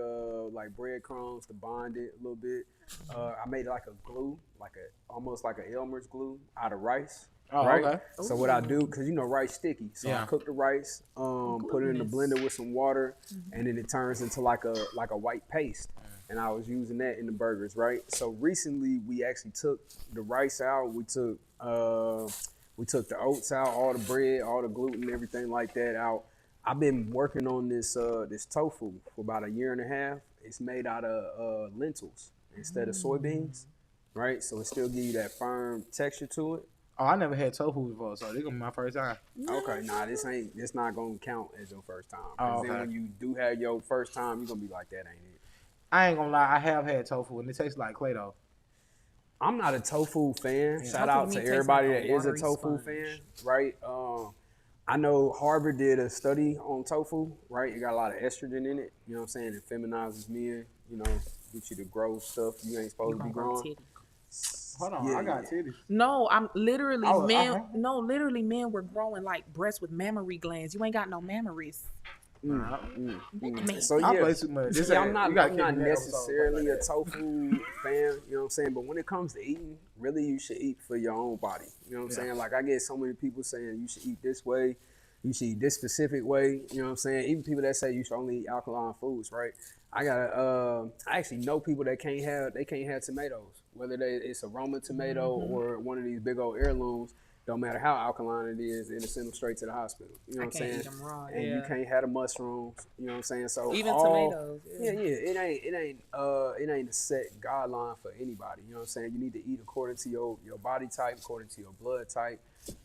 breadcrumbs to bond it a little bit. I made like a glue, almost like a Elmer's glue out of rice. Oh, right? Okay. So what I do, because rice sticky, so I cook the rice, put it in the blender with some water, and then it turns into like a white paste. And I was using that in the burgers, right? So recently we actually took the rice out. We took the oats out, all the bread, all the gluten, everything like that out. I've been working on this this tofu for about a year and a half. It's made out of lentils instead of soybeans, right? So it still gives you that firm texture to it. Oh, I never had tofu before, so this gonna be my first time. Okay, nah, this not gonna count as your first time. Oh, okay. Then when you do have your first time, you're gonna be like, that ain't it. I ain't gonna lie, I have had tofu and it tastes like clay though. I'm not a tofu fan. Yeah. Shout Tofu out to to me tastes everybody like a that is a watery tofu sponge. fan, right? I know Harvard did a study on tofu, right? It got a lot of estrogen in it, you know what I'm saying? It feminizes men, you know, get you to grow stuff you ain't supposed to be growing. Hold on, I got titties. No, I'm literally Uh-huh. literally men were growing like breasts with mammary glands. You ain't got no mammaries. So I yeah, play too much. This I'm ain't- not, you gotta I'm keep not me that episode necessarily like a tofu fan, you know what I'm saying? But when it comes to eating, really you should eat for your own body. You know what I'm saying? Like I get so many people saying you should eat this way, you should eat this specific way, you know what I'm saying? Even people that say you should only eat alkaline foods, right? I actually know people that can't have tomatoes, whether it's a Roma tomato or one of these big old heirlooms. Don't matter how alkaline it is, it'll send them straight to the hospital. You know what I'm can't saying? eat them raw, And you can't have the mushrooms. You know what I'm saying? So Even tomatoes. Yeah. It ain't a set guideline for anybody. You know what I'm saying? You need to eat according to your body type, according to your blood type,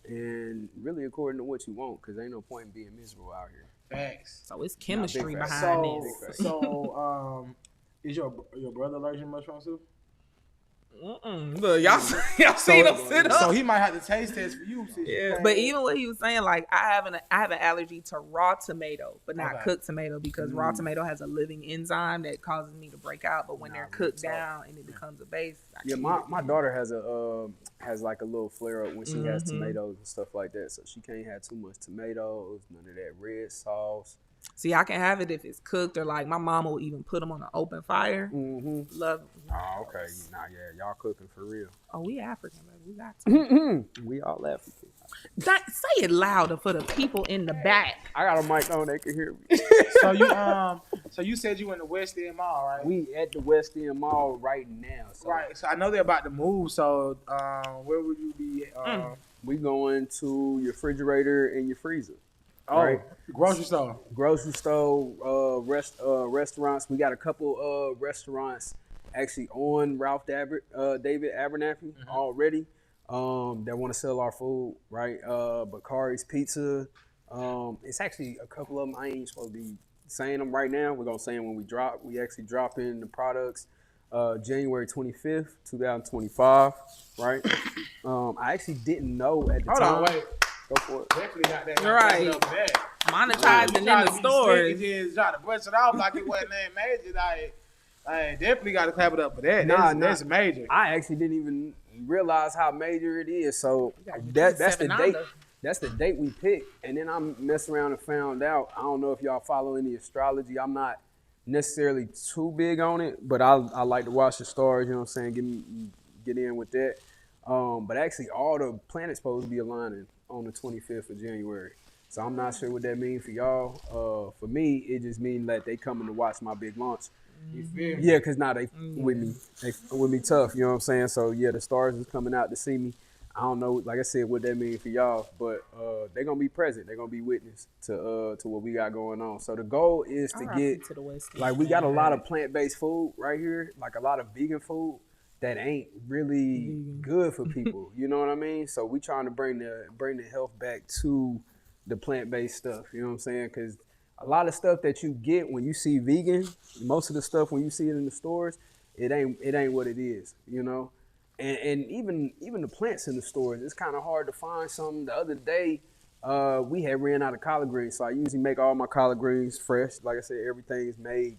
and really according to what you want. Because ain't no point in being miserable out here. Facts. So it's chemistry big facts. behind So, this. so is your brother allergic to mushrooms too? Look, y'all seen him sit up. So he might have to taste test for you. Yeah, but even what he was saying, like I have an allergy to raw tomato, but not Okay. cooked tomato because raw tomato has a living enzyme that causes me to break out. But when they're cooked down and it becomes a base, I Yeah, can't my, eat it. my daughter has like a little flare up when she has tomatoes and stuff like that. So she can't have too much tomatoes, none of that red sauce. See, I can have it if it's cooked or like my mama will even put them on an open fire. Mm-hmm. Love. Oh, okay. Nah, yeah, y'all cooking for real. Oh, we African, baby. We got to. We all African. Say it louder for the people in the back. I got a mic on, they can hear me. So you said you in the West End Mall, right? We at the West End Mall right now. So Right. So I know they're about to move. So where would you be? we going to your refrigerator and your freezer. Oh, grocery store. Grocery store, restaurants. We got a couple restaurants actually on Ralph David Abernathy already that want to sell our food, right? Bakari's Pizza. It's actually a couple of them. I ain't supposed to be saying them right now. We're going to say them when we drop. We actually drop in the products January 25th, 2025, right? I actually didn't know at the time. Hold on, wait. Go for it. Definitely got that. Right. Monetizing in the stores. Try to brush it off like it wasn't that major. I definitely got to clap it up for that. That's major. I actually didn't even realize how major it is. So that's the date. That's the date we picked. And then I messed around and found out. I don't know if y'all follow any astrology. I'm not necessarily too big on it, but I like to watch the stars. You know what I'm saying? Get in with that. But actually, all the planets supposed to be aligning on the 25th of January. So I'm not sure what that means for y'all. For me, it just means that they coming to watch my big launch. You feel me? Yeah, because now they with me. They with me tough, you know what I'm saying? So yeah, the stars is coming out to see me. I don't know, like I said, what that means for y'all, but they're gonna be present. They're gonna be witness to what we got going on. So the goal is to get to the West. like we got a lot of plant-based food right here, like a lot of vegan food that ain't really good for people. You know what I mean? So we trying to bring the health back to the plant-based stuff. You know what I'm saying? Because a lot of stuff that you get when you see vegan, most of the stuff when you see it in the stores, it ain't what it is. You know, and even the plants in the stores, it's kind of hard to find some. The other day, we had ran out of collard greens, so I usually make all my collard greens fresh. Like I said, everything is made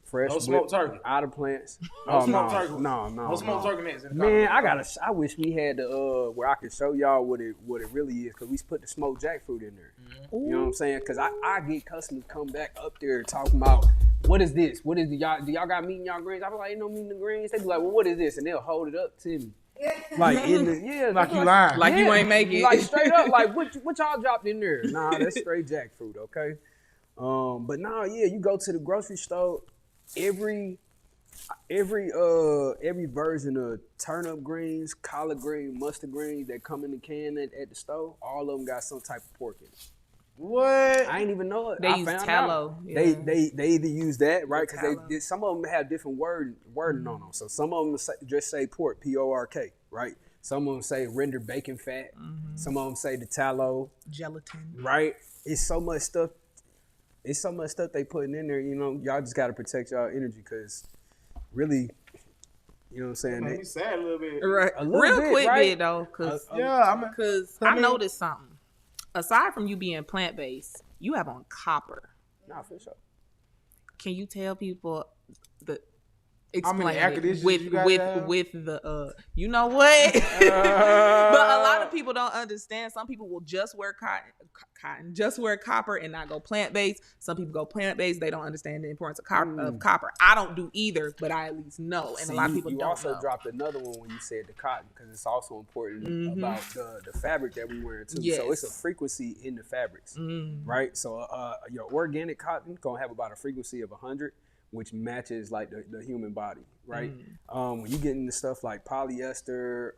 fresh. No smoked turkey. Out of plants. No smoked turkey. No. No smoked turkey next. Man, I wish we had the where I could show y'all what it really is, because we put the smoked jackfruit in there. You know what I'm saying? Because I get customers come back up there talking about, what is this? What is y'all? Do y'all got meat in y'all greens? I be like, ain't no meat in the greens. They be like, well, what is this? And they'll hold it up to me. Like in the like you lying. Like you ain't make it. Like straight up, like what y'all dropped in there? Nah, that's straight jackfruit, okay? But nah, yeah, you go to the grocery store, every version of turnip greens, collard green, mustard greens that come in the can at the store, all of them got some type of pork in it. What? I ain't even know it. They use tallow. Yeah. They either use that, right? Because some of them have different wording on them. So some of them just say pork, P-O-R-K, right? Some of them say rendered bacon fat. Some of them say the tallow, gelatin, right? It's so much stuff. It's so much stuff they putting in there. You know, y'all just got to protect y'all energy because really. You know what I'm saying? Made me sad a little bit. Right. Real quick bit though, because I noticed something. Aside from you being plant-based, you have on copper. Nah, for sure. Can you tell people explain it with the you know what? But a lot of people don't understand. Some people will just wear cotton, just wear copper and not go plant-based. Some people go plant-based. They don't understand the importance of copper. I don't do either, but I at least know. And a lot of people don't know. You also dropped another one when you said the cotton because it's also important about the fabric that we wear too. Yes. So it's a frequency in the fabrics, right? So your organic cotton gonna have about a frequency of 100. Which matches like the human body, right? When you get into stuff like polyester,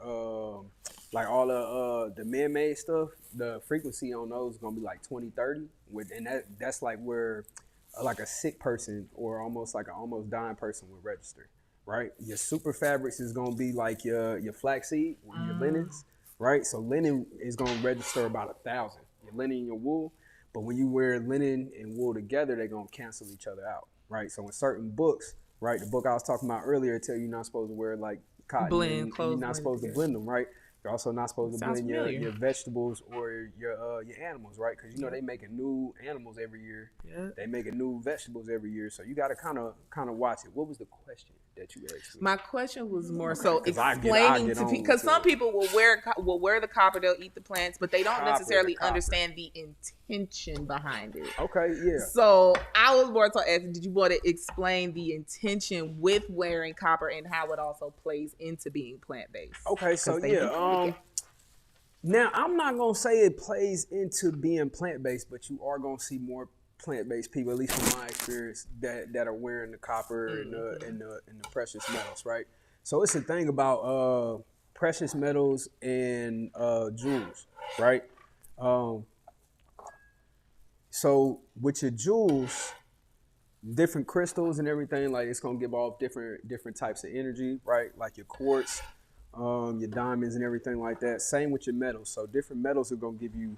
like all the man-made stuff, the frequency on those is gonna be like 20, 30. And that's like where like a sick person or almost like an almost dying person would register, right? Your super fabrics is gonna be like your flaxseed or your linens, right? So linen is gonna register about 1,000. Your linen and your wool, but when you wear linen and wool together, they're gonna cancel each other out. Right, so in certain books, right, the book I was talking about earlier tell you you're not supposed to wear like cotton, you're not supposed to blend them, right? You're also not supposed to blend your vegetables or your animals, right? Because you know they making new animals every year. Yeah. They making new vegetables every year, so you got to kind of watch it. What was the question that you asked me? My question was more so explaining to people because some people will wear the copper, they'll eat the plants, but they don't necessarily understand the intention behind it. Okay, yeah. So I was more so asking, did you want to explain the intention with wearing copper and how it also plays into being plant-based? Okay, so now I'm not gonna say it plays into being plant-based, but you are gonna see more plant-based people, at least from my experience, that are wearing the copper and the precious metals, right? So it's a thing about precious metals and jewels, right? So with your jewels, different crystals and everything, like it's gonna give off different types of energy, right? Like your quartz, your diamonds and everything like that. Same with your metals. So different metals are gonna give you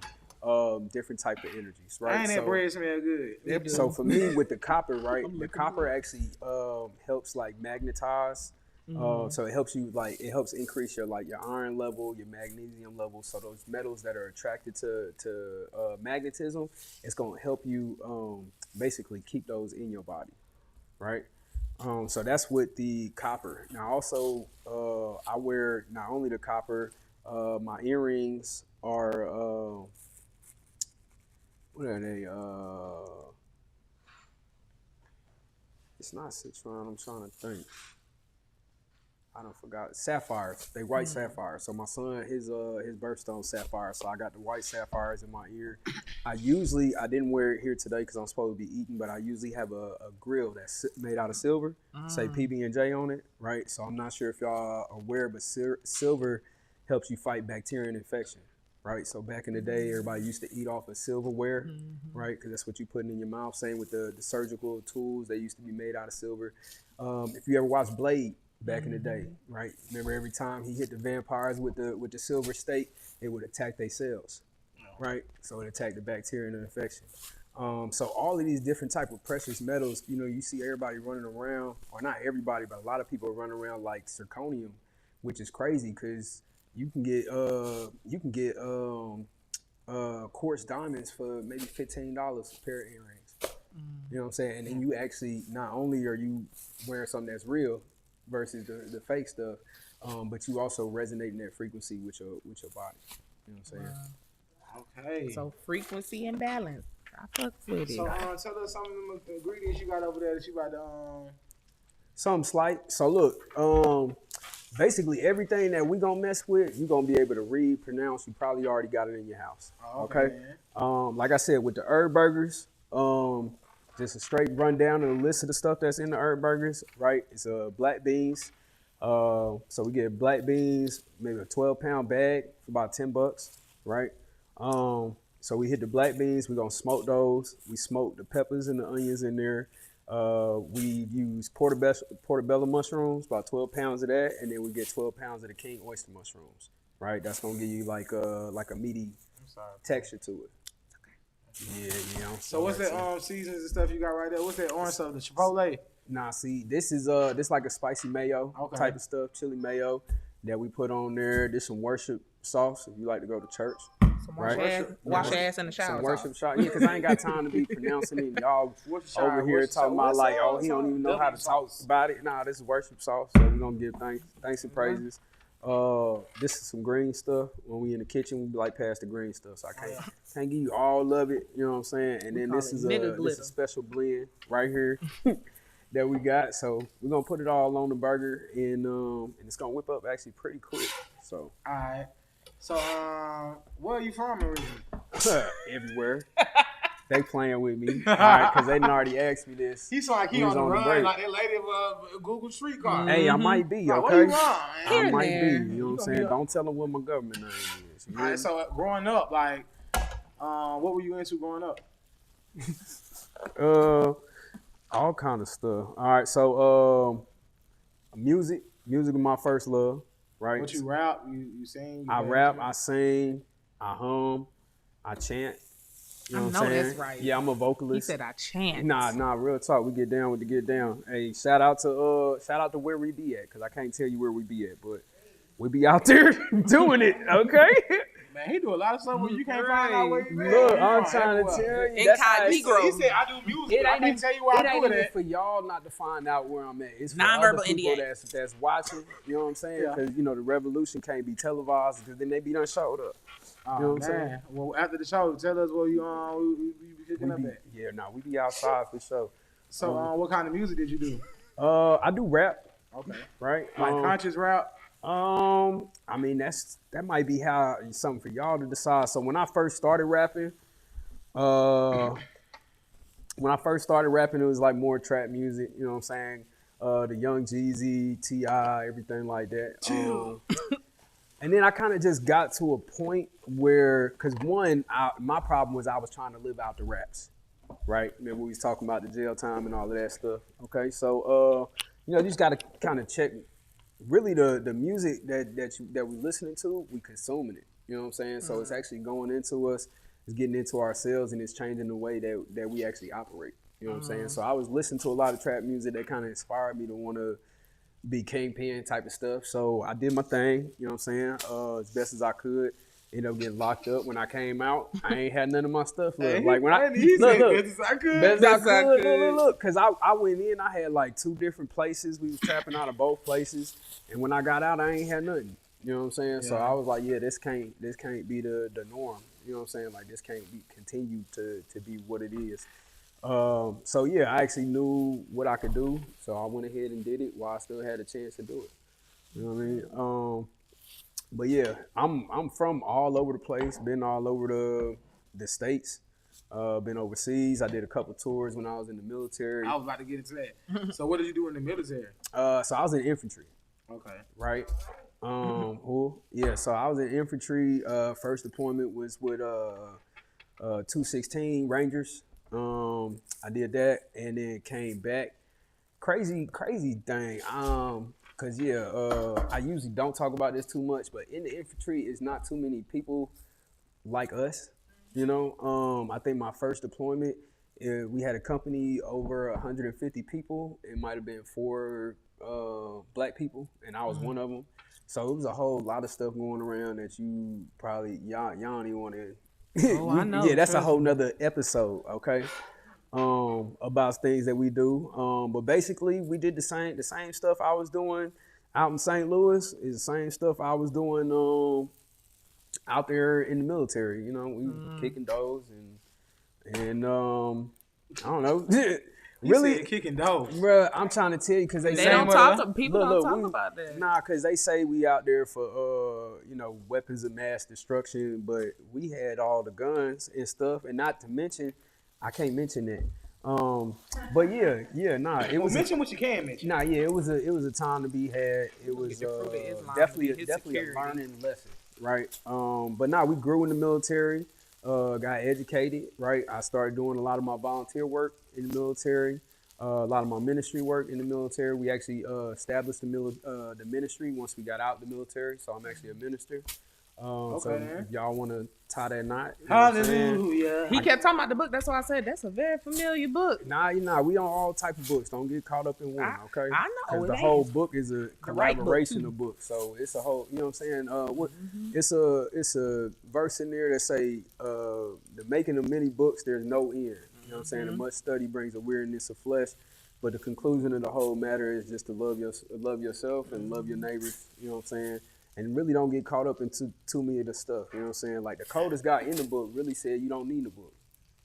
different type of energies, right? That bread smell good. So for me with the copper, right, the copper actually helps like magnetize. So it helps you it helps increase your iron level, your magnesium level. So those metals that are attracted to magnetism, it's gonna help you basically keep those in your body, right? So that's with the copper. Now also I wear not only the copper, my earrings are what are they? It's not citron. I'm trying to think. I don't forgot. Sapphires. They white sapphires. So my son, his birthstone sapphire. So I got the white sapphires in my ear. I didn't wear it here today because I'm supposed to be eating, but I usually have a grill that's made out of silver. Say PB&J on it, right? So I'm not sure if y'all are aware, but silver helps you fight bacteria and infection, right? So back in the day, everybody used to eat off of silverware, right? Because that's what you're putting in your mouth. Same with the surgical tools. They used to be made out of silver. If you ever watched Blade, back in the day, right? Remember every time he hit the vampires with the silver stake, it would attack their cells, right? So it attacked the bacteria and the infection. So all of these different type of precious metals, you know, you see everybody running around, or not everybody, but a lot of people running around like zirconium, which is crazy because you can get quartz diamonds for maybe $15 a pair of earrings. You know what I'm saying? And then you actually, not only are you wearing something that's real versus the fake stuff, but you also resonate in that frequency with your body. You know what I'm saying? Wow. Okay. So frequency and balance. I fuck with it. So tell us some of the ingredients you got over there that you got to Something slight. So look, basically everything that we gonna mess with, you gonna be able to read, pronounce. You probably already got it in your house. Okay. Like I said, with the herb burgers, just a straight rundown of the list of the stuff that's in the herb burgers, right? It's black beans. So we get black beans, maybe a 12-pound bag for about $10, right? So we hit the black beans. We're gonna smoke those. We smoke the peppers and the onions in there. We use portobello mushrooms, about 12 pounds of that, and then we get 12 pounds of the king oyster mushrooms. Right, that's gonna give you like a meaty texture to it. Yeah. So what's that seasons and stuff you got right there? What's that orange stuff? The chipotle? Nah, see, this is this like a spicy mayo type of stuff, chili mayo that we put on there. This some worship sauce if you like to go to church. Wash your ass in the shower. Some worship sauce. Yeah, because I ain't got time to be pronouncing it. Y'all over here talking about like, oh, he don't even know how to talk about it. Nah, this is worship sauce. So we're gonna give thanks and praises. This is some green stuff. When we in the kitchen, we be like pass the green stuff. So I can't give you all of it. You know what I'm saying? And then this is a special blend right here that we got. So we're gonna put it all on the burger, and it's gonna whip up actually pretty quick. So all right. So where are you from originally? Everywhere. They playing with me, all right? Because they done already asked me this. He sound like he on the run, like that lady of Google Streetcar. Hey, I might be, okay? Where you from? I might be. You know what I'm saying? Don't tell them what my government name is. All right. So growing up, like, what were you into growing up? All kind of stuff. All right. So music is my first love. Right. What you rap? You sing? I rap. I sing. I hum. I chant. You know what I'm saying? That's right. Yeah, I'm a vocalist. He said I chant. Nah, real talk. We get down with the get down. Hey, shout out to where we be at, because I can't tell you where we be at, but we be out there doing it, okay? Man, he do a lot of stuff where you can't find out where you at. Look, I'm trying to tell you. Incognito. He said I do music. I can't tell you where I do it at. For y'all not to find out where I'm at. It's for nonverbal other people NDA. that's watching. You know what I'm saying? Because the revolution can't be televised, because then they be done showed up. You know what I'm saying? Well, after the show, tell us where you we be picking up at. Yeah, we be outside for sure. So, what kind of music did you do? I do rap. Okay. Right. Like conscious rap. I mean that might be something for y'all to decide. So when I first started rapping, it was like more trap music. You know what I'm saying? The Young Jeezy, T.I., everything like that. And then I kind of just got to a point where, because my problem was I was trying to live out the raps, right? Remember we was talking about the jail time and all of that stuff. Okay, so you just got to kind of check. Really, the music that we listening to, we consuming it. You know what I'm saying? So it's actually going into us, it's getting into ourselves, and it's changing the way that we actually operate. You know what I'm saying? So I was listening to a lot of trap music that kind of inspired me to want to be kingpin type of stuff. So I did my thing, you know what I'm saying, as best as I could. Ended up getting locked up when I came out. I ain't had none of my stuff left. Like when I best I could. Look, because I went in, I had like 2 different places. We was trapping out of both places, and when I got out, I ain't had nothing. You know what I'm saying? Yeah. So I was like, yeah, this can't be the norm. You know what I'm saying? Like this can't be continue to be what it is. So yeah, I actually knew what I could do, so I went ahead and did it while I still had a chance to do it. You know what I mean? But yeah, I'm from all over the place. Been all over the states. Been overseas. I did a couple tours when I was in the military. I was about to get into that. So what did you do in the military? So I was in infantry. Okay. Right. Yeah. So I was in infantry. First deployment was with 216 Rangers. I did that and then came back. Crazy thing. Cause I usually don't talk about this too much, but in the infantry, it's not too many people like us. You know, I think my first deployment, we had a company over 150 people. It might have been 4 black people, and I was one of them. So it was a whole lot of stuff going around that you probably y'all don't even want to. Oh, I know. Yeah, that's a whole nother episode. Okay. About things that we do. But basically we did the same stuff I was doing out in St. Louis is the same stuff I was doing out there in the military. You know, we were kicking doors and I don't know. Really kicking doors. Bruh, I'm trying to tell you because they don't talk to people don't talk about that. Nah, because they say we out there for weapons of mass destruction, but we had all the guns and stuff, and not to mention I can't mention that. But it was mention what you can mention. Nah, yeah, it was a time to be had. It was definitely a learning lesson, right? But we grew in the military. got educated, right? I started doing a lot of my volunteer work in the military, a lot of my ministry work in the military. We actually established the ministry once we got out the military, so I'm actually a minister. So if y'all want to tie that knot, hallelujah. He kept talking about the book. That's why I said that's a very familiar book. Nah, we on all type of books. Don't get caught up in one, okay? I know. The whole book is a collaboration of books. So it's a whole, you know what I'm saying? It's a verse in there that say, the making of many books, there's no end. You know what I'm saying? And much study brings a weariness of flesh. But the conclusion of the whole matter is just to love yourself and love your neighbors. You know what I'm saying? And really don't get caught up into too many of the stuff. You know what I'm saying? Like the coldest guy in the book really said you don't need the book.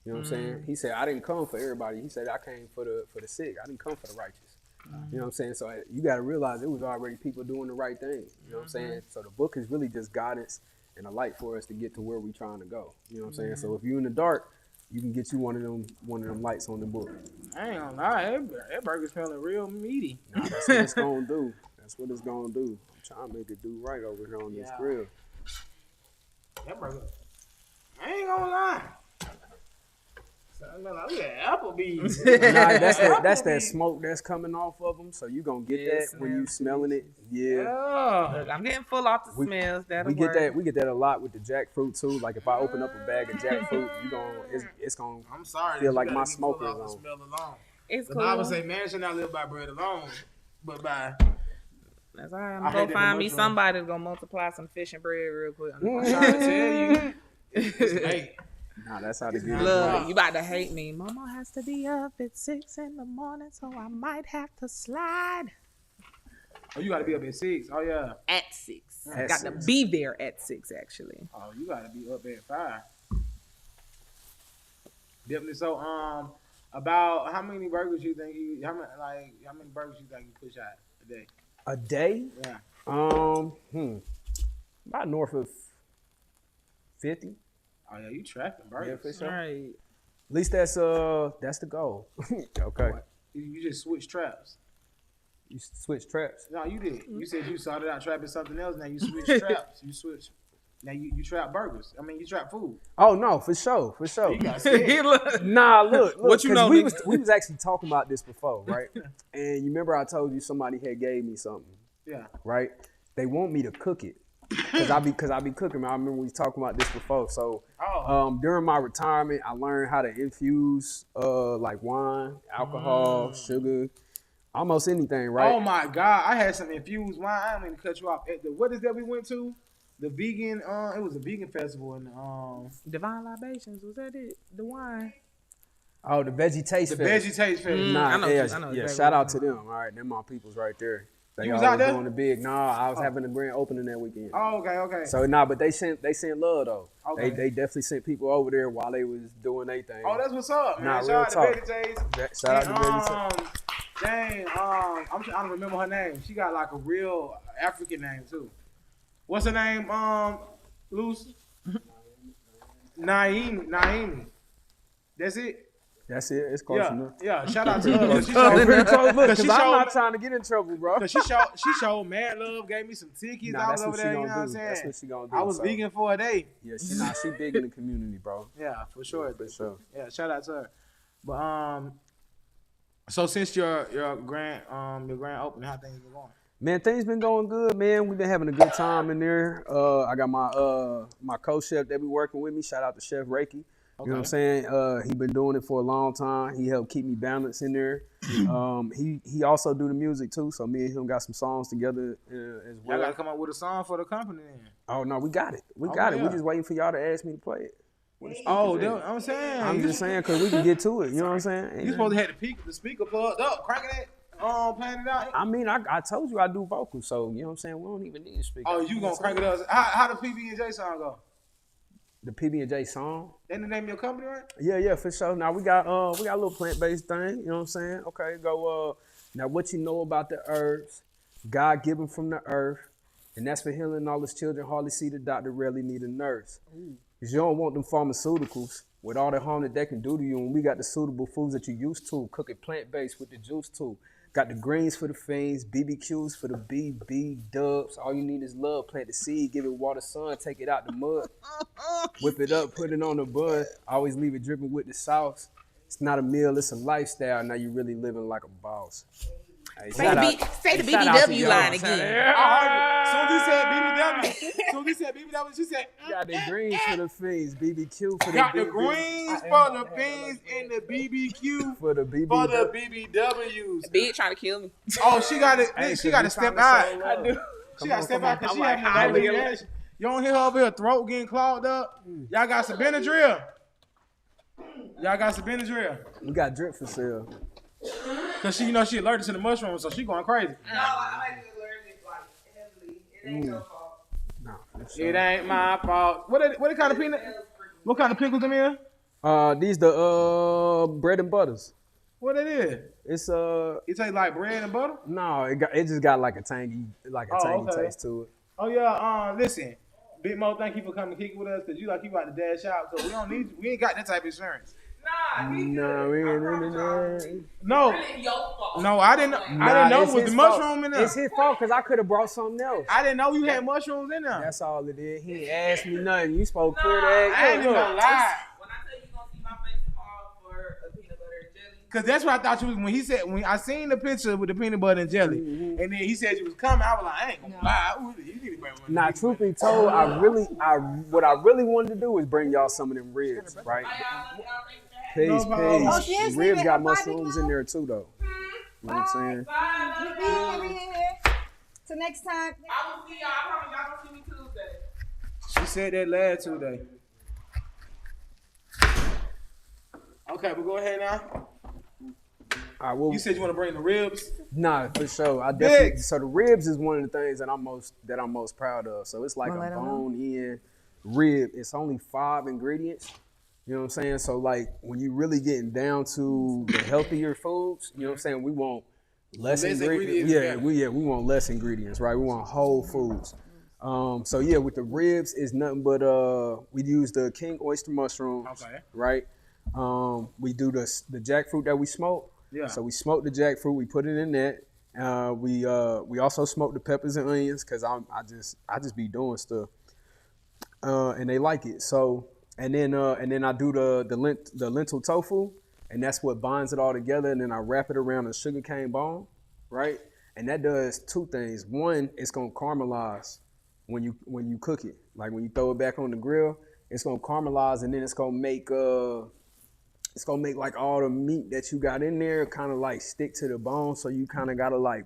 You know what I'm saying? He said, I didn't come for everybody. He said, I came for the sick. I didn't come for the righteous. You know what I'm saying? So you got to realize it was already people doing the right thing. You know what I'm saying? So the book is really just guidance and a light for us to get to where we're trying to go. You know what I'm saying? So if you're in the dark, you can get you one of them lights on the book. I ain't gonna lie, that burger smelling real meaty. Nah, that's what it's gonna do. That's what it's gonna do. I'm trying to make it do right over here on this grill. That burger, I ain't gonna lie. Look at Applebee's. Nah, that's that smoke that's coming off of them. So you gonna get that when you smelling it. Yeah. Look, I'm getting full off the smells. We get that a lot with the jackfruit too. Like if I open up a bag of jackfruit, it's gonna I'm sorry, feel like my smoker is on. Smell alone. It's but cool. I would say man should not live by bread alone, but by. That's all right. I'm gonna go find me somebody that's gonna multiply some fish and bread real quick. I'm trying to tell you. Hey. Nah, that's how to get it. Look, you about to hate me. Mama has to be up at 6 a.m, so I might have to slide. Oh, you gotta be up at 6. Oh yeah. At 6. I got to be there at 6 actually. Oh, you gotta be up at 5. Definitely. So about how many burgers you think how many burgers you think you push out a day? A day? Yeah. About north of 50. Oh yeah, you trapping burgers. Yeah, for sure. Right. At least that's the goal. Okay. You just switch traps. You switch traps? No, you did. You said you started out trapping something else. Now you switch traps. You switch. Now you trap burgers. I mean, you trap food. Oh no, for sure. You got scared. Nah, look. What you know? We was actually talking about this before, right? And you remember I told you somebody had gave me something. Yeah. Right. They want me to cook it. Cause I be cooking. I remember we was talking about this before. So during my retirement, I learned how to infuse like wine, alcohol, sugar, almost anything. Right? Oh my God, I had some infused wine. I didn't mean to cut you off. What is that we went to? The vegan. It was a vegan festival in Divine Libations. Was that it? The wine. Oh, the Veggie Taste Fest. Veggie Taste Fest. I know Yeah. exactly Shout out to them. All right, them my peoples right there. They you was out there? doing the big. Nah, I was having a grand opening that weekend. Oh, okay. So but they sent love though. Okay. They definitely sent people over there while they was doing their thing. Oh, that's what's up, man. Nah, Shout real out talk. to Betty J's. Shout out to Betty J's. Dang, I'm trying to remember her name. She got like a real African name too. What's her name? Luce? Naimi. That's it. That's it. It's close enough. Yeah. Shout out to her. Because I'm not trying to get in trouble, bro. Because she showed mad love, gave me some tickets. I was over there. You know what I'm saying? That's what she gonna do. I was vegan for a day. Yeah, she big in the community, bro. Yeah, for sure. For sure. Yeah, shout out to her. But so since your grand opening, how things been going? Man, things been going good, man. We've been having a good time in there. I got my co-chef that be working with me. Shout out to Chef Reiki. You know what I'm saying? He been doing it for a long time. He helped keep me balanced in there. He also do the music too. So me and him got some songs together as well. Y'all gotta come up with a song for the company then. Oh no, we got it. We got it. We just waiting for y'all to ask me to play it. I'm saying. I'm just saying because we can get to it. You know what I'm saying? You supposed to have the speaker plugged up, cranking it, playing it out. I mean, I told you I do vocals, so you know what I'm saying. We don't even need a speaker. Oh, you gonna crank it up? How the PB&J song go? The PB&J song. That the name of your company, right? Yeah, for sure. Now we got a little plant-based thing. You know what I'm saying? Okay, go. Now what you know about the herbs? God given from the earth, and that's for healing all his children. Hardly see the doctor, rarely need a nurse. Because you don't want them pharmaceuticals with all the harm that they can do to you. And we got the suitable foods that you used to. Cook it plant-based with the juice too. Got the greens for the fiends, BBQs for the BB dubs. All you need is love. Plant the seed, give it water, sun, take it out the mud. Whip it up, put it on the bun. Always leave it dripping with the sauce. It's not a meal, it's a lifestyle. Now you really living like a boss. Hey, Say the BBW line again. Soon as he said BBW, she said, Got the greens for the fiends, BBQ for the got the BB. greens for the beans and the BBQ For the BB. for the BBWs. Big trying to kill me. Oh, she got it. Hey, She got to step out. She got to step out because she having a daily reaction. You don't hear her over her throat getting clogged up. Y'all got some Benadryl. We got drip for sale. Cause she, she allergic to the mushrooms, so she going crazy. No, I like the allergic like heavily. It ain't your fault. No, for sure. It ain't my fault. What kind of peanut? What kind of pickles them in? These the bread and butters. What it is? It's It tastes like bread and butter. no, it just got like a tangy okay. taste to it. Oh yeah. Listen, Big Mo, thank you for coming to kick it with us. Cause you about to dash out. So we ain't got that type of insurance. Nah, No, we ain't I in promise there. No, Really your fault. no, I didn't know it was the mushroom in there. It's his fault because I could have brought something else. I didn't know you had mushrooms in there. That's all it is. He ain't asked me nothing. You spoke clear that. I ain't even gonna lie. When I tell you gonna see my face tomorrow for a peanut butter and jelly. Cause that's what I thought you was when I seen the picture with the peanut butter and jelly, and then he said you was coming. I was like, I ain't gonna lie. You need to bring one. Nah, truth be told, what I really wanted to do was bring y'all some of them ribs, right? Peace, No problem. Oh, peace. seriously? Ribs They got have mushrooms in barbecue? there too, though. You know what I'm saying? Till next time. I will see y'all. I promise y'all gonna see me Tuesday. She said that last Tuesday. Okay, but go ahead now. All right, well, You said you want to bring the ribs. nah, for sure. I definitely. Big. So the ribs is one of the things that I'm most proud of. So it's like Wanna a let 'em know? bone-in rib. It's only 5 ingredients. You know what I'm saying? So like when you really getting down to the healthier foods, you know what I'm saying? We want less ingredients. ingredients, We want less ingredients, right? We want whole foods. So yeah, with the ribs, it's nothing but we use the king oyster mushroom, Okay. right? We do the jackfruit that we smoke. Yeah. So we smoke the jackfruit, we put it in that. We also smoke the peppers and onions because I just be doing stuff, and they like it. So and then I do the lentil tofu, and that's what binds it all together. And then I wrap it around a sugarcane bone, right? And that does 2 things. One, it's gonna caramelize when you cook it. Like when you throw it back on the grill, it's gonna caramelize, and then it's gonna make like all the meat that you got in there kind of like stick to the bone. So you kind of gotta like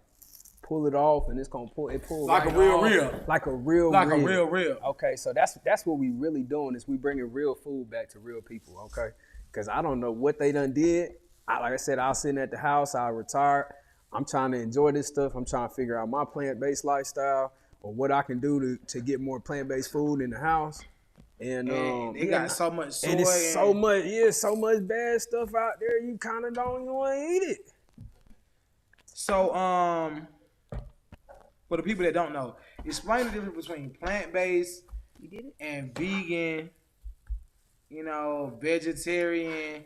pull it off, and it's gonna pull Like right a real off, rib. like a real Like rib. a real rib. Okay, so that's what we really doing is we bringing real food back to real people. Okay, because I don't know what they done did. Like I said, I was sitting at the house. I retired. I'm trying to enjoy this stuff. I'm trying to figure out my plant-based lifestyle or what I can do to get more plant-based food in the house. And They got so much soy. and it's so much bad stuff out there. You kind of don't even want to eat it. So, for the people that don't know, explain the difference between plant-based and vegan, vegetarian,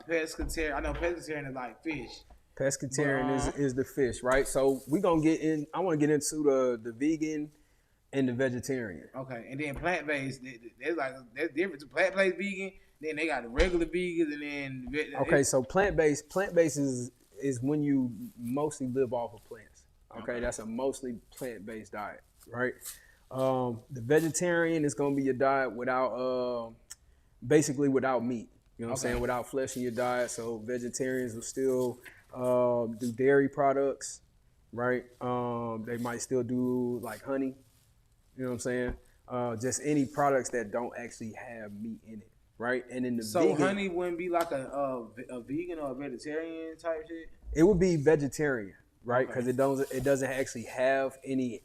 pescatarian. I know pescatarian is like fish. Pescatarian is the fish, right? So I want to get into the vegan and the vegetarian. Okay, and then plant-based, there's difference. Plant-based vegan, then they got the regular vegans, and then Okay, so plant-based is when you mostly live off of plants. Okay, that's a mostly plant-based diet, right? The vegetarian is gonna be your diet without basically without meat. You know what I'm saying? Without flesh in your diet. So vegetarians will still do dairy products, right? They might still do like honey. You know what I'm saying? Just any products that don't actually have meat in it, right? And in the vegan, honey wouldn't be like a vegan or a vegetarian type shit. It would be vegetarian, right? Because it doesn't actually have any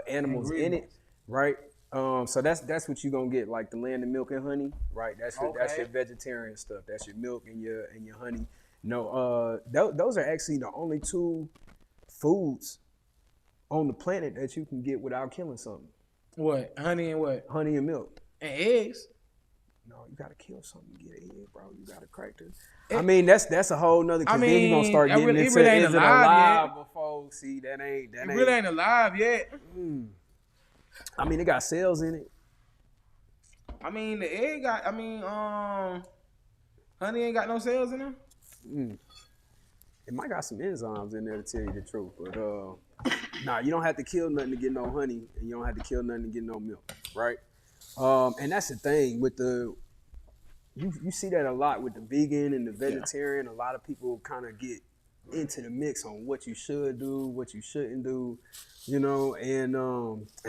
animals in it, right? So that's what you're gonna get, like the land of milk and honey, right? That's your vegetarian stuff. That's your milk and your honey. No, those are actually the only 2 foods on the planet that you can get without killing something. What? Honey and what? Honey and milk. And eggs. No, you gotta kill something to get an egg, bro. You gotta crack the. I mean, that's a whole nother. Cause then you gonna start getting into it really ain't is it alive yet. before? See, that ain't. It really ain't alive yet. I mean, it got cells in it. I mean, the egg got. Honey ain't got no cells in it. It might got some enzymes in there to tell you the truth, but nah, you don't have to kill nothing to get no honey, and you don't have to kill nothing to get no milk, right? And that's the thing with the. You see that a lot with the vegan and the vegetarian. A lot of people kind of get into the mix on what you should do, what you shouldn't do, you know. And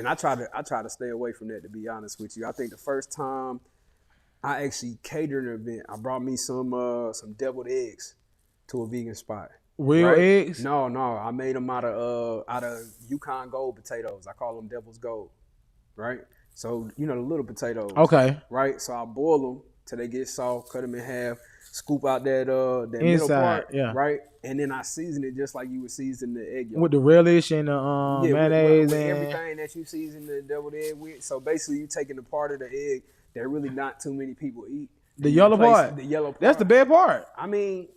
I try to stay away from that, to be honest with you. I think the first time I actually catered an event, I brought me some deviled eggs to a vegan spot. Real eggs? No, I made them out of Yukon Gold potatoes. I call them Devil's Gold, right? So you know the little potatoes. Okay. Right. So I boil them till they get soft, cut them in half, scoop out that inside, middle part, right? And then I season it just like you would season the egg yolk. With the relish and the mayonnaise with and everything that you season the deviled egg with. So basically you taking the part of the egg that really not too many people eat. The yellow part. The yellow part. That's the bad part. I mean,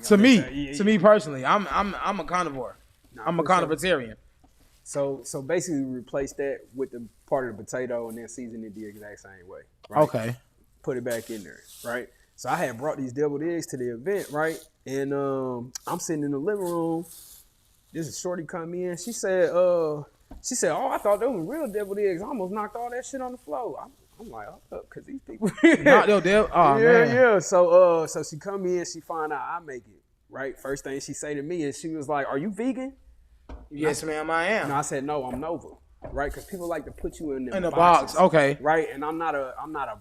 to me personally, I'm a carnivore. I'm a carnivitarian. So basically replace that with the part of the potato and then season it the exact same way. Right? Okay. Put it back in there, right? So I had brought these deviled eggs to the event, right? And I'm sitting in the living room. This shorty come in. She said, oh, I thought those were real deviled eggs. I almost knocked all that shit on the floor. I'm like, oh, because these people. Not no devil. Oh, man. Yeah. So she come in, she find out I make it, right? First thing she say to me is she was like, are you vegan? Yes, ma'am, I am. And I said, no, I'm Nova, right? Because people like to put you in a boxes, box, okay, right? And I'm not a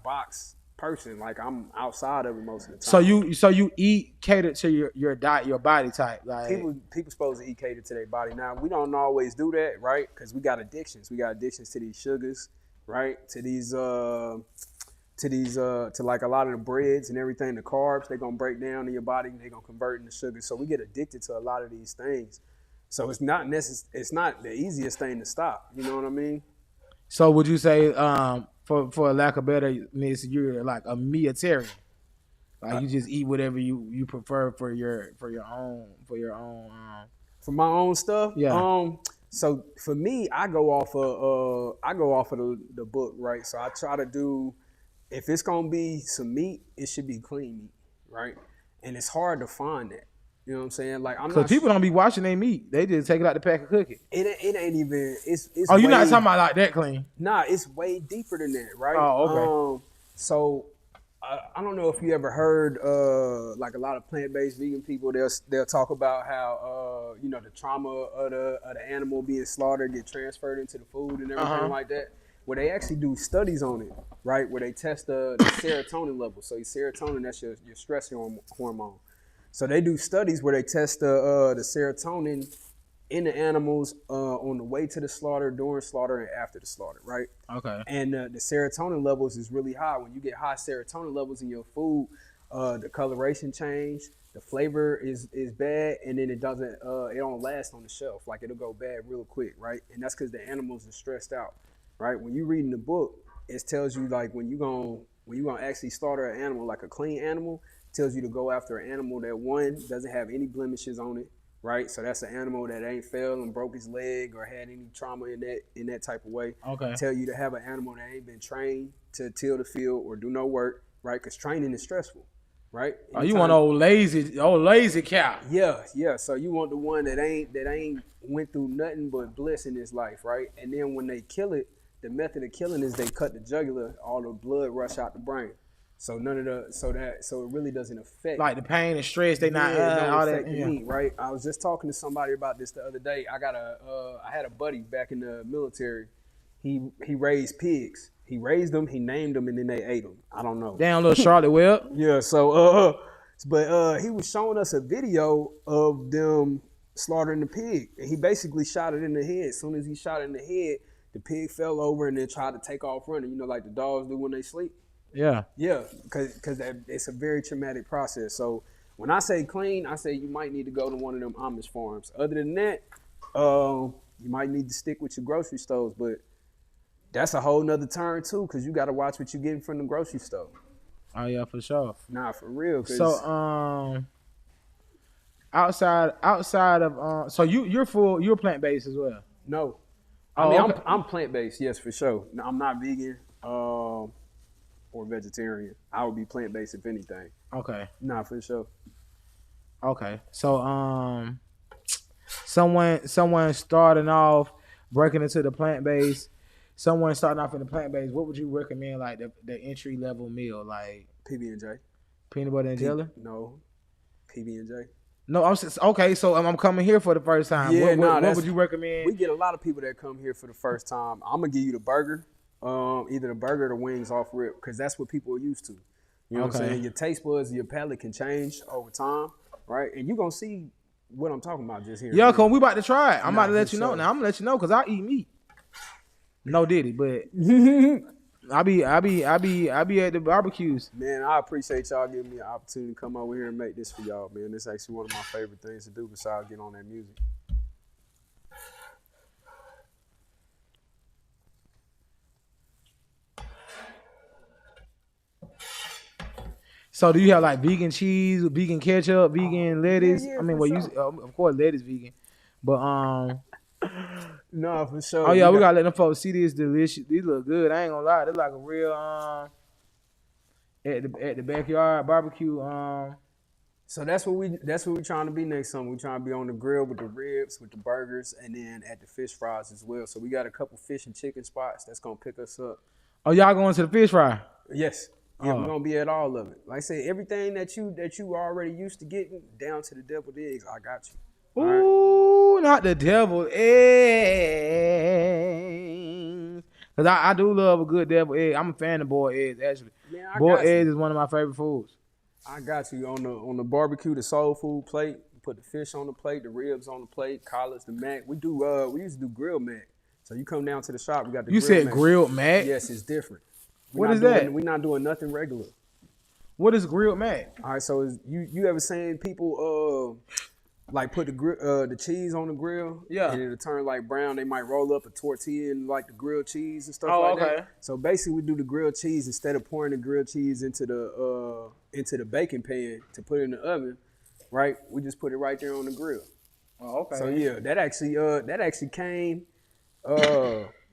box person. Like I'm outside of it most of the So time. you eat catered to your diet, your body type. Like people supposed to eat catered to their body. Now we don't always do that, right? Because we got addictions. We got addictions to these sugars, right? To like a lot of the breads and everything, the carbs, they're gonna break down in your body and they're gonna convert into sugar. So we get addicted to a lot of these things. So it's not the easiest thing to stop. You know what I mean? So would you say, for a lack of better, you're like a meatitarian? Like you just eat whatever you prefer for your own. For my own stuff. Yeah. So for me, I go off of the book, right? So I try to do, if it's gonna be some meat, it should be clean meat, right? And it's hard to find that. You know what I'm saying? Like because people don't be washing their meat; they just take it out the pack and cook it. It ain't even. It's oh, you're not talking about like that clean? Nah, it's way deeper than that, right? Oh, okay. So I don't know if you ever heard like a lot of plant-based vegan people. They'll talk about how the trauma of the animal being slaughtered get transferred into the food and everything like that. Where they actually do studies on it, right? Where they test the serotonin level. So your serotonin, that's your stress hormone. So they do studies where they test the serotonin in the animals on the way to the slaughter, during slaughter, and after the slaughter, right? Okay. And the serotonin levels is really high. When you get high serotonin levels in your food, the coloration change, the flavor is bad, and then it don't last on the shelf. Like it'll go bad real quick, right? And that's because the animals are stressed out, right? When you reading the book, it tells you like when you gonna actually slaughter an animal, like a clean animal, tells you to go after an animal that one doesn't have any blemishes on it, right? So that's an animal that ain't fell and broke his leg or had any trauma in that type of way. Okay. Tell you to have an animal that ain't been trained to till the field or do no work, right? Because training is stressful, right? Oh, you want old lazy cow? Yeah. So you want the one that ain't went through nothing but bliss in his life, right? And then when they kill it, the method of killing is they cut the jugular, all the blood rush out the brain. So so it really doesn't affect like the pain and stress. They not all that meat, right? I was just talking to somebody about this the other day. I had a buddy back in the military. He raised pigs. He raised them. He named them, and then they ate them. I don't know. Damn, little Charlotte Webb. Yeah. So but he was showing us a video of them slaughtering the pig, and he basically shot it in the head. As soon as he shot it in the head, the pig fell over and then tried to take off running. You know, like the dogs do when they sleep. Yeah, because it's a very traumatic process. So when I say clean, I say you might need to go to one of them Amish farms. Other than that, you might need to stick with your grocery stores. But that's a whole nother turn too, because you got to watch what you're getting from the grocery store. Oh yeah, for sure. Nah, for real. So outside of so you're plant based as well. No, Oh, I mean okay. I'm plant based, yes, for sure. No, I'm not vegan or vegetarian. I would be plant based if anything. Okay. Nah, for sure. Okay. So someone starting off breaking into the plant based. Someone starting off in the plant based. What would you recommend, like the entry level meal, like PB&J. peanut butter and jelly? No, PB&J. No, okay. So I'm coming here for the first time. Yeah, what would you recommend? We get a lot of people that come here for the first time. I'm gonna give you the burger, either the burger or the wings off rip, because that's what people are used to. You know what I'm saying? Your taste buds, your palate can change over time, right? And you're gonna see what I'm talking about just here. Yeah, cause we about to try it. I'm about to let you know. Now I'm gonna let you know because I eat meat. No diddy, but I be at the barbecues. Man, I appreciate y'all giving me an opportunity to come over here and make this for y'all, man. This is actually one of my favorite things to do besides getting on that music. So do you have like vegan cheese, vegan ketchup, vegan lettuce? yeah, I mean, for well, sure. of course lettuce vegan, but No, for sure. oh yeah, we gotta let them folks see this delicious. These look good. I ain't gonna lie, they're like a real at the backyard barbecue. So that's what we trying to be next summer. We trying to be on the grill with the ribs, with the burgers, and then at the fish fries as well. So we got a couple fish and chicken spots that's gonna pick us up. Oh, y'all going to the fish fry? Yes. Yeah, Oh. we're gonna be at all of it. Like I said, everything that you already used to getting, down to the deviled eggs, I got you. All right? Ooh, not the deviled eggs. Cause I do love a good deviled egg. I'm a fan of boiled eggs actually. Man, I Boiled got you. eggs is one of my favorite foods. I got you on the barbecue, the soul food plate. Put the fish on the plate, the ribs on the plate, collards, the mac. We used to do grilled mac. So you come down to the shop, we got the You grilled said mac. grilled mac? Yes, it's different. What is that? We're not doing nothing regular. What is grilled mac? All right, so you ever seen people like put the cheese on the grill? Yeah. And it'll turn like brown. They might roll up a tortilla and like the grilled cheese and stuff Oh, like okay. that. So basically, we do the grilled cheese instead of pouring the grilled cheese into the baking pan to put it in the oven. Right, we just put it right there on the grill. Oh, okay. So yeah, that actually came.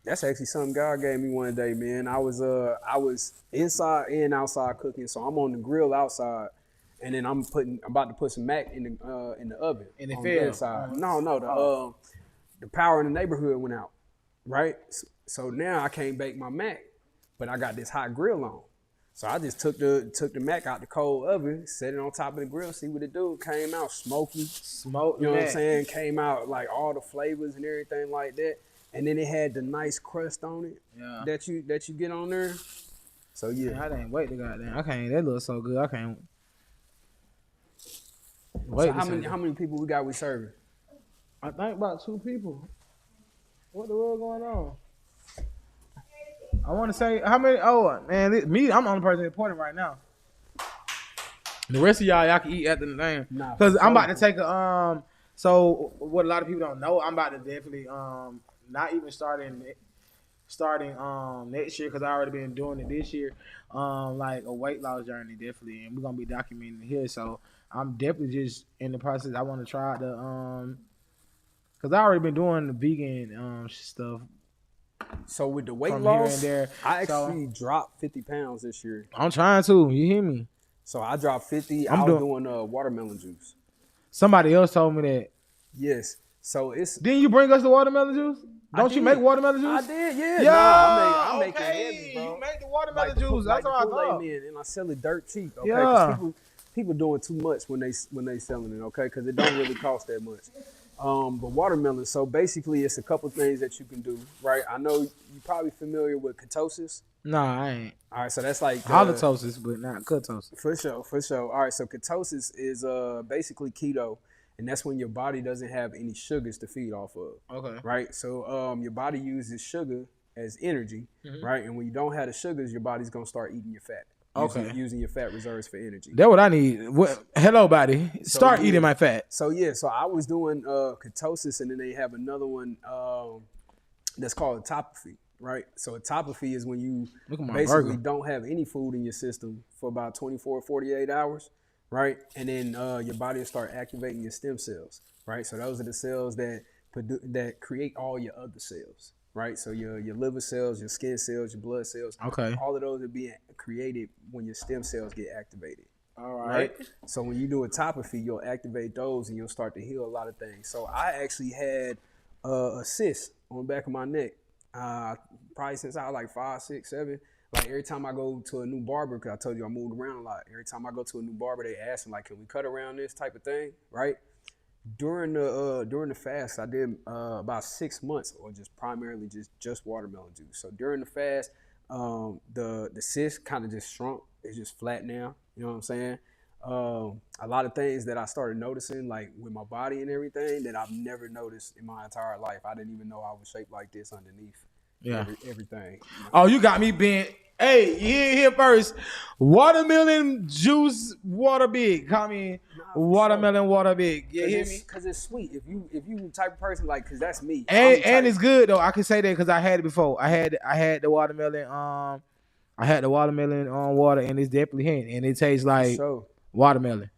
That's actually something God gave me one day, man. I was inside and outside cooking, so I'm on the grill outside, and then I'm about to put some mac in the oven. And it on failed. the inside. No, the power in the neighborhood went out, right? So now I can't bake my mac, but I got this hot grill on. So I just took the mac out the cold oven, set it on top of the grill, see what it do. Came out smoky. Smoked You know mac. what I'm saying? Came out like all the flavors and everything like that. And then it had the nice crust on it that you get on there. So yeah. Man, I didn't wait to goddamn. I can't. That looks so good. I can't wait. So how many people we got serving? I think about 2 people. What the world going on? I want to say how many. Oh man, I'm the only person reporting right now. The rest of y'all can eat after the name. Nah, Cause I'm about to take a So what a lot of people don't know, I'm about to definitely not even starting next year because I already been doing it this year. Like a weight loss journey definitely, and we're gonna be documenting it here. So I'm definitely just in the process. I want to try the because I already been doing the vegan stuff. So with the weight From loss, here and there. I actually dropped 50 pounds this year. I'm trying to. You hear me? So I dropped 50. I'm I was doing watermelon juice. Somebody else told me that. Yes. So it's. Didn't you bring us the watermelon juice? Don't you make watermelon juice? I did, yeah. Yeah, I make it okay. heavy, bro. You make the watermelon Like the juice. That's what I thought. Man, and I sell it dirt cheap. Okay, Yeah. 'cause people doing too much when they selling it. Okay, because it don't really cost that much. But watermelon. So basically, it's a couple things that you can do. Right. I know you're probably familiar with ketosis. Nah, I ain't. All right, so that's like Halitosis, but not ketosis. For sure. All right, so ketosis is basically keto, and that's when your body doesn't have any sugars to feed off of. Okay. Right? So your body uses sugar as energy, right? And when you don't have the sugars, your body's gonna start eating your fat. Using your fat reserves for energy. That's what I need. Hello, body. Start yeah. eating my fat. So I was doing ketosis, and then they have another one that's called autophagy. right? So autophagy is when you basically burger. Don't have any food in your system for about 24, 48 hours, right? And then your body will start activating your stem cells, right? So those are the cells that create all your other cells, right? So your liver cells, your skin cells, your blood cells, all of those are being created when your stem cells get activated. All right. So when you do autophagy, you'll activate those and you'll start to heal a lot of things. So I actually had a cyst on the back of my neck, probably since I was like 5, 6, 7. Like every time I go to a new barber, because I told you I moved around a lot. Every time I go to a new barber, they ask me like, "Can we cut around this type of thing?" Right? During the fast, I did about 6 months, or just primarily just watermelon juice. So during the fast, the cyst kind of just shrunk. It's just flat now. You know what I'm saying? A lot of things that I started noticing, like with my body and everything, that I've never noticed in my entire life. I didn't even know I was shaped like this underneath. Yeah. Everything. Oh, you got me bent. Hey, you here first. Watermelon juice, water big. Call me watermelon, water big. You hear me? Because it's sweet. If you the type of person like, because that's me. And it's good though. I can say that because I had it before. I had the watermelon. I had the watermelon water, and it's definitely hitting, and it tastes like watermelon.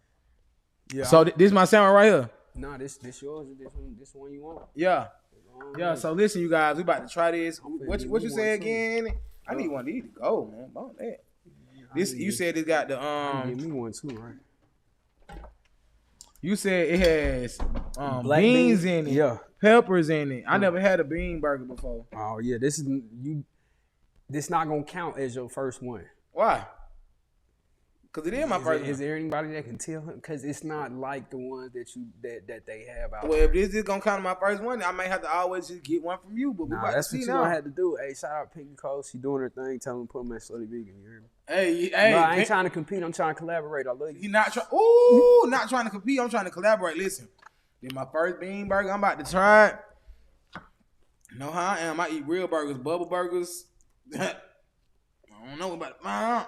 Yeah. So this is my sandwich right here. Nah, this yours. This one you want. Yeah. Yeah. So listen, you guys, we about to try this. What you say again? I need one of these to go, man. About that. This you said it got the Give me one too, right? You said it has black beans in it, yeah, peppers in it. I never had a bean burger before. Oh yeah, this not gonna count as your first one. Why? Because it is my first one. Is there anybody that can tell him? Because it's not like the ones that they have out. Well, if this is gonna count as my first one, I may have to always just get one from you. But we about that's to see what now. you gonna have to do. Hey, shout out Pinky Cole. She doing her thing. Tell them to put them at Slutty Vegan. You hear me? Hey, no, I ain't trying to compete. I'm trying to collaborate. I love you. He not trying. Ooh, not trying to compete. I'm trying to collaborate. Listen, this my first bean burger. I'm about to try it. You know how I am. I eat real burgers, bubble burgers. I don't know about it.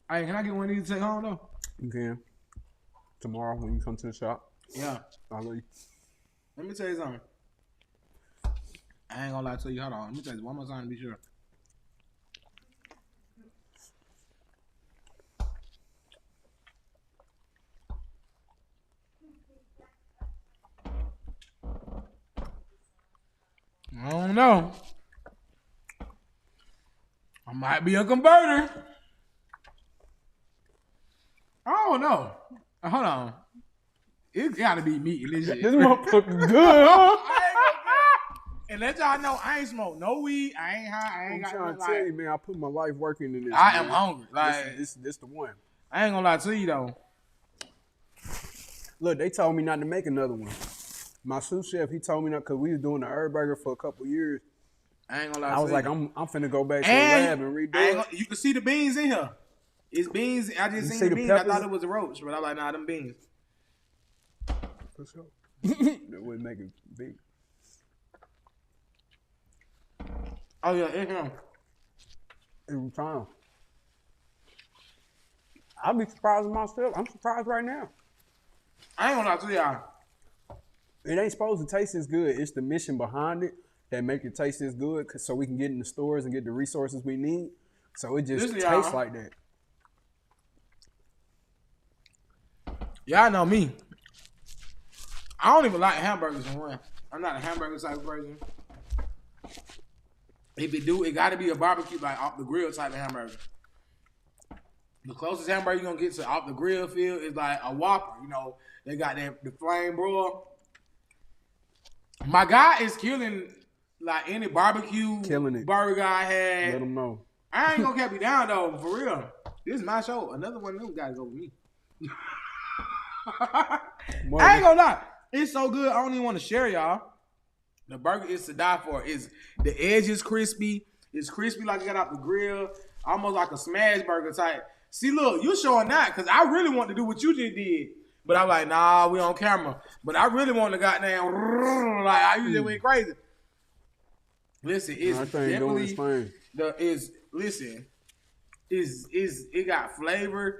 Hey, can I get one of these to take home though? You can. Tomorrow when you come to the shop. Yeah. I'll let you. Let me tell you something. I ain't gonna lie to you. Hold on. Let me tell you one more time to be sure. I don't know. I might be a converter. I don't know. Hold on. It gotta be meat in this shit. This motherfucker good, huh? And let y'all know I ain't smoke no weed. I ain't high. I ain't got trying no to tell you, man. I put my life working in this. I am hungry. Like this the one. I ain't gonna lie to you though. Look, they told me not to make another one. My sous chef, he told me not because we was doing the herb burger for a couple years. I ain't gonna lie. I was like, I'm finna go back to the lab and redo it. You can see the beans in here. It's beans. I just seen the beans. I thought it was a roach, but I'm like, nah, them beans. For sure. That wouldn't make it big. Oh yeah, in here. Every time. I'll be surprised myself. I'm surprised right now. I ain't gonna lie to y'all. It ain't supposed to taste as good. It's the mission behind it that make it taste as good, so we can get in the stores and get the resources we need. So it just tastes like that. Y'all know me. I don't even like hamburgers in one. I'm not a hamburger type of person. If it do, it gotta be a barbecue, like off the grill type of hamburger. The closest hamburger you're gonna get to off the grill feel is like a Whopper. You know, they got the flame broil. My guy is killing like any barbecue burger I had. Let them know. I ain't gonna keep you down though, for real. This is my show. Another one of them gotta go with me. I ain't gonna lie. It's so good. I don't even want to share, y'all. The burger is to die for. The edge is crispy. It's crispy like it got off the grill. Almost like a smash burger type. See, look, you showing that because I really want to do what you just did. But I'm like, nah, we on camera. But I really want to goddamn, like, I usually went crazy. Listen, it's definitely, it got flavor.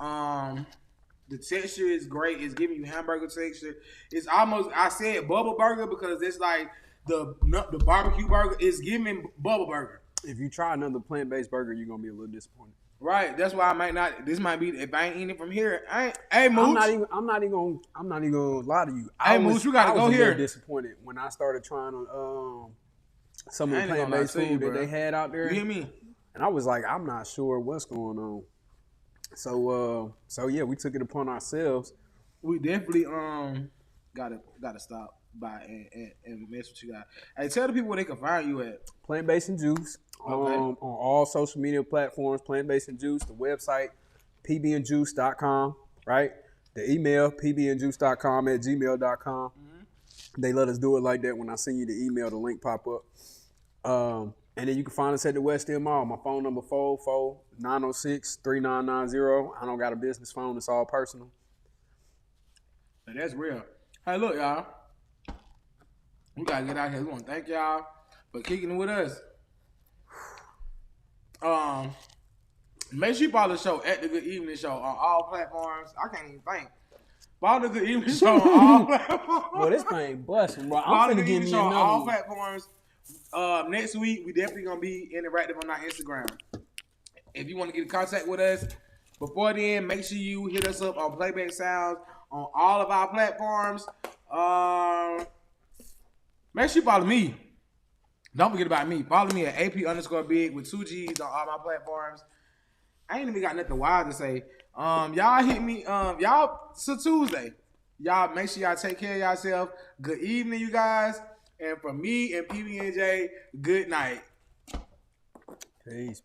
The texture is great. It's giving you hamburger texture. It's almost, I said bubble burger because it's like the barbecue burger is giving bubble burger. If you try another plant-based burger, you're gonna be a little disappointed. Right. That's why I might not. This might be if I ain't eating it from here. Hey, Mooch. I'm not even gonna lie to you. Hey, Mooch, you gotta go here. I was disappointed when I started trying some of the plant-based food that they had out there. You hear me? And I was like, I'm not sure what's going on. So yeah, we took it upon ourselves. We definitely gotta stop by and mess with you guys. Hey, tell the people where they can find you at. Plant-based and Juice. Okay. On all social media platforms, Plant-based and Juice. The website, pbandjuice.com, right? The email, pbandjuice.com@gmail.com. Mm-hmm. They let us do it like that. When I send you the email, the link pop up. And then you can find us at the West End Mall. My phone number 44906-3990. I don't got a business phone. It's all personal. Hey, that's real. Hey, look, y'all. We got to get out here. We want to thank y'all for kicking it with us. Make sure you follow the show at The Good Evening Show on all platforms. I can't even think. Follow The Good Evening Show on all platforms. Well, this thing busting, bro. Follow The Good Evening Show on all platforms. Next week, we definitely going to be interactive on our Instagram. If you want to get in contact with us, before then, make sure you hit us up on Playback Sounds on all of our platforms. Make sure you follow me. Don't forget about me. Follow me at AP_big with 2 G's on all my platforms. I ain't even got nothing wild to say. Y'all hit me. It's a Tuesday. Y'all make sure y'all take care of yourself. Good evening, you guys. And for me and PB&J, good night. Peace.